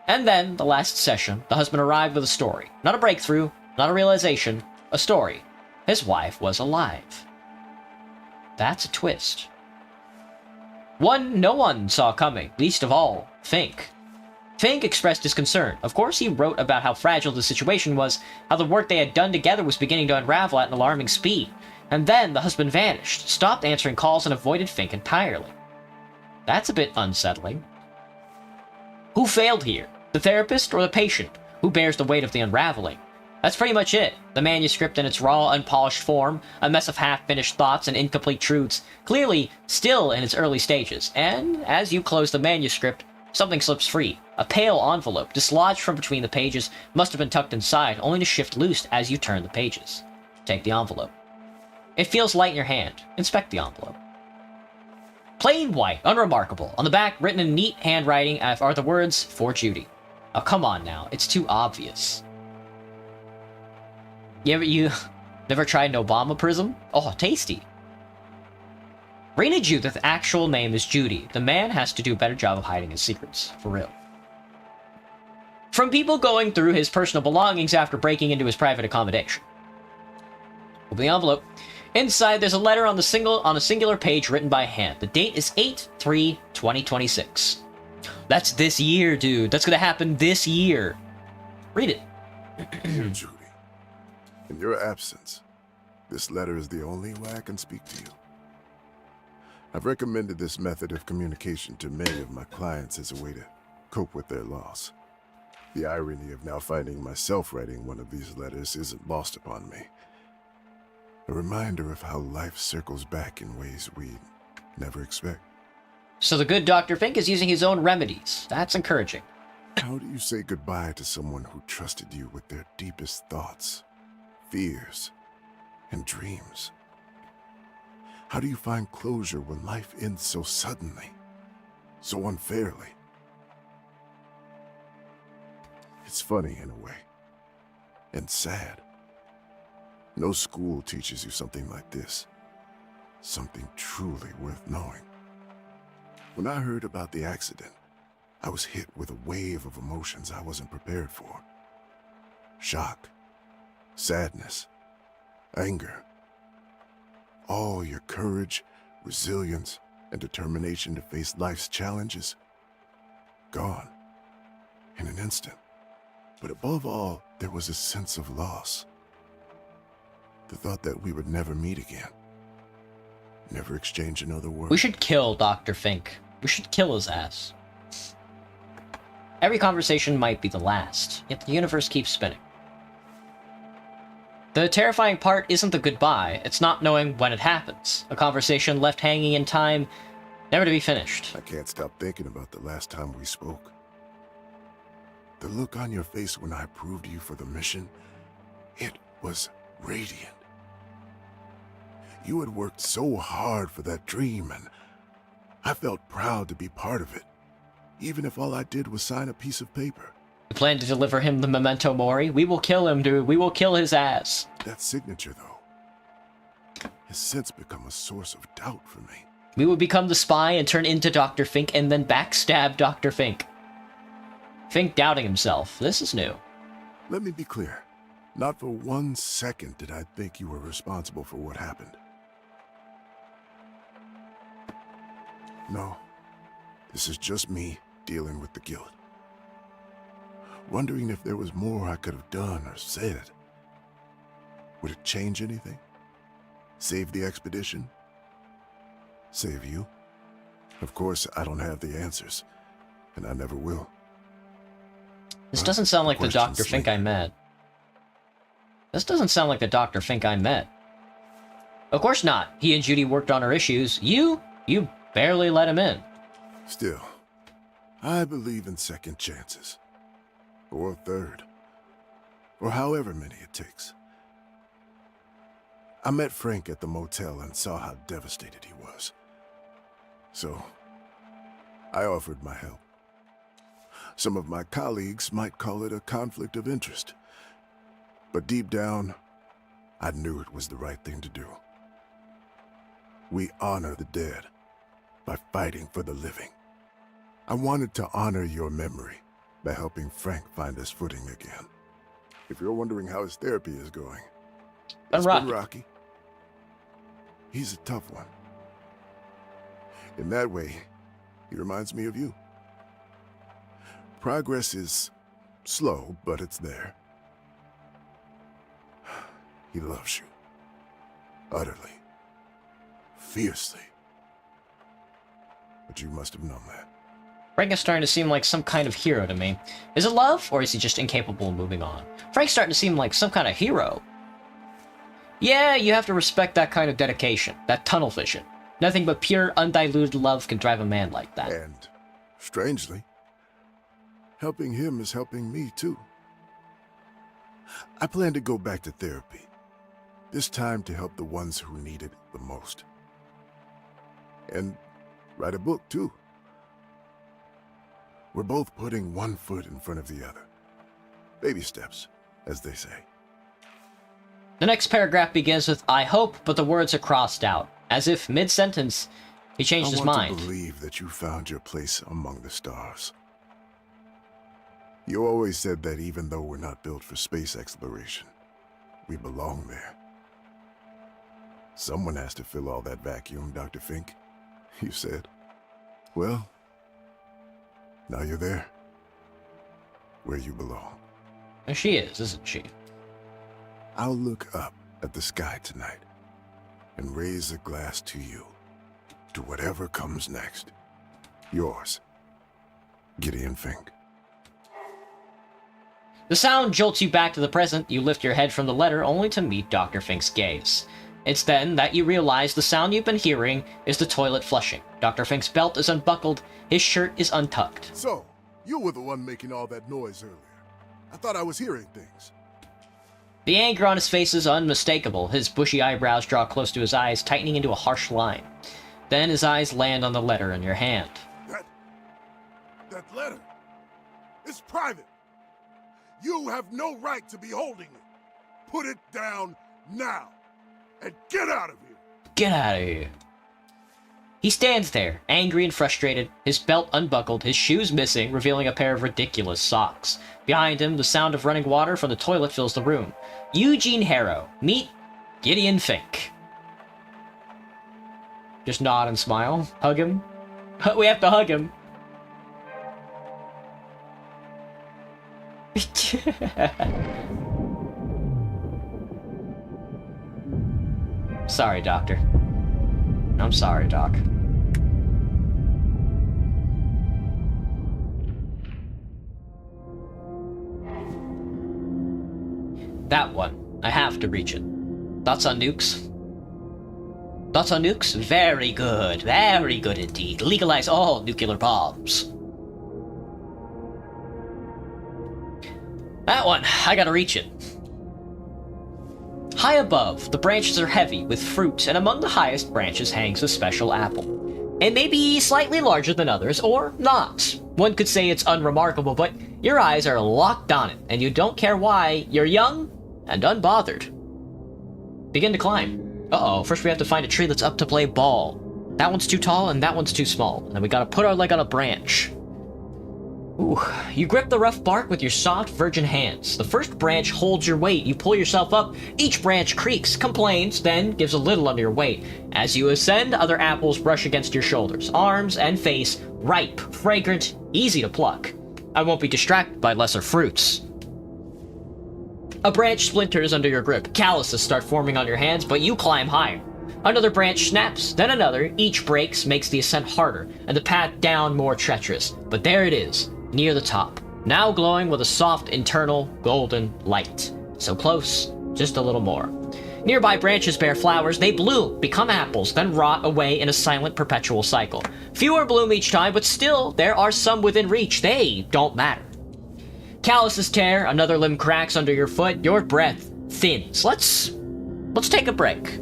And then, the last session, the husband arrived with a story. Not a breakthrough, not a realization, a story. His wife was alive. That's a twist. One no one saw coming, least of all, Fink. Fink expressed his concern. Of course, he wrote about how fragile the situation was, how the work they had done together was beginning to unravel at an alarming speed. And then the husband vanished, stopped answering calls, and avoided Fink entirely. That's a bit unsettling. Who failed here? The therapist or the patient? Who bears the weight of the unraveling? That's pretty much it. The manuscript in its raw, unpolished form, a mess of half-finished thoughts and incomplete truths, clearly still in its early stages. And as you close the manuscript, something slips free. A pale envelope, dislodged from between the pages, must have been tucked inside, only to shift loose as you turn the pages. Take the envelope. It feels light in your hand. Inspect the envelope. Plain white, unremarkable. On the back, written in neat handwriting, are the words, "For Judy." Oh, come on now. It's too obvious. You never tried an Obama prism? Oh, tasty. Rena Juth's actual name is Judy. The man has to do a better job of hiding his secrets. For real. From people going through his personal belongings after breaking into his private accommodation. Open the envelope. Inside, there's a letter on a singular page written by hand. The date is 8/3/2026. That's this year, dude. That's gonna happen this year. Read it. Dear Judy, in your absence, this letter is the only way I can speak to you. I've recommended this method of communication to many of my clients as a way to cope with their loss. The irony of now finding myself writing one of these letters isn't lost upon me. A reminder of how life circles back in ways we never expect. So the good Dr. Fink is using his own remedies. That's encouraging. How do you say goodbye to someone who trusted you with their deepest thoughts, fears, and dreams? How do you find closure when life ends so suddenly, so unfairly? It's funny in a way, and sad. No school teaches you something like this, something truly worth knowing. When I heard about the accident, I was hit with a wave of emotions I wasn't prepared for. Shock, sadness, anger. All your courage, resilience, and determination to face life's challenges, gone in an instant. But above all, there was a sense of loss. The thought that we would never meet again. Never exchange another word. We should kill Dr. Fink. We should kill his ass. Every conversation might be the last, yet the universe keeps spinning. The terrifying part isn't the goodbye, it's not knowing when it happens. A conversation left hanging in time, never to be finished. I can't stop thinking about the last time we spoke. The look on your face when I approved you for the mission, it was radiant. You had worked so hard for that dream, and I felt proud to be part of it, even if all I did was sign a piece of paper. We plan to deliver him the memento mori. We will kill him, dude. We will kill his ass. That signature, though, has since become a source of doubt for me. We will become the spy and turn into Dr. Fink and then backstab Dr. Fink. Fink doubting himself. This is new. Let me be clear. Not for 1 second did I think you were responsible for what happened. No, this is just me dealing with the guilt. Wondering if there was more I could have done or said. Would it change anything? Save the expedition? Save you? Of course, I don't have the answers, and I never will. This doesn't sound like the Dr. Fink I met. This doesn't sound like the Dr. Fink I met. Of course not. He and Judy worked on her issues. You barely let him in. Still, I believe in second chances. Or a third. Or however many it takes. I met Frank at the motel and saw how devastated he was. So, I offered my help. Some of my colleagues might call it a conflict of interest. But deep down, I knew it was the right thing to do. We honor the dead by fighting for the living. I wanted to honor your memory by helping Frank find his footing again. If you're wondering how his therapy is going, it's been rocky. He's a tough one. In that way, he reminds me of you. Progress is slow, but it's there. He loves you. Utterly. Fiercely. But you must have known that. Frank is starting to seem like some kind of hero to me. Is it love, or is he just incapable of moving on? Frank's starting to seem like some kind of hero. Yeah, you have to respect that kind of dedication, that tunnel vision. Nothing but pure, undiluted love can drive a man like that. And, strangely, helping him is helping me, too. I plan to go back to therapy. This time to help the ones who need it the most. And write a book, too. We're both putting one foot in front of the other. Baby steps, as they say. The next paragraph begins with, I hope, but the words are crossed out. As if, mid-sentence, he changed his mind. I want to believe that you found your place among the stars. You always said that even though we're not built for space exploration, we belong there. Someone has to fill all that vacuum, Dr. Fink, you said. Well, now you're there. Where you belong. And she is, isn't she? I'll look up at the sky tonight and raise a glass to you, to whatever comes next. Yours, Gideon Fink. The sound jolts you back to the present. You lift your head from the letter only to meet Dr. Fink's gaze. It's then that you realize the sound you've been hearing is the toilet flushing. Dr. Fink's belt is unbuckled, his shirt is untucked. So, you were the one making all that noise earlier. I thought I was hearing things. The anger on his face is unmistakable. His bushy eyebrows draw close to his eyes, tightening into a harsh line. Then his eyes land on the letter in your hand. That letter is private. You have no right to be holding it. Put it down now and get out of here. Get out of here. He stands there, angry and frustrated, his belt unbuckled, his shoes missing, revealing a pair of ridiculous socks. Behind him, the sound of running water from the toilet fills the room. Eugene Harrow. Meet Gideon Fink. Just nod and smile. Hug him. We have to hug him. Sorry, Doctor. I'm sorry, Doc. That one. I have to reach it. Thoughts on nukes? Thoughts on nukes? Very good. Very good indeed. Legalize all nuclear bombs. That one. I gotta reach it. High above, the branches are heavy with fruit, and among the highest branches hangs a special apple. It may be slightly larger than others, or not. One could say it's unremarkable, but your eyes are locked on it, and you don't care why. You're young and unbothered. Begin to climb. Uh-oh, first we have to find a tree that's up to play ball. That one's too tall, and that one's too small. And then we gotta put our leg on a branch. Ooh, you grip the rough bark with your soft, virgin hands. The first branch holds your weight. You pull yourself up. Each branch creaks, complains, then gives a little under your weight. As you ascend, other apples brush against your shoulders, arms, and face, ripe, fragrant, easy to pluck. I won't be distracted by lesser fruits. A branch splinters under your grip. Calluses start forming on your hands, but you climb higher. Another branch snaps, then another. Each breaks makes the ascent harder, and the path down more treacherous. But there it is. Near the top, now glowing with a soft internal golden light. So close, just a little more. Nearby branches bear flowers, they bloom, become apples, then rot away in a silent perpetual cycle. Fewer bloom each time, but still, there are some within reach. They don't matter. Calluses tear, another limb cracks under your foot, your breath thins. Let's take a break.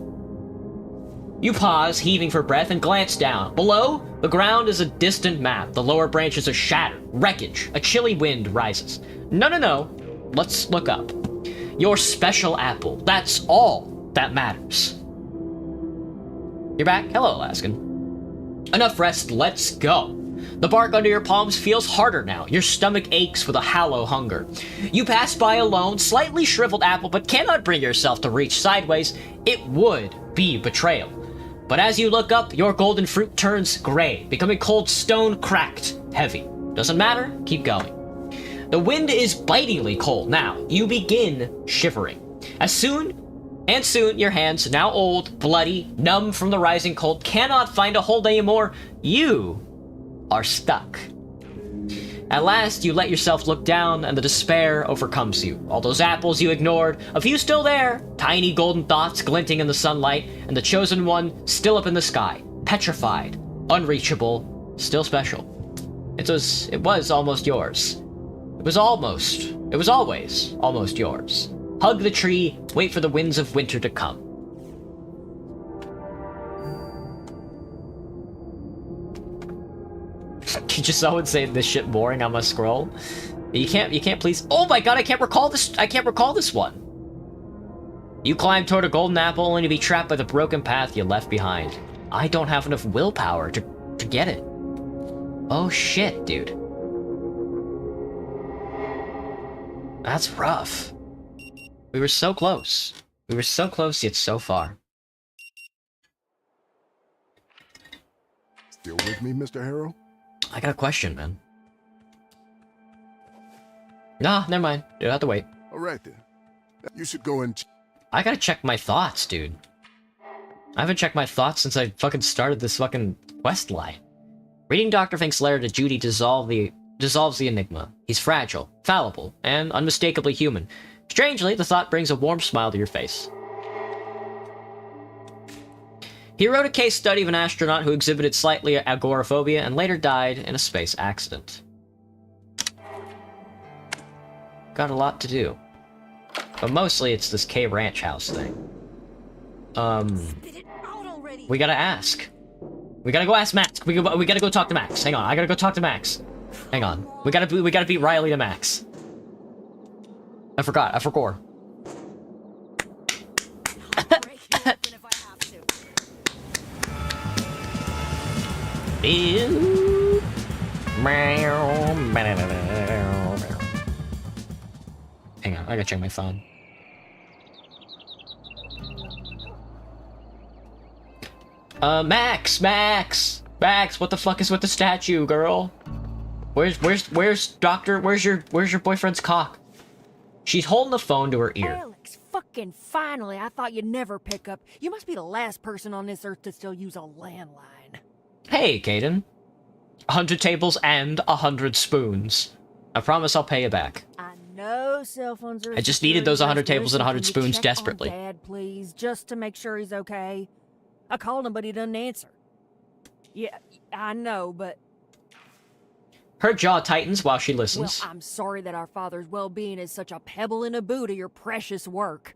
You pause, heaving for breath, and glance down. Below, the ground is a distant map. The lower branches are shattered. Wreckage. A chilly wind rises. No. Let's look up. Your special apple. That's all that matters. You're back? Hello, Alaskan. Enough rest. Let's go. The bark under your palms feels harder now. Your stomach aches with a hollow hunger. You pass by a lone, slightly shriveled apple, but cannot bring yourself to reach sideways. It would be betrayal. But as you look up, your golden fruit turns gray, becoming cold stone, cracked, heavy. Doesn't matter, keep going. The wind is bitingly cold now. You begin shivering. Soon, your hands, now old, bloody, numb from the rising cold, cannot find a hold anymore. You are stuck. At last, you let yourself look down, and the despair overcomes you. All those apples you ignored, a few still there, tiny golden dots glinting in the sunlight, and the chosen one still up in the sky, petrified, unreachable, still special. It was almost yours. It was always almost yours. Hug the tree, wait for the winds of winter to come. Can just someone say this shit boring on my scroll? You can't please. Oh my god, I can't recall this one. You climb toward a golden apple only to be trapped by the broken path you left behind. I don't have enough willpower to get it. Oh shit, dude. That's rough. We were so close. We were so close yet so far. Still with me, Mr. Harrow? I got a question, man. Nah, never mind. You'll have to wait. All right, then. You should go and... I gotta check my thoughts, dude. I haven't checked my thoughts since I fucking started this fucking quest line. Reading Dr. Fink's letter to Judy dissolves the enigma. He's fragile, fallible, and unmistakably human. Strangely, the thought brings a warm smile to your face. He wrote a case study of an astronaut who exhibited slightly agoraphobia and later died in a space accident. Got a lot to do. But mostly it's this K Ranch house thing. Spit it out already. We gotta ask. We gotta go ask Max. We gotta go talk to Max. Hang on, I gotta go talk to Max. Hang on. We gotta beat Riley to Max. I forgot. I'll break you open if I have to. Ew. Hang on, I gotta check my phone. Max, what the fuck is with the statue, girl? Where's your boyfriend's cock? She's holding the phone to her ear. Alex, fucking finally, I thought you'd never pick up. You must be the last person on this earth to still use a landline. Hey, Caden. 100 tables and 100 spoons. I promise I'll pay you back. I know cell phones are. I just needed those 100 tables and 100 spoons check desperately. On Dad, please, just to make sure he's okay. I called him, but he doesn't answer. Yeah, I know, but Her jaw tightens while she listens. well, I'm sorry that our father's well-being is such a pebble in a boot of your precious work.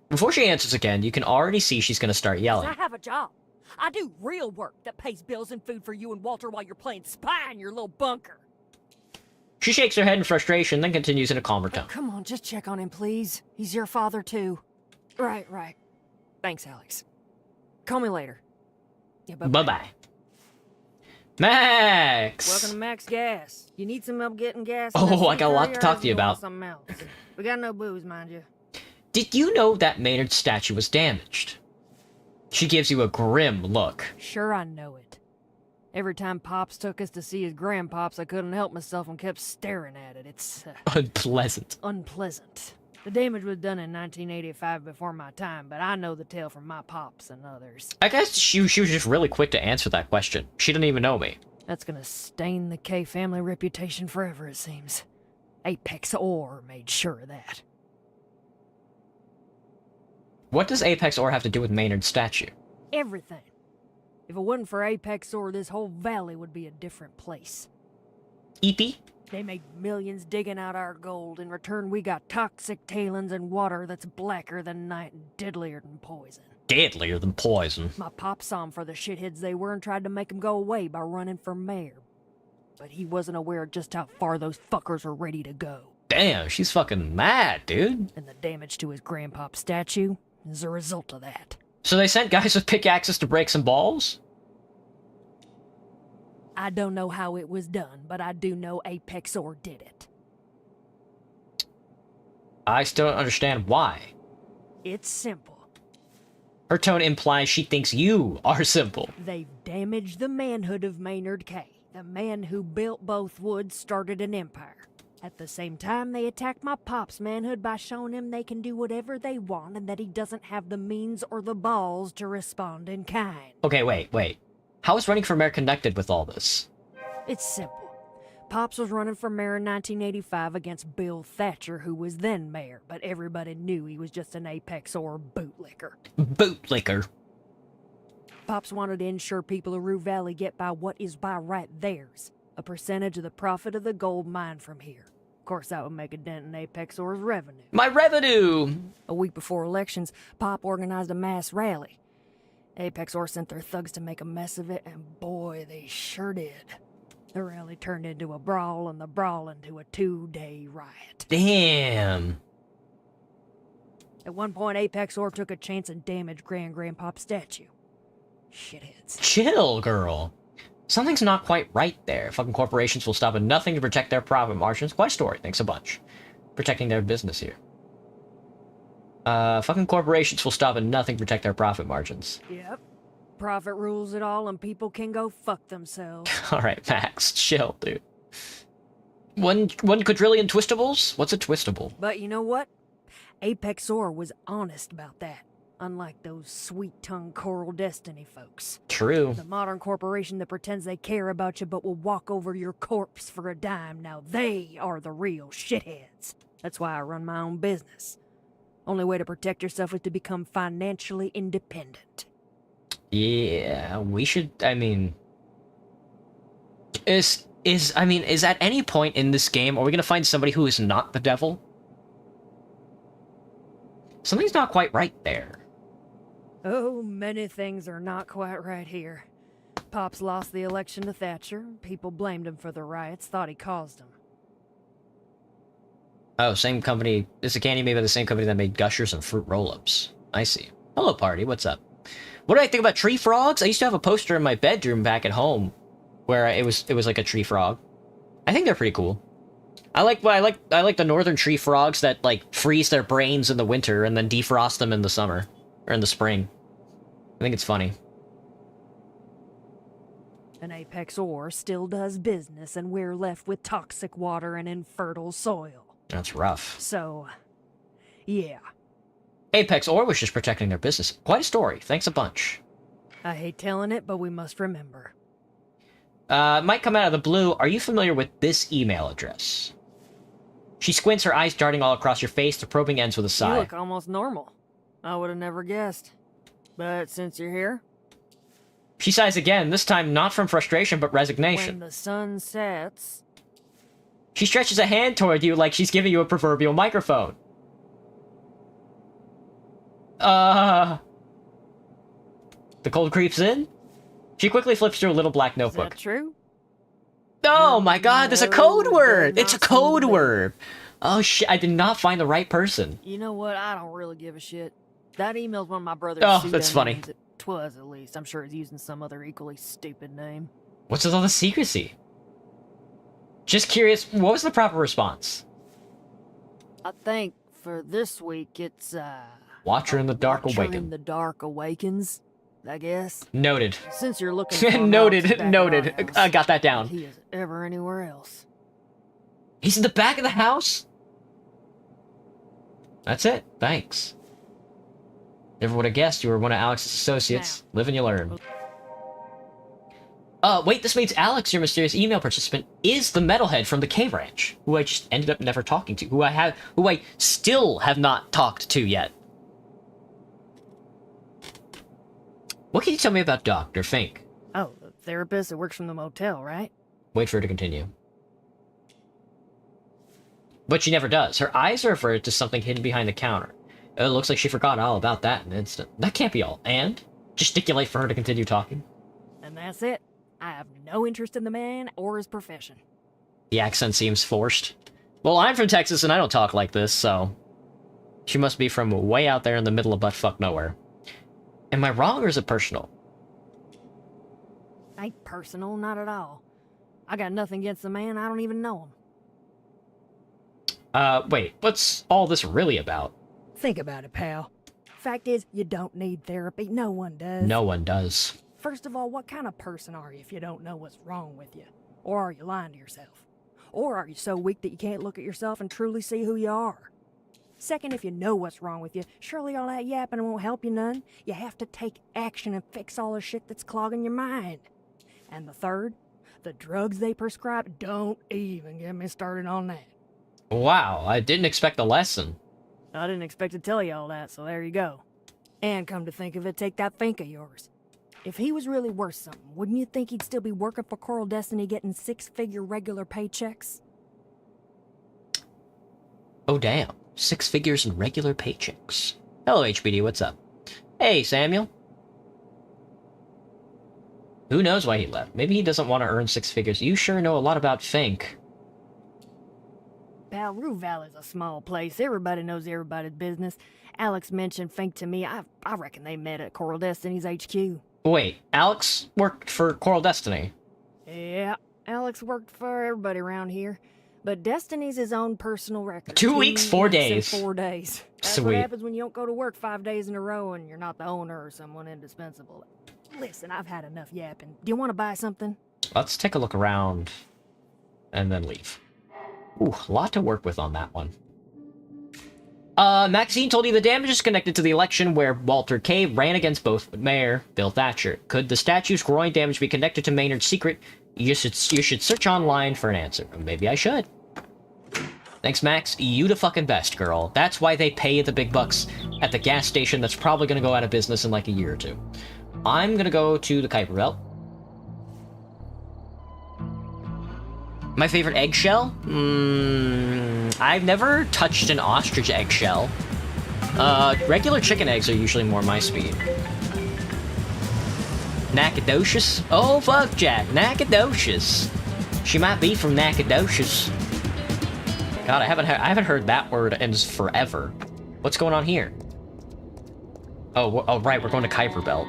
Before she answers again, you can already see she's gonna start 'Cause yelling. I have a job. I do real work that pays bills and food for you and Walter while you're playing spy in your little bunker. She shakes her head in frustration, then continues in a calmer tone. Come on, just check on him, please. He's your father, too. Right. Thanks, Alex. Call me later. Yeah, Bye-bye. Max! Welcome to Max Gas. You need some help getting gas? Oh, I got a lot to talk to you about. Something else. We got no booze, mind you. Did you know that Maynard's statue was damaged? She gives you a grim look. Sure, I know it. Every time Pops took us to see his grandpops, I couldn't help myself and kept staring at it. It's Unpleasant. unpleasant. The damage was done in 1985 before my time, but I know the tale from my pops and others. I guess she was just really quick to answer that question. She didn't even know me. That's gonna stain the K family reputation forever, it seems. Apex Ore made sure of that. What does Apex Ore have to do with Maynard's statue? Everything. If it wasn't for Apex Ore, this whole valley would be a different place. Eepy? They made millions digging out our gold. In return, we got toxic tailings and water that's blacker than night and deadlier than poison. Deadlier than poison. My pop saw 'em for the shitheads they were and tried to make 'em go away by running for mayor. But he wasn't aware of just how far those fuckers were ready to go. Damn, she's fucking mad, dude. And the damage to his grandpop statue is a result of that. So they sent guys with pickaxes to break some balls? I don't know how it was done, but I do know Apex Ore did it. I still don't understand why. It's simple. Her tone implies she thinks you are simple. They've damaged the manhood of Maynard K. The man who built both woods started an empire. At the same time, they attacked my pop's manhood by showing him they can do whatever they want and that he doesn't have the means or the balls to respond in kind. Okay, wait. How is running for mayor connected with all this? It's simple. Pops was running for mayor in 1985 against Bill Thatcher, who was then mayor, but everybody knew he was just an Apex Ore bootlicker. Bootlicker. Pops wanted to ensure people of Rue Valley get by what is by right theirs, a percentage of the profit of the gold mine from here. Of course, that would make a dent in Apex Ore's revenue. My revenue! A week before elections, Pop organized a mass rally. Apex Ore sent their thugs to make a mess of it, and boy, they sure did. The rally turned into a brawl, and the brawl into a 2-day riot. Damn. At one point, Apex Ore took a chance and damaged Grandpop's statue. Shitheads. Chill, girl. Something's not quite right there. Fucking corporations will stop at nothing to protect their profit margins. Quite story, thanks a bunch. Protecting their business here. Fucking corporations will stop at nothing to protect their profit margins. Yep. Profit rules it all, and people can go fuck themselves. Alright, Max, chill, dude. One quadrillion twistables? What's a twistable? But you know what? Apex Ore was honest about that. Unlike those sweet-tongued Coral Destiny folks. True. The modern corporation that pretends they care about you but will walk over your corpse for a dime, now they are the real shitheads. That's why I run my own business. Only way to protect yourself is to become financially independent. Yeah, we should. I mean, is at any point in this game are we gonna find somebody who is not the devil? Something's not quite right there. Oh, many things are not quite right here. Pops lost the election to Thatcher. People blamed him for the riots, thought he caused them. Oh, same company. It's a candy made by the same company that made Gushers and Fruit Roll-Ups. I see. Hello, party. What's up? What do I think about tree frogs? I used to have a poster in my bedroom back at home, where it was like a tree frog. I think they're pretty cool. I like the northern tree frogs that like freeze their brains in the winter and then defrost them in the summer or in the spring. I think it's funny. An apex ore still does business, and we're left with toxic water and infertile soil. That's rough. So, yeah. Apex Ore was just protecting their business. Quite a story. Thanks a bunch. I hate telling it, but we must remember. Might come out of the blue. Are you familiar with this email address? She squints, her eyes darting all across your face. The probing ends with a You sigh. look almost normal. I would have never guessed. But since you're here, She sighs again, this time not from frustration, but resignation. when the sun sets... She stretches a hand toward you like she's giving you a proverbial microphone. The cold creeps in? She quickly flips through a little black Is notebook. that true? Oh my god, there's a No, code word! they're It's a not code smooth. word! Oh shit, I did not find the right person. You know what? I don't really give a shit. That email's one of my brother's Oh, that's funny. pseudonyms. It was, at least. I'm sure he's using some other equally stupid name. What's with all the secrecy? Just curious, what was the proper response? I think for this week it's, Watcher in the Dark Watcher Awaken. in the Dark Awakens, I guess. Noted. Since you're looking for him, Noted, Alex, back at noted. our house, I got that if down. he is ever anywhere else. He's in the back of the house? That's it. Thanks. Never would have guessed you were one of Alex's associates. Live and you learn. Wait, this means Alex, your mysterious email participant, is the metalhead from the K Ranch, who I just ended up never talking to, who I still have not talked to yet. What can you tell me about Dr. Fink? Oh, the therapist that works from the motel, right? Wait for her to continue. But she never does. Her eyes refer to something hidden behind the counter. It looks like she forgot all about that in an instant. That can't be all. And? Gesticulate for her to continue talking. And that's it. I have no interest in the man or his profession. The accent seems forced. Well, I'm from Texas and I don't talk like this, so... She must be from way out there in the middle of buttfuck nowhere. Am I wrong or is it personal? Ain't personal, not at all. I got nothing against the man, I don't even know him. Wait, what's all this really about? Think about it, pal. Fact is, you don't need therapy. No one does. No one does. First of all, what kind of person are you if you don't know what's wrong with you? Or are you lying to yourself? Or are you so weak that you can't look at yourself and truly see who you are? Second, if you know what's wrong with you, surely all that yapping won't help you none. You have to take action and fix all the shit that's clogging your mind. And the third, the drugs they prescribe, don't even get me started on that. Wow, I didn't expect a lesson. I didn't expect to tell you all that, so there you go. And come to think of it, take that Fink of yours. If he was really worth something, wouldn't you think he'd still be working for Coral Destiny getting six-figure regular paychecks? Oh damn, 6 figures in regular paychecks. Hello HBD, what's up? Hey Samuel. Who knows why he left? Maybe he doesn't want to earn 6 figures. You sure know a lot about Fink. Pal, Rue Valley's a small place. Everybody knows everybody's business. Alex mentioned Fink to me. I reckon they met at Coral Destiny's HQ. Wait, Alex worked for Coral Destiny. Yeah, Alex worked for everybody around here. But Destiny's his own personal record. 2 weeks, 4 weeks and days. 4 days. That's Sweet. what happens when you don't go to work 5 days in a row and you're not the owner or someone indispensable. Listen, I've had enough yapping. Do you want to buy something? Let's take a look around and then leave. Ooh, a lot to work with on that one. Maxine told you the damage is connected to the election where Walter K. ran against both Mayor Bill Thatcher. Could the statue's growing damage be connected to Maynard's secret? You should search online for an answer. Maybe I should. Thanks, Max. You the fucking best, girl. That's why they pay you the big bucks at the gas station that's probably gonna go out of business in like a year or two. I'm gonna go to the Kuiper Belt. My favorite eggshell? I've never touched an ostrich eggshell. Regular chicken eggs are usually more my speed. Nacogdoches? Oh, fuck, Jack. Nacogdoches. She might be from Nacogdoches. God, I haven't heard that word in forever. What's going on here? Oh, right, we're going to Kuiper Belt.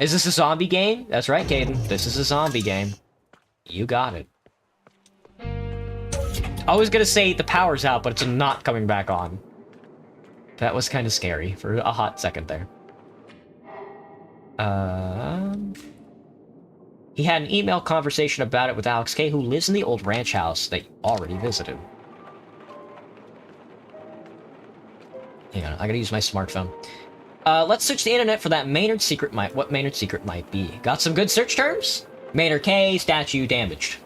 Is this a zombie game? That's right, Caden. This is a zombie game. You got it. I was gonna say the power's out, but it's not coming back on. That was kind of scary for a hot second there. He had an email conversation about it with Alex K, who lives in the old ranch house that you already visited. Hang on, I gotta use my smartphone. Let's search the internet for that Maynard secret what Maynard secret might be. Got some good search terms? Maynard K, statue damaged.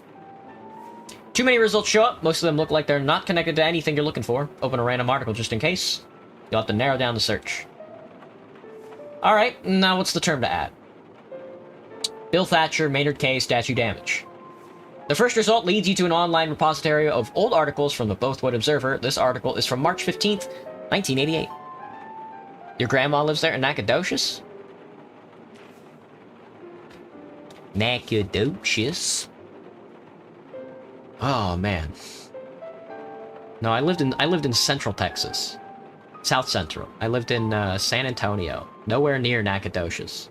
Too many results show up. Most of them look like they're not connected to anything you're looking for. Open a random article just in case. You'll have to narrow down the search. Alright, now what's the term to add? Bill Thatcher, Maynard K, statue damage. The first result leads you to an online repository of old articles from the Bothwood Observer. This article is from March 15th, 1988. Your grandma lives there in Nacogdoches? Nacogdoches. Oh man. No, I lived in Central Texas. South Central. I lived in San Antonio. Nowhere near Nacogdoches.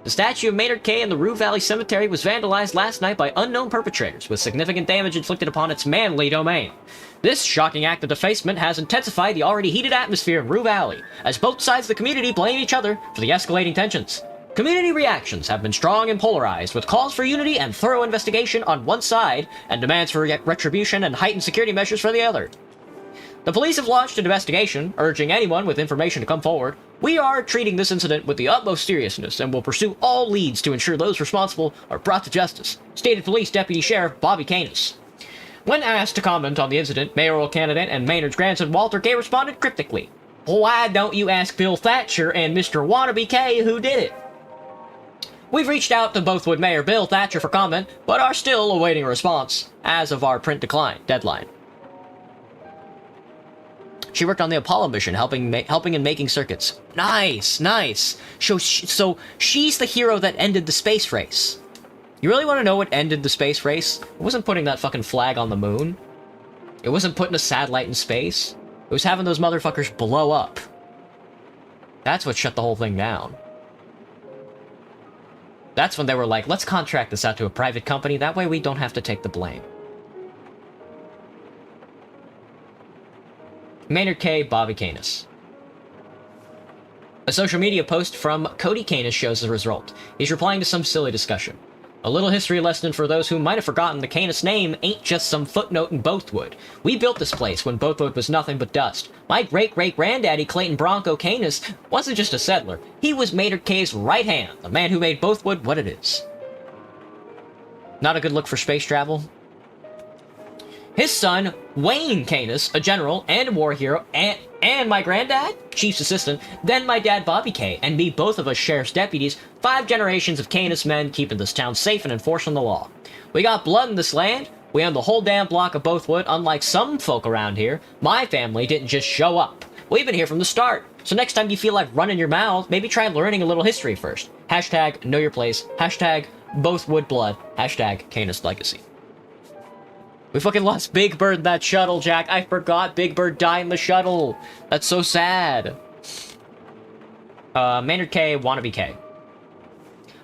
The statue of Maynard K in the Rue Valley Cemetery was vandalized last night by unknown perpetrators, with significant damage inflicted upon its manly domain. This shocking act of defacement has intensified the already heated atmosphere in Rue Valley, as both sides of the community blame each other for the escalating tensions. Community reactions have been strong and polarized, with calls for unity and thorough investigation on one side, and demands for retribution and heightened security measures for the other. The police have launched an investigation, urging anyone with information to come forward. We are treating this incident with the utmost seriousness and will pursue all leads to ensure those responsible are brought to justice, stated Police Deputy Sheriff Bobby Canis. When asked to comment on the incident, mayoral candidate and Maynard's grandson Walter K responded cryptically, "Why don't you ask Bill Thatcher and Mr. Wannabe K who did it?" We've reached out to Bothwood Mayor Bill Thatcher for comment, but are still awaiting a response, as of our print deadline. She worked on the Apollo mission, helping and making circuits. Nice, nice. So she's the hero that ended the space race. You really want to know what ended the space race? It wasn't putting that fucking flag on the moon. It wasn't putting a satellite in space. It was having those motherfuckers blow up. That's what shut the whole thing down. That's when they were like, let's contract this out to a private company, that way we don't have to take the blame. Maynard K, Bobby Canis. A social media post from Cody Canis shows the result. He's replying to some silly discussion. A little history lesson for those who might have forgotten the Canis name ain't just some footnote in Bothwood. We built this place when Bothwood was nothing but dust. My great-great-granddaddy Clayton Bronco Canis wasn't just a settler. He was Maynard K's right hand, the man who made Bothwood what it is. Not a good look for space travel. His son, Wayne Canis, a general and a war hero, and my granddad, chief's assistant, then my dad Bobby K, and me, both of us sheriff's deputies, 5 generations of Canis men keeping this town safe and enforcing the law. We got blood in this land. We own the whole damn block of Bothwood. Unlike some folk around here, my family didn't just show up. We've been here from the start. So next time you feel like running your mouth, maybe try learning a little history first. Hashtag know your place. Hashtag Bothwood blood. Hashtag Canis legacy. We fucking lost Big Bird in that shuttle, Jack. I forgot Big Bird died in the shuttle. That's so sad. Maynard K, Wannabe K.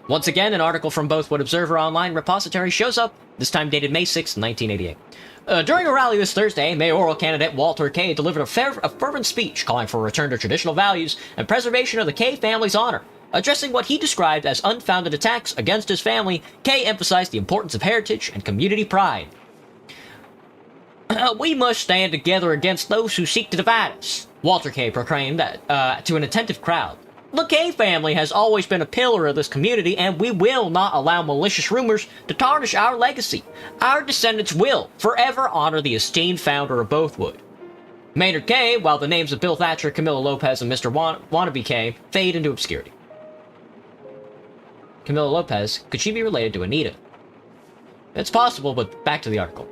Once again, an article from Bothwood Observer Online repository shows up, this time dated May 6, 1988. During a rally this Thursday, mayoral candidate Walter K delivered a fervent speech calling for a return to traditional values and preservation of the K family's honor. Addressing what he described as unfounded attacks against his family, K emphasized the importance of heritage and community pride. We must stand together against those who seek to divide us, Walter K proclaimed that, to an attentive crowd. The K family has always been a pillar of this community, and we will not allow malicious rumors to tarnish our legacy. Our descendants will forever honor the esteemed founder of Bothwood. Maynard K, while the names of Bill Thatcher, Camilla Lopez, and Mr. Wannabe K fade into obscurity. Camilla Lopez, could she be related to Anita? It's possible, but back to the article.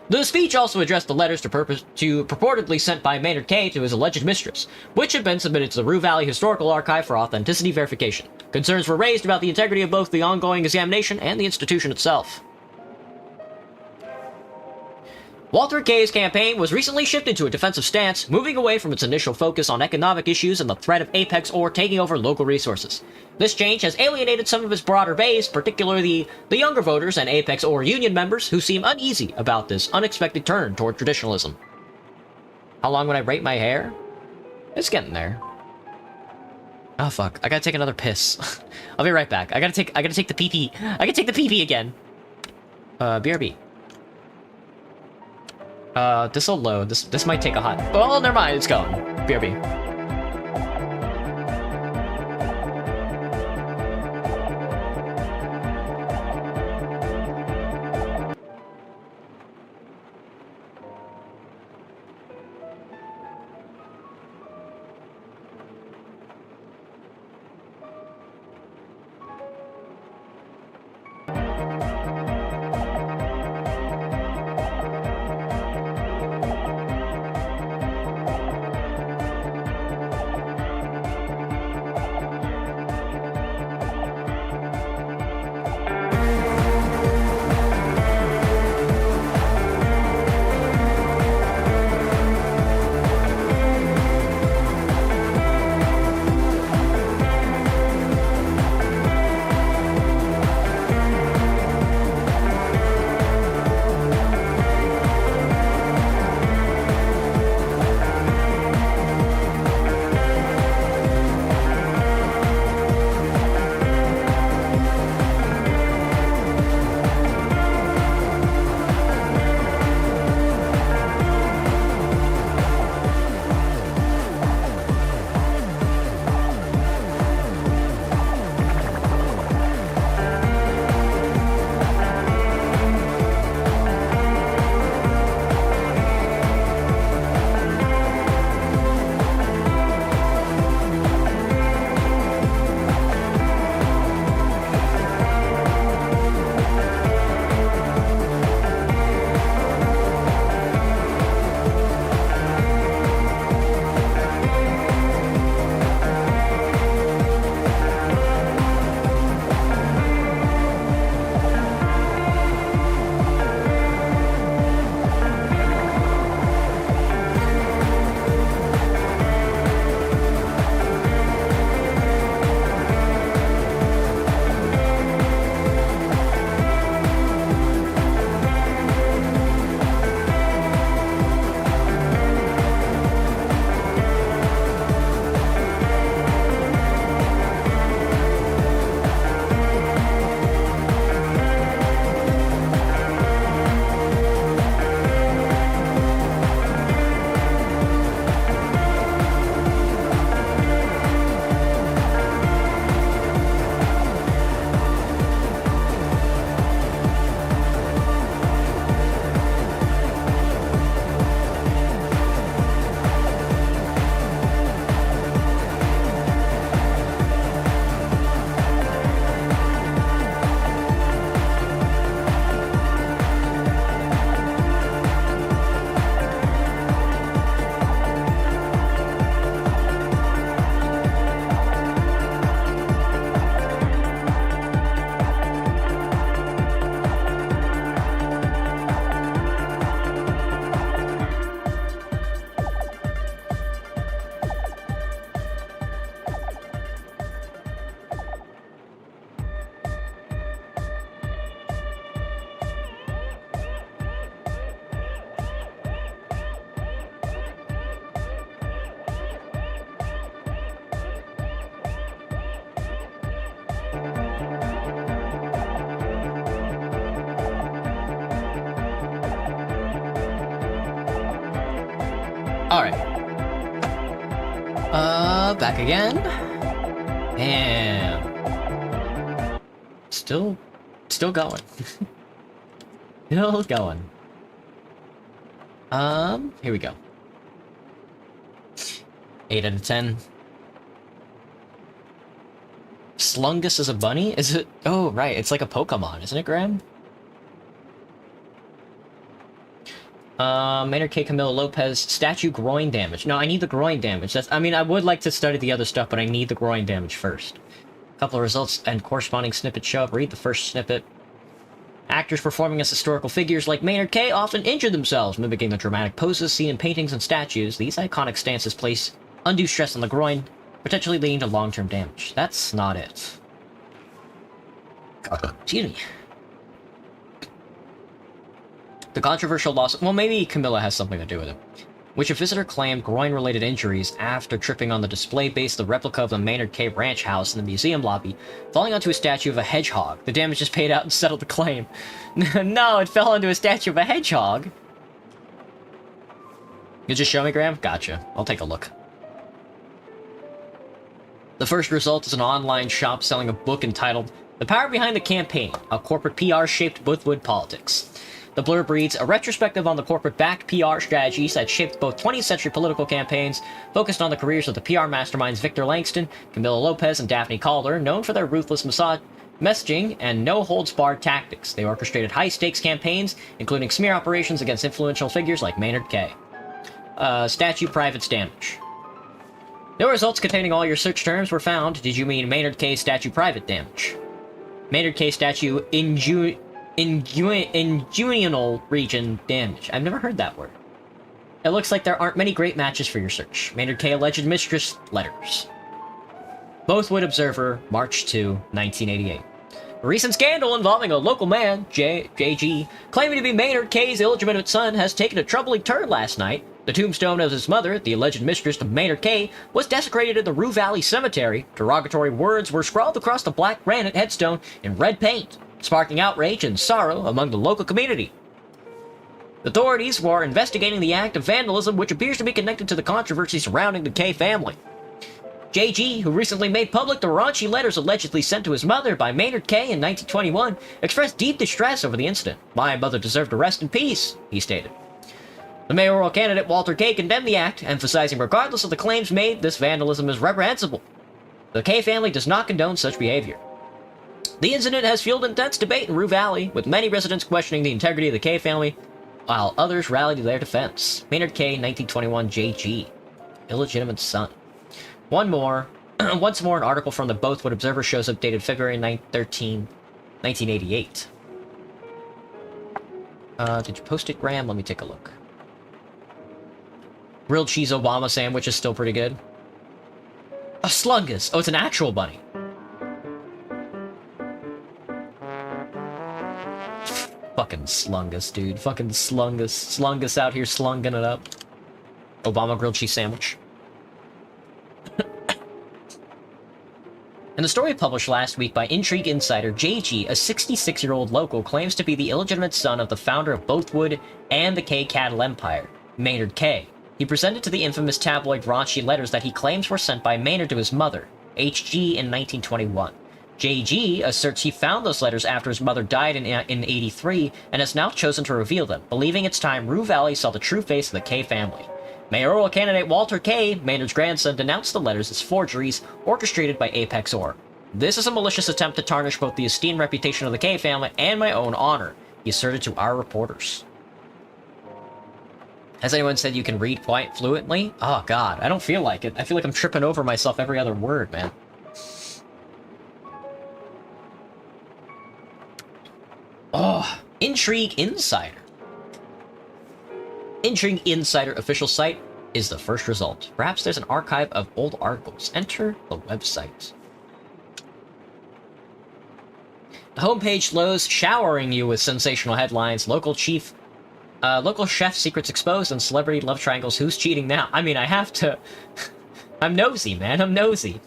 The speech also addressed the letters purportedly sent by Maynard K to his alleged mistress, which had been submitted to the Rue Valley Historical Archive for authenticity verification. Concerns were raised about the integrity of both the ongoing examination and the institution itself. Walter K's campaign was recently shifted to a defensive stance, moving away from its initial focus on economic issues and the threat of Apex Ore taking over local resources. This change has alienated some of his broader base, particularly the younger voters and Apex Ore union members, who seem uneasy about this unexpected turn toward traditionalism. How long would I rate my hair? It's getting there. Oh fuck, I gotta take another piss. I'll be right back. I gotta take the pee-pee. I gotta take the pee-pee again. BRB. This'll load. This might take a hot... Oh, never mind, it's going. BRB. Alright. Back again. Damn. Still going. Still going. Here we go. 8 out of 10. Slungus is a bunny? Is it? Oh, right. It's like a Pokemon, isn't it, Graham? Maynard K. Camilo Lopez, statue groin damage. No, I need the groin damage. I mean, I would like to study the other stuff, but I need the groin damage first. A couple of results and corresponding snippets show up. Read the first snippet. Actors performing as historical figures like Maynard K. often injure themselves, mimicking the dramatic poses seen in paintings and statues. These iconic stances place undue stress on the groin, potentially leading to long-term damage. That's not it. Excuse me. The controversial loss... Well, maybe Camilla has something to do with it. Which a visitor claimed groin-related injuries after tripping on the display base, the replica of the Maynard K. Ranch house in the museum lobby, falling onto a statue of a hedgehog. The damage is paid out and settled the claim. No, it fell onto a statue of a hedgehog. You just show me, Graham? Gotcha. I'll take a look. The first result is an online shop selling a book entitled The Power Behind the Campaign, How Corporate PR Shaped Bothwood Politics. The blurb reads, a retrospective on the corporate-backed PR strategies that shaped both 20th century political campaigns, focused on the careers of the PR masterminds Victor Langston, Camilo Lopez, and Daphne Calder, known for their ruthless messaging and no-holds-barred tactics. They orchestrated high-stakes campaigns, including smear operations against influential figures like Maynard K. Statue privates damage. No results containing all your search terms were found. Did you mean Maynard K statue private damage? Maynard K statue inguinal region damage. I've never heard that word. It looks like there aren't many great matches for your search. Maynard K alleged mistress letters. Bothwood Observer, March 2, 1988. A recent scandal involving a local man, JG, claiming to be Maynard K's illegitimate son, has taken a troubling turn last night. The tombstone of his mother, the alleged mistress of Maynard K, was desecrated in the Rue Valley Cemetery. Derogatory words were scrawled across the black granite headstone in red paint, sparking outrage and sorrow among the local community. Authorities were investigating the act of vandalism, which appears to be connected to the controversy surrounding the K family. JG, who recently made public the raunchy letters allegedly sent to his mother by Maynard K in 1921, expressed deep distress over the incident. My mother deserved to rest in peace, he stated. The mayoral candidate Walter K condemned the act, emphasizing regardless of the claims made, this vandalism is reprehensible. The K family does not condone such behavior. The incident has fueled intense debate in Rue Valley, with many residents questioning the integrity of the K family, while others rallied to their defense. Maynard K, 1921 JG. Illegitimate son. Once more, an article from the Bothwood Observer shows up dated February 13, 1988. Did you post it, Graham? Let me take a look. Grilled cheese Obama sandwich is still pretty good. A slungus! Oh, it's an actual bunny. Fucking slungus, dude. Fucking slungus. Slungus out here slunging it up. Obama grilled cheese sandwich. In the story published last week by Intrigue Insider, JG, a 66-year-old local, claims to be the illegitimate son of the founder of Bothwood and the K Cattle Empire, Maynard K. He presented to the infamous tabloid raunchy letters that he claims were sent by Maynard to his mother, HG, in 1921. JG asserts he found those letters after his mother died in 83 and has now chosen to reveal them, believing it's time Rue Valley saw the true face of the K family. Mayoral candidate Walter K., Maynard's grandson, denounced the letters as forgeries orchestrated by Apex Org. This is a malicious attempt to tarnish both the esteemed reputation of the K family and my own honor, he asserted to our reporters. Has anyone said you can read quite fluently? Oh god, I don't feel like it. I feel like I'm tripping over myself every other word, man. Oh, Intrigue Insider. Intrigue Insider official site is the first result. Perhaps there's an archive of old articles. Enter the website. The homepage loads, showering you with sensational headlines, local chef secrets exposed, and celebrity love triangles. Who's cheating now? I mean, I have to... I'm nosy, man. I'm nosy.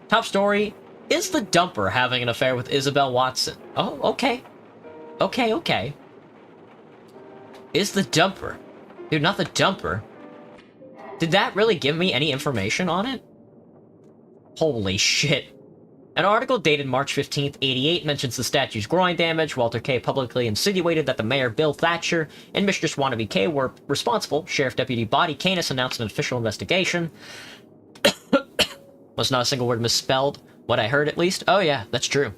Top story. Is the dumper having an affair with Isabel Watson? Oh, okay. Okay. Is the dumper... Dude, not the dumper. Did that really give me any information on it? Holy shit. An article dated March 15th, 88 mentions the statue's groin damage. Walter K. publicly insinuated that the mayor, Bill Thatcher, and Mistress Wannabe K. were responsible. Sheriff Deputy Bonnie Canis announced an official investigation. Was not a single word misspelled. What I heard, at least. Oh yeah, that's true.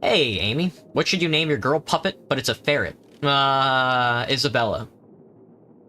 Hey, Amy. What should you name your girl puppet? But it's a ferret. Isabella.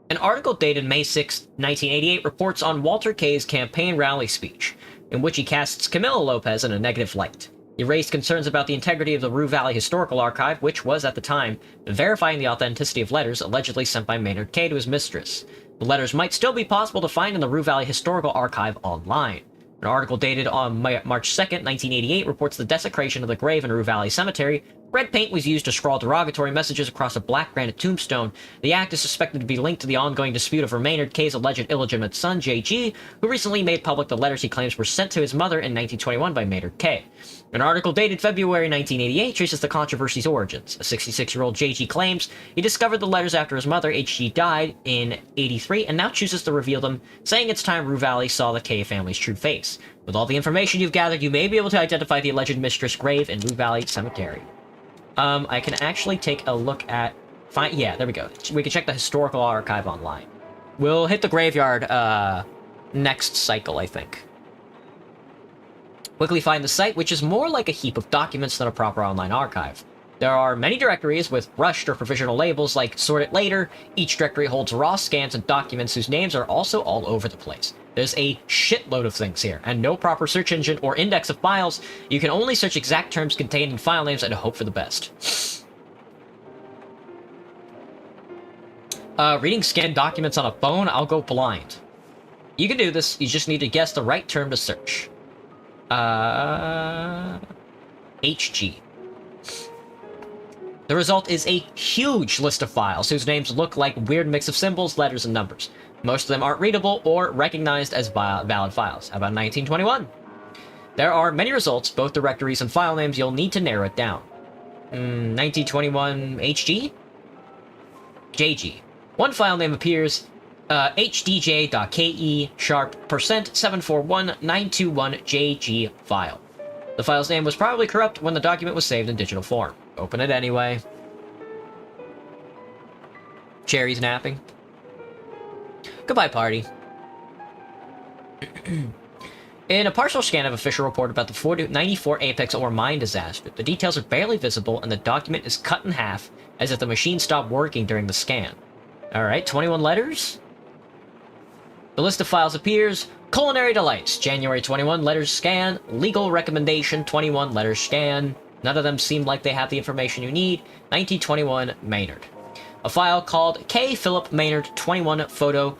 An article dated May 6, 1988 reports on Walter K.'s campaign rally speech, in which he casts Camilo Lopez in a negative light. He raised concerns about the integrity of the Rue Valley Historical Archive, which was, at the time, verifying the authenticity of letters allegedly sent by Maynard K. to his mistress. The letters might still be possible to find in the Rue Valley Historical Archive online. An article dated on March 2nd, 1988 reports the desecration of the grave in Rue Valley Cemetery. Red paint was used to scrawl derogatory messages across a black granite tombstone. The act is suspected to be linked to the ongoing dispute over Maynard K.'s alleged illegitimate son, J.G., who recently made public the letters he claims were sent to his mother in 1921 by Maynard K. An article dated February 1988 traces the controversy's origins. A 66-year-old J.G. claims he discovered the letters after his mother, H.G., died in 83 and now chooses to reveal them, saying it's time Rue Valley saw the K family's true face. With all the information you've gathered, you may be able to identify the alleged mistress' grave in Rue Valley Cemetery. I can actually take a look at... Yeah, there we go. We can check the historical archive online. We'll hit the graveyard, next cycle, I think. Quickly find the site, which is more like a heap of documents than a proper online archive. There are many directories with rushed or provisional labels like Sort It Later. Each directory holds raw scans and documents whose names are also all over the place. There's a shitload of things here, and no proper search engine or index of files. You can only search exact terms contained in file names and hope for the best. Reading scanned documents on a phone, I'll go blind. You can do this, you just need to guess the right term to search. HG. The result is a huge list of files whose names look like weird mix of symbols, letters, and numbers. Most of them aren't readable or recognized as valid files. How about 1921? There are many results, both directories and file names. You'll need to narrow it down. 1921 HG? JG. One file name appears, hdj.ke sharp %741921JG file. The file's name was probably corrupt when the document was saved in digital form. Open it anyway. Cherry's napping. Goodbye, party. In a partial scan of official report about the 94 Apex ore mine disaster, the details are barely visible and the document is cut in half as if the machine stopped working during the scan. Alright, 21 letters? The list of files appears: Culinary Delights, January 21, letters scan. Legal Recommendation, 21, letters scan. None of them seem like they have the information you need. 1921 Maynard. A file called K. Philip Maynard 21 photo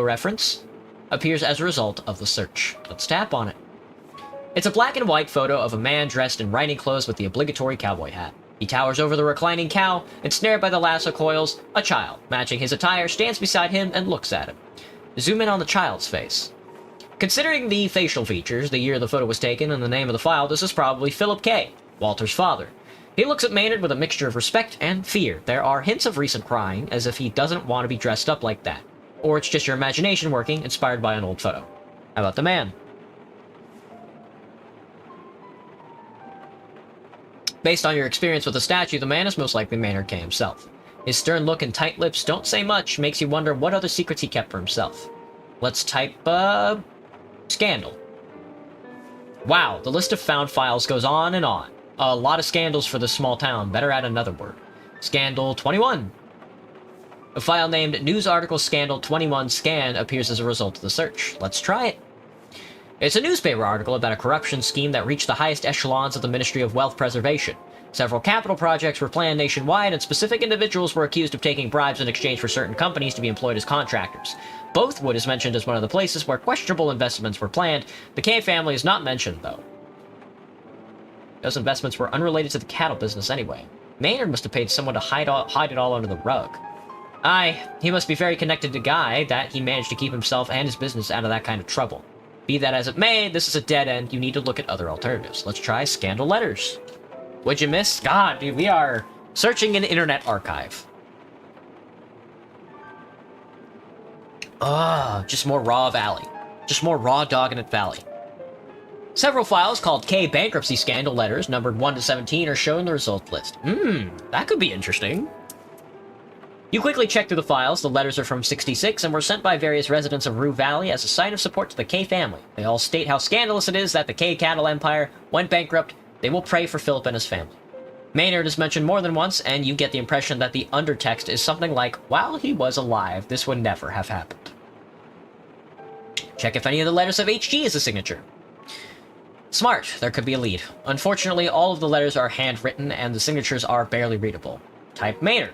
reference appears as a result of the search. Let's tap on it. It's a black and white photo of a man dressed in riding clothes with the obligatory cowboy hat. He towers over the reclining cow, ensnared by the lasso coils. A child, matching his attire, stands beside him and looks at him. Zoom in on the child's face. Considering the facial features, the year the photo was taken, and the name of the file, this is probably Philip K., Walter's father. He looks at Maynard with a mixture of respect and fear. There are hints of recent crying, as if he doesn't want to be dressed up like that. Or it's just your imagination working, inspired by an old photo. How about the man? Based on your experience with the statue, the man is most likely Maynard K. himself. His stern look and tight lips don't say much, makes you wonder what other secrets he kept for himself. Let's type, scandal. Wow, the list of found files goes on and on. A lot of scandals for this small town. Better add another word. Scandal 21. A file named News Article Scandal 21 Scan appears as a result of the search. Let's try it. It's a newspaper article about a corruption scheme that reached the highest echelons of the Ministry of Wealth Preservation. Several capital projects were planned nationwide, and specific individuals were accused of taking bribes in exchange for certain companies to be employed as contractors. Bothwood is mentioned as one of the places where questionable investments were planned. The K family is not mentioned, though. Those investments were unrelated to the cattle business anyway. Maynard must have paid someone to hide it all under the rug. Aye, he must be very connected to Guy, that he managed to keep himself and his business out of that kind of trouble. Be that as it may, this is a dead end. You need to look at other alternatives. Let's try scandal letters. What'd you miss? God, dude, we are searching an internet archive. Just more raw valley. Just more raw dog in it valley. Several files called K bankruptcy scandal letters, numbered 1 to 17, are shown in the result list. That could be interesting. You quickly check through the files. The letters are from 66 and were sent by various residents of Rue Valley as a sign of support to the K family. They all state how scandalous it is that the K cattle empire went bankrupt. They will pray for Philip and his family. Maynard is mentioned more than once, and you get the impression that the undertext is something like, while he was alive, this would never have happened. Check if any of the letters have HG as a signature. Smart, there could be a lead. Unfortunately, all of the letters are handwritten, and the signatures are barely readable. Type Maynard.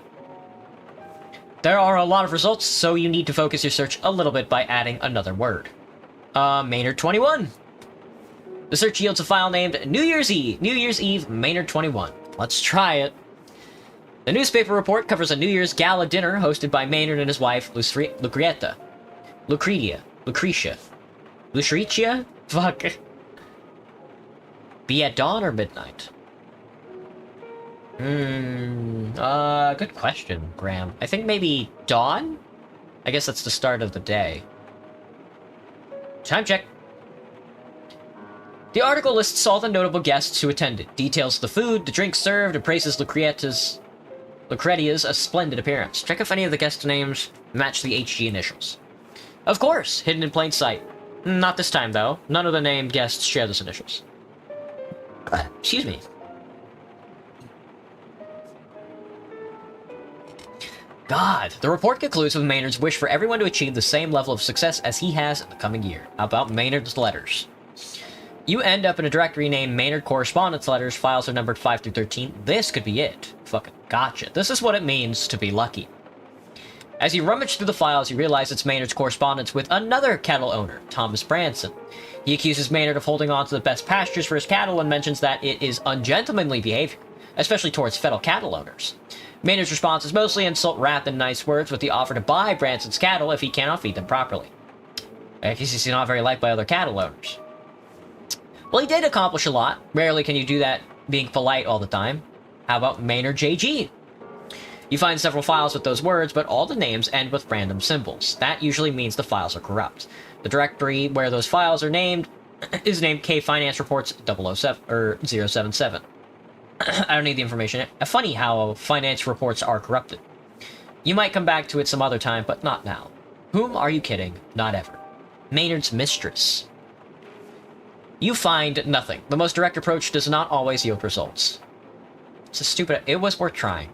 There are a lot of results, so you need to focus your search a little bit by adding another word. Maynard 21. The search yields a file named New Year's Eve, Maynard 21. Let's try it. The newspaper report covers a New Year's gala dinner hosted by Maynard and his wife, Lucretia. Fuck. Be at dawn or midnight? Good question, Graham. I think maybe dawn? I guess that's the start of the day. Time check. The article lists all the notable guests who attended, details the food, the drinks served, and praises Lucretia's a splendid appearance. Check if any of the guest names match the HG initials. Of course, hidden in plain sight. Not this time, though. None of the named guests share those initials. Excuse me. God, the report concludes with Maynard's wish for everyone to achieve the same level of success as he has in the coming year. How about Maynard's letters? You end up in a directory named Maynard Correspondence Letters. Files are numbered 5 through 13. This could be it. Fucking gotcha. This is what it means to be lucky. As you rummage through the files, you realize it's Maynard's correspondence with another cattle owner, Thomas Branson. He accuses Maynard of holding on to the best pastures for his cattle and mentions that it is ungentlemanly behavior, especially towards fellow cattle owners. Maynard's response is mostly insult wrapped in nice words, with the offer to buy Branson's cattle if he cannot feed them properly. I guess he's not very liked by other cattle owners. Well, he did accomplish a lot. Rarely can you do that being polite all the time. How about Maynard JG? You find several files with those words, but all the names end with random symbols. That usually means the files are corrupt. The directory where those files are named is named K Finance Reports 007 or 077. I don't need the information. Funny how finance reports are corrupted. You might come back to it some other time, but not now. Whom are you kidding? Not ever. Maynard's mistress. You find nothing. The most direct approach does not always yield results. It's a stupid... It was worth trying.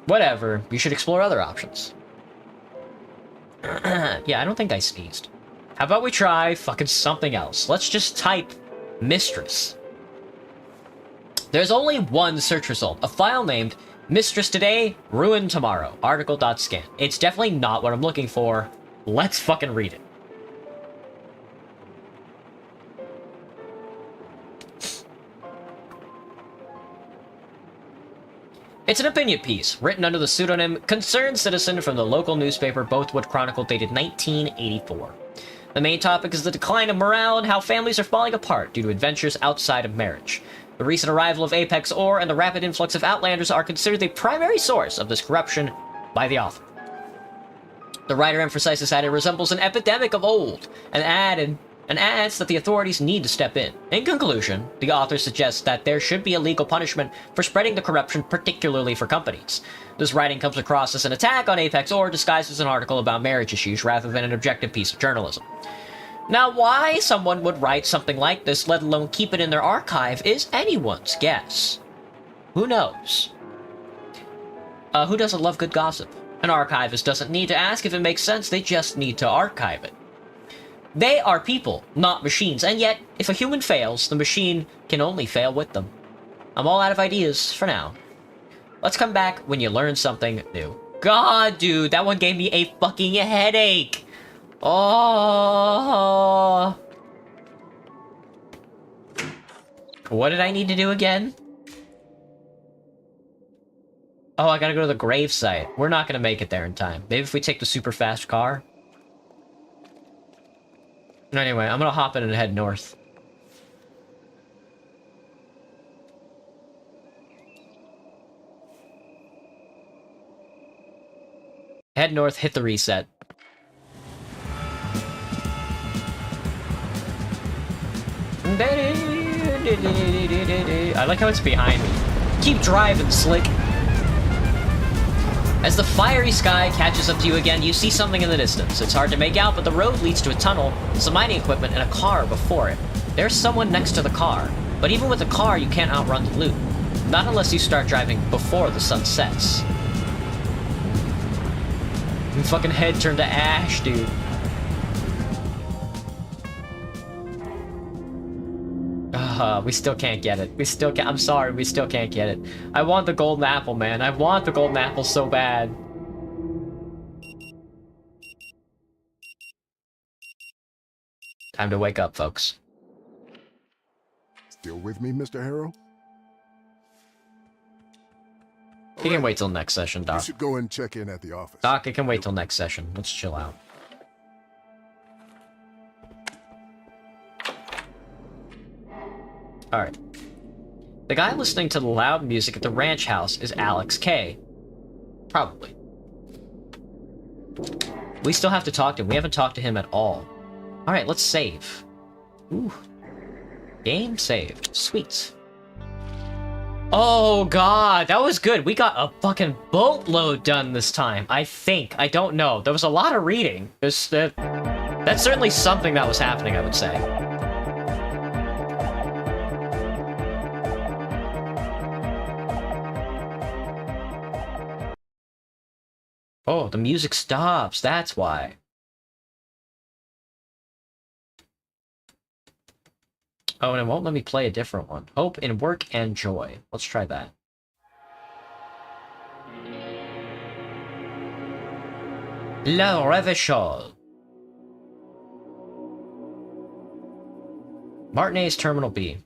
Whatever. You should explore other options. Yeah, I don't think I sneezed. How about we try fucking something else? Let's just type mistress. There's only one search result. A file named Mistress Today, Ruin Tomorrow. Article.scan. It's definitely not what I'm looking for. Let's fucking read it. It's an opinion piece, written under the pseudonym Concerned Citizen from the local newspaper Bothwood Chronicle dated 1984. The main topic is the decline of morale and how families are falling apart due to adventures outside of marriage. The recent arrival of Apex Ore and the rapid influx of Outlanders are considered the primary source of this corruption by the author. The writer emphasizes that it resembles an epidemic of old, and adds that the authorities need to step in. In conclusion, the author suggests that there should be a legal punishment for spreading the corruption, particularly for companies. This writing comes across as an attack on Apex Ore disguised as an article about marriage issues rather than an objective piece of journalism. Now, why someone would write something like this, let alone keep it in their archive, is anyone's guess. Who knows? Who doesn't love good gossip? An archivist doesn't need to ask if it makes sense, they just need to archive it. They are people, not machines, and yet, if a human fails, the machine can only fail with them. I'm all out of ideas for now. Let's come back when you learn something new. God, dude, that one gave me a fucking headache! Oh. What did I need to do again? Oh, I gotta go to the grave site. We're not gonna make it there in time. Maybe if we take the super fast car? Anyway, I'm gonna hop in and head north. Head north, hit the reset. I like how it's behind me. Keep driving, Slick. As the fiery sky catches up to you again, you see something in the distance. It's hard to make out, but the road leads to a tunnel, some mining equipment, and a car before it. There's someone next to the car, but even with the car, you can't outrun the loot. Not unless you start driving before the sun sets. Your fucking head turned to ash, dude. We still can't get it. We still can't. I'm sorry, we still can't get it. I want the golden apple, man. I want the golden apple so bad. Time to wake up, folks. Still with me, Mr. Harrow? You can wait till next session, You Doc. should go and check in at the office. Doc, it can wait till next session. Let's chill out. Alright. The guy listening to the loud music at the ranch house is Alex K. Probably. We still have to talk to him. We haven't talked to him at all. Alright, let's save. Ooh. Game saved. Sweet. Oh god, that was good. We got a fucking boatload done this time. I think. I don't know. There was a lot of reading. That's certainly something that was happening, I would say. Oh, the music stops. That's why. Oh, and it won't let me play a different one. Hope in Work and Joy. Let's try that. La Revachol. Martinez Terminal B.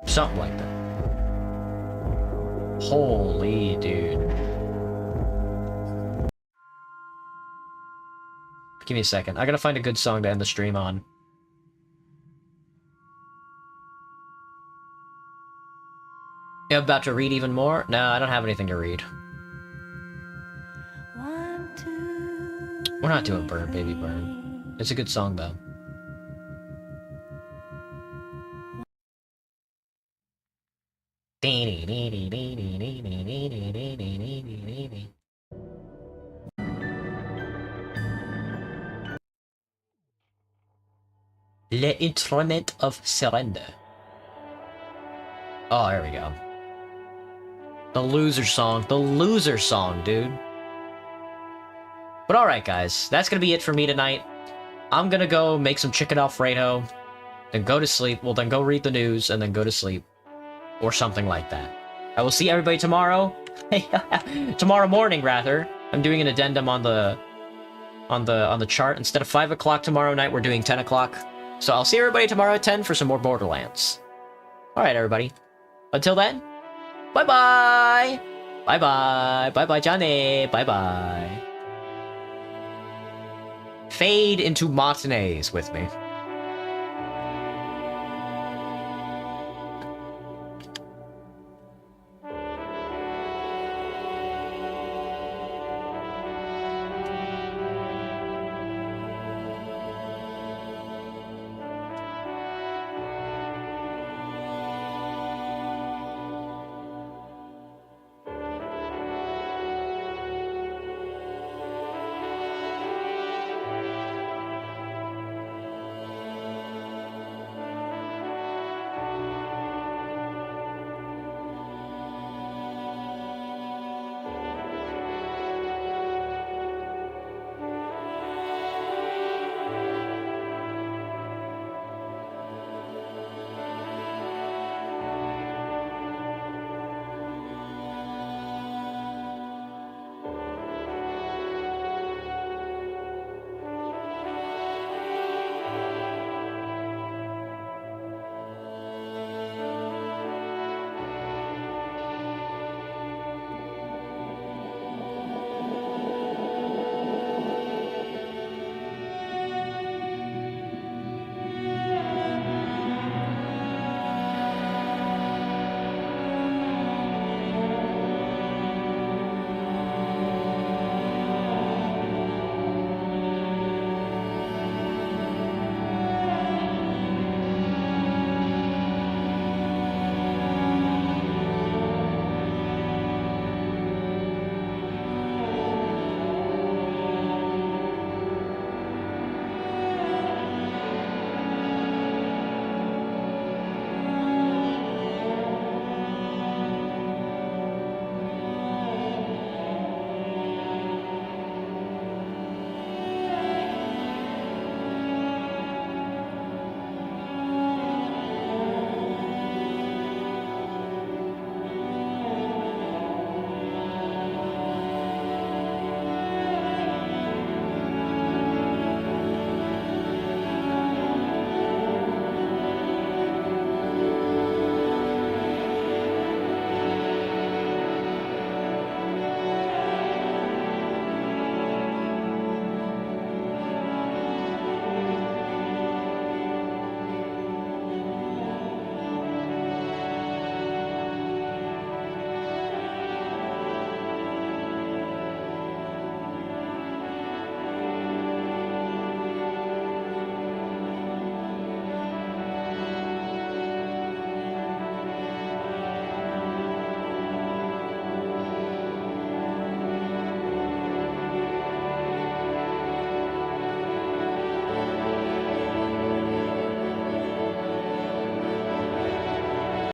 Something like that. Holy dude. Give me a second. I gotta find a good song to end the stream on. You about to read even more? No, I don't have anything to read. We're not doing Burn, Baby Burn. It's a good song, though. Le Instrument of Surrender. Oh, there we go. The loser song. The loser song, dude. But alright, guys. That's gonna be it for me tonight. I'm gonna go make some chicken Alfredo, then go to sleep. Well, then go read the news, and then go to sleep. Or something like that. I will see everybody tomorrow. Tomorrow morning, rather. I'm doing an addendum on the chart. Instead of 5 o'clock tomorrow night, we're doing 10 o'clock. So I'll see everybody tomorrow at 10 for some more Borderlands. Alright, everybody. Until then, bye-bye! Bye-bye! Bye-bye, Johnny! Bye-bye! Fade into Martinez with me.